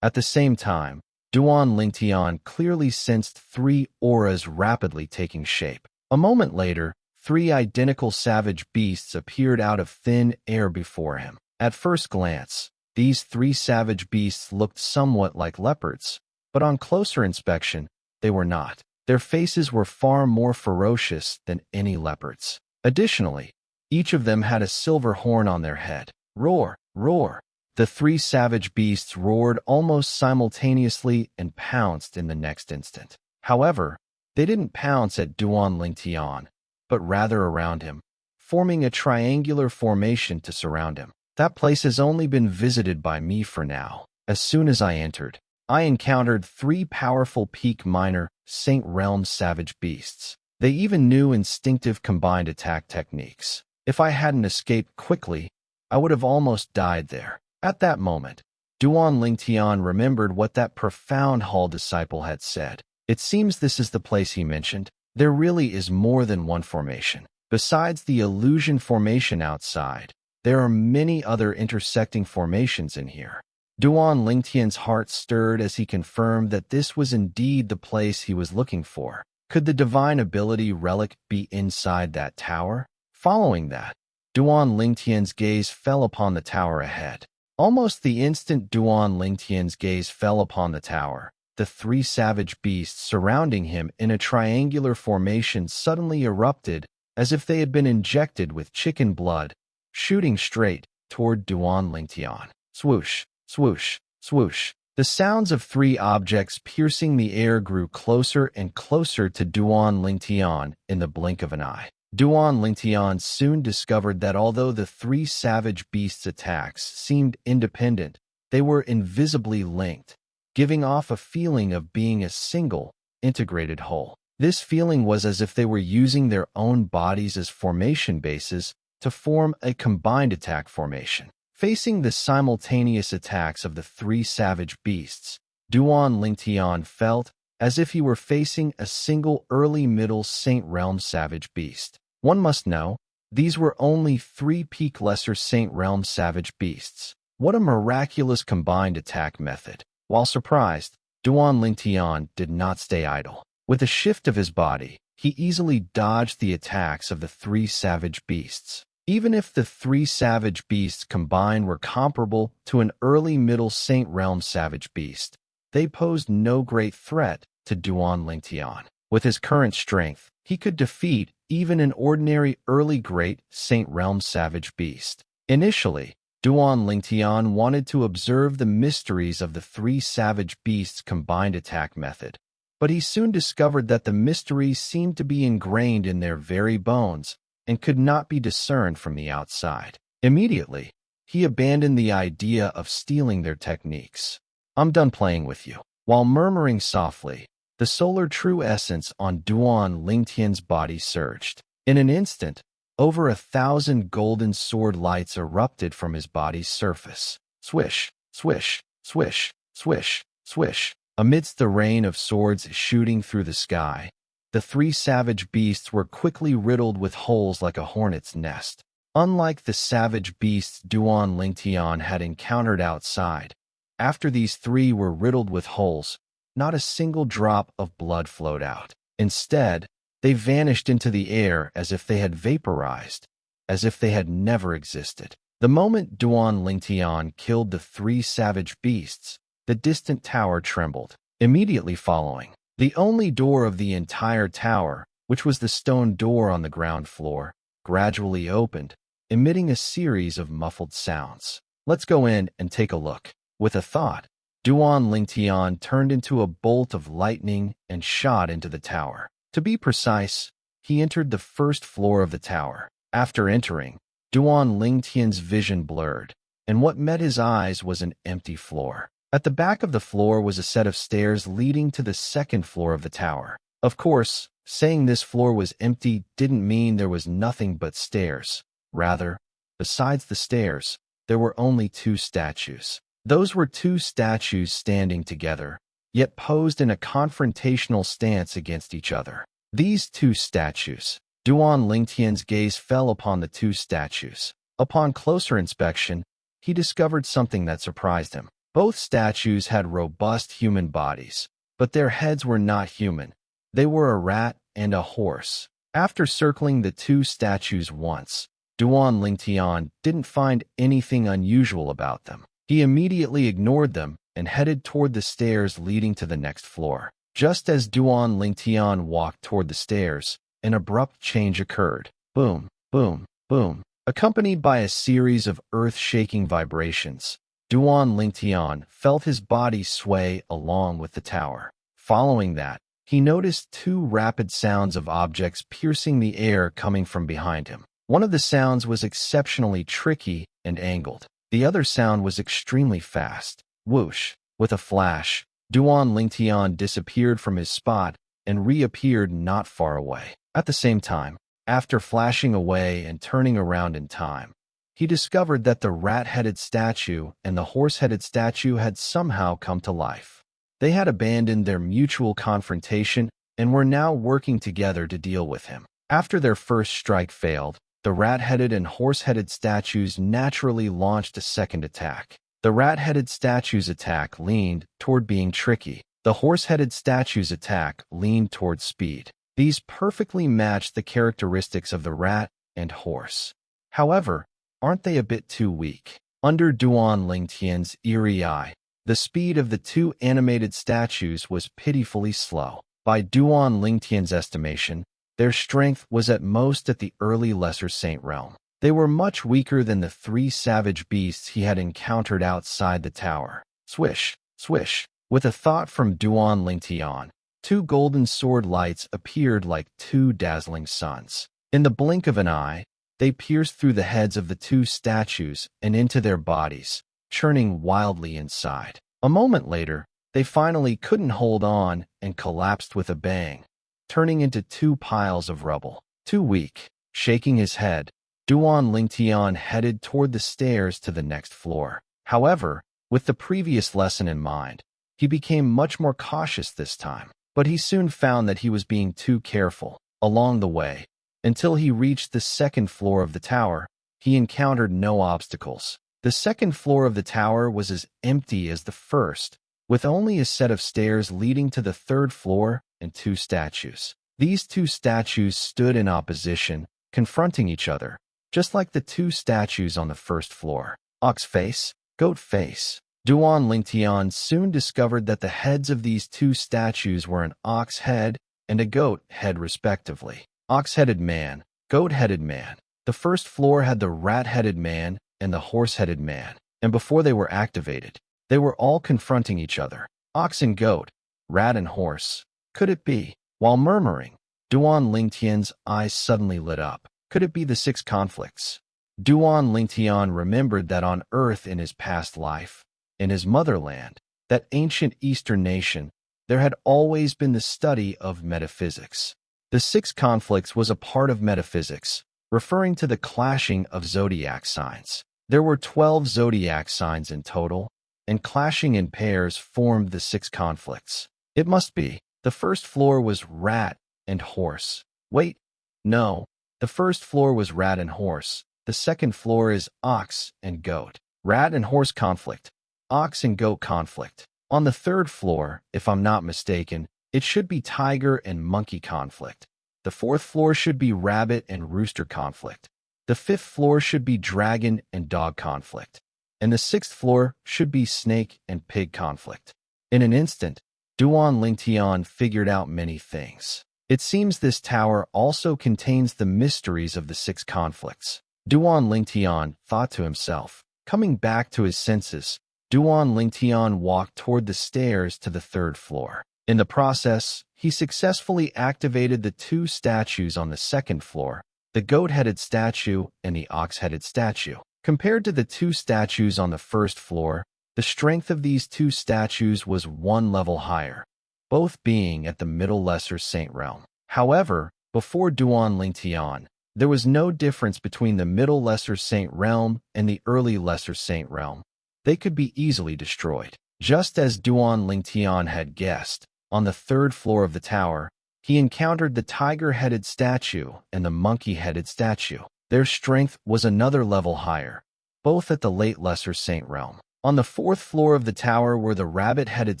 At the same time, Duan Lingtian clearly sensed 3 auras rapidly taking shape. A moment later, 3 identical savage beasts appeared out of thin air before him. At first glance, these 3 savage beasts looked somewhat like leopards, but on closer inspection, they were not. Their faces were far more ferocious than any leopard's. Additionally, each of them had a silver horn on their head. Roar, roar! The 3 savage beasts roared almost simultaneously and pounced in the next instant. However, they didn't pounce at Duan Lingtian, but rather around him, forming a triangular formation to surround him. That place has only been visited by me for now. As soon as I entered, I encountered 3 powerful peak minor Saint Realm savage beasts. They even knew instinctive combined attack techniques. If I hadn't escaped quickly, I would have almost died there. At that moment, Duan Lingtian remembered what that profound hall disciple had said. It seems this is the place he mentioned. There really is more than one formation. Besides the illusion formation outside, there are many other intersecting formations in here. Duan Lingtian's heart stirred as he confirmed that this was indeed the place he was looking for. Could the divine ability relic be inside that tower? Following that, Duan Lingtian's gaze fell upon the tower ahead. Almost the instant Duan Lingtian's gaze fell upon the tower, the 3 savage beasts surrounding him in a triangular formation suddenly erupted as if they had been injected with chicken blood, shooting straight toward Duan Lingtian. Swoosh, swoosh, swoosh. The sounds of 3 objects piercing the air grew closer and closer to Duan Lingtian in the blink of an eye. Duan Lingtian soon discovered that although the 3 savage beasts' attacks seemed independent, they were invisibly linked, giving off a feeling of being a single, integrated whole. This feeling was as if they were using their own bodies as formation bases to form a combined attack formation. Facing the simultaneous attacks of the 3 savage beasts, Duan Lingtian felt as if he were facing a single early-middle Saint Realm savage beast. One must know, these were only 3 peak lesser Saint Realm savage beasts. What a miraculous combined attack method. While surprised, Duan Lingtian did not stay idle. With a shift of his body, he easily dodged the attacks of the 3 savage beasts. Even if the 3 savage beasts combined were comparable to an early-middle Saint Realm savage beast, they posed no great threat to Duan Lingtian. With his current strength, he could defeat even an ordinary early great Saint Realm savage beast. Initially, Duan Lingtian wanted to observe the mysteries of the three savage beasts' combined attack method, but he soon discovered that the mysteries seemed to be ingrained in their very bones and could not be discerned from the outside. Immediately, he abandoned the idea of stealing their techniques. "I'm done playing with you." While murmuring softly, the solar true essence on Duan Lingtian's body surged. In an instant, over 1,000 golden sword lights erupted from his body's surface. Swish, swish, swish, swish, swish. Amidst the rain of swords shooting through the sky, the three savage beasts were quickly riddled with holes like a hornet's nest. Unlike the savage beasts Duan Lingtian had encountered outside, after these three were riddled with holes, not a single drop of blood flowed out. Instead, they vanished into the air as if they had vaporized, as if they had never existed. The moment Duan Lingtian killed the three savage beasts, the distant tower trembled. Immediately following, the only door of the entire tower, which was the stone door on the ground floor, gradually opened, emitting a series of muffled sounds. "Let's go in and take a look." With a thought, Duan Lingtian turned into a bolt of lightning and shot into the tower. To be precise, he entered the first floor of the tower. After entering, Duan Lingtian's vision blurred, and what met his eyes was an empty floor. At the back of the floor was a set of stairs leading to the second floor of the tower. Of course, saying this floor was empty didn't mean there was nothing but stairs. Rather, besides the stairs, there were only two statues. Those were two statues standing together, yet posed in a confrontational stance against each other. These two statues. Duan Lingtian's gaze fell upon the two statues. Upon closer inspection, he discovered something that surprised him. Both statues had robust human bodies, but their heads were not human. They were a rat and a horse. After circling the two statues once, Duan Lingtian didn't find anything unusual about them. He immediately ignored them and headed toward the stairs leading to the next floor. Just as Duan Lingtian walked toward the stairs, an abrupt change occurred. Boom, boom, boom. Accompanied by a series of earth-shaking vibrations, Duan Lingtian felt his body sway along with the tower. Following that, he noticed two rapid sounds of objects piercing the air coming from behind him. One of the sounds was exceptionally tricky and angled. The other sound was extremely fast. Whoosh! With a flash, Duan Lingtian disappeared from his spot and reappeared not far away. At the same time, after flashing away and turning around in time, he discovered that the rat-headed statue and the horse-headed statue had somehow come to life. They had abandoned their mutual confrontation and were now working together to deal with him. After their first strike failed, the rat-headed and horse-headed statues naturally launched a second attack. The rat-headed statue's attack leaned toward being tricky. The horse-headed statue's attack leaned toward speed. These perfectly matched the characteristics of the rat and horse. However, aren't they a bit too weak? Under Duan Lingtian's eerie eye, the speed of the two animated statues was pitifully slow. By Duan Lingtian's estimation, their strength was at most at the early Lesser Saint realm. They were much weaker than the three savage beasts he had encountered outside the tower. Swish, swish. With a thought from Duan Lingtian, two golden sword lights appeared like two dazzling suns. In the blink of an eye, they pierced through the heads of the two statues and into their bodies, churning wildly inside. A moment later, they finally couldn't hold on and collapsed with a bang, turning into two piles of rubble. Too weak. Shaking his head, Duan Lingtian headed toward the stairs to the next floor. However, with the previous lesson in mind, he became much more cautious this time. But he soon found that he was being too careful. Along the way, until he reached the second floor of the tower, he encountered no obstacles. The second floor of the tower was as empty as the first, with only a set of stairs leading to the third floor and two statues. These two statues stood in opposition, confronting each other, just like the two statues on the first floor. Ox face, goat face. Duan Lingtian soon discovered that the heads of these two statues were an ox head and a goat head respectively. Ox-headed man, goat-headed man. The first floor had the rat-headed man and the horse-headed man, and before they were activated, they were all confronting each other. Ox and goat, rat and horse. Could it be? While murmuring, Duan Lingtian's eyes suddenly lit up. Could it be the six conflicts? Duan Lingtian remembered that on Earth in his past life, in his motherland, that ancient Eastern nation, there had always been the study of metaphysics. The six conflicts was a part of metaphysics, referring to the clashing of zodiac signs. There were 12 zodiac signs in total, and clashing in pairs formed the six conflicts. It must be. The first floor was rat and horse. Wait, no. The first floor was rat and horse. The second floor is ox and goat. Rat and horse conflict. Ox and goat conflict. On the third floor, if I'm not mistaken, it should be tiger and monkey conflict. The fourth floor should be rabbit and rooster conflict. The fifth floor should be dragon and dog conflict. And the sixth floor should be snake and pig conflict. In an instant, Duan Lingtian figured out many things. It seems this tower also contains the mysteries of the six conflicts. Duan Lingtian thought to himself. Coming back to his senses, Duan Lingtian walked toward the stairs to the third floor. In the process, he successfully activated the two statues on the second floor, the goat-headed statue and the ox-headed statue. Compared to the two statues on the first floor, the strength of these two statues was one level higher, both being at the Middle Lesser Saint realm. However, before Duan Lingtian, there was no difference between the Middle Lesser Saint realm and the Early Lesser Saint realm. They could be easily destroyed. Just as Duan Lingtian had guessed, on the third floor of the tower, he encountered the tiger-headed statue and the monkey-headed statue. Their strength was another level higher, both at the Late Lesser Saint realm. On the fourth floor of the tower were the rabbit-headed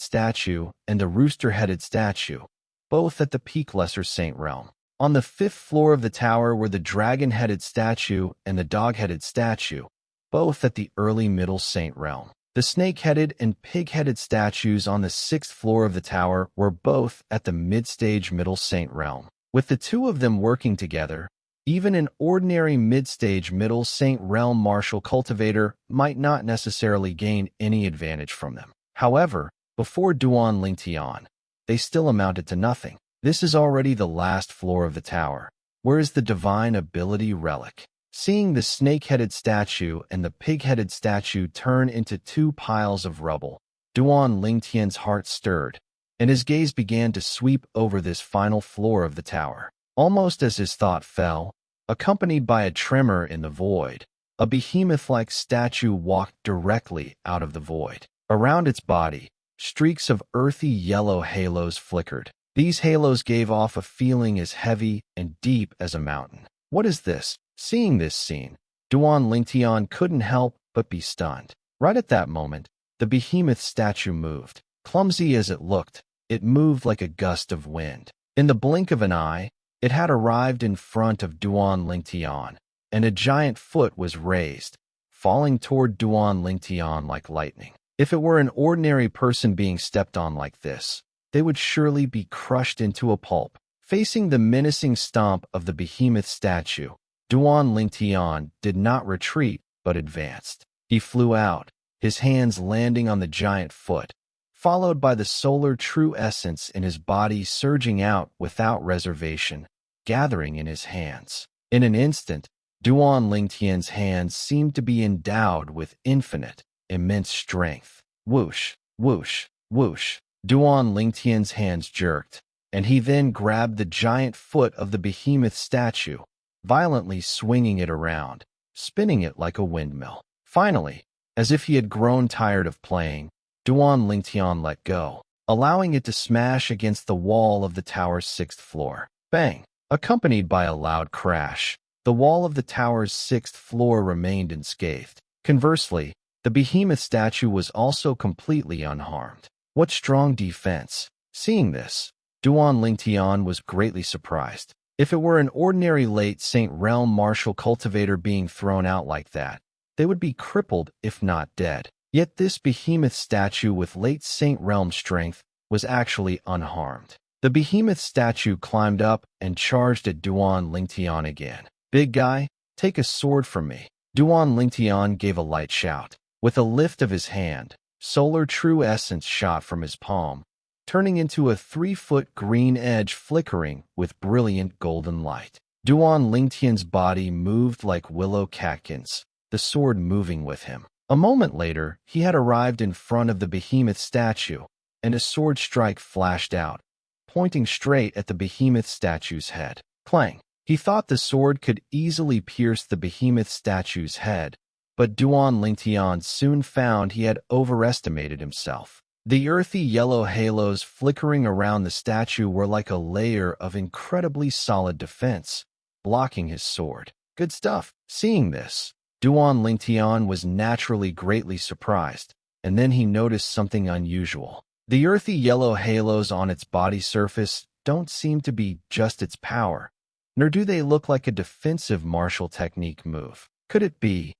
statue and the rooster-headed statue, both at the Peak Lesser Saint realm. On the fifth floor of the tower were the dragon-headed statue and the dog-headed statue, both at the Early Middle Saint realm. The snake-headed and pig-headed statues on the sixth floor of the tower were both at the mid-stage Middle Saint realm. With the two of them working together, even an ordinary mid-stage Middle Saint realm martial cultivator might not necessarily gain any advantage from them. However, before Duan Lingtian, they still amounted to nothing. This is already the last floor of the tower. Where is the divine ability relic? Seeing the snake-headed statue and the pig-headed statue turn into two piles of rubble, Duan Lingtian's heart stirred, and his gaze began to sweep over this final floor of the tower. Almost as his thought fell, accompanied by a tremor in the void, a behemoth-like statue walked directly out of the void. Around its body, streaks of earthy yellow halos flickered. These halos gave off a feeling as heavy and deep as a mountain. What is this? Seeing this scene, Duan Lingtian couldn't help but be stunned. Right at that moment, the behemoth statue moved. Clumsy as it looked, it moved like a gust of wind. In the blink of an eye, it had arrived in front of Duan Lingtian, and a giant foot was raised, falling toward Duan Lingtian like lightning. If it were an ordinary person being stepped on like this, they would surely be crushed into a pulp. Facing the menacing stomp of the behemoth statue, Duan Lingtian did not retreat but advanced. He flew out, his hands landing on the giant foot, followed by the solar true essence in his body surging out without reservation, gathering in his hands. In an instant, Duan Lingtian's hands seemed to be endowed with infinite, immense strength. Whoosh, whoosh, whoosh. Duan Lingtian's hands jerked, and he then grabbed the giant foot of the behemoth statue, violently swinging it around, spinning it like a windmill. Finally, as if he had grown tired of playing, Duan Lingtian let go, allowing it to smash against the wall of the tower's sixth floor. Bang! Accompanied by a loud crash, the wall of the tower's sixth floor remained unscathed. Conversely, the behemoth statue was also completely unharmed. What strong defense! Seeing this, Duan Lingtian was greatly surprised. If it were an ordinary late Saint realm martial cultivator being thrown out like that, they would be crippled if not dead. Yet this behemoth statue with late Saint realm strength was actually unharmed. The behemoth statue climbed up and charged at Duan Lingtian again. "Big guy, take a sword from me." Duan Lingtian gave a light shout. With a lift of his hand, solar true essence shot from his palm, turning into a 3-foot green edge flickering with brilliant golden light. Duan Lingtian's body moved like willow catkins, the sword moving with him. A moment later, he had arrived in front of the behemoth statue, and a sword strike flashed out, pointing straight at the behemoth statue's head. Clang! He thought the sword could easily pierce the behemoth statue's head, but Duan Lingtian soon found he had overestimated himself. The earthy yellow halos flickering around the statue were like a layer of incredibly solid defense, blocking his sword. Good stuff. Seeing this, Duan Lingtian was naturally greatly surprised, and then he noticed something unusual. The earthy yellow halos on its body surface don't seem to be just its power, nor do they look like a defensive martial technique move. Could it be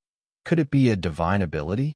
a divine ability?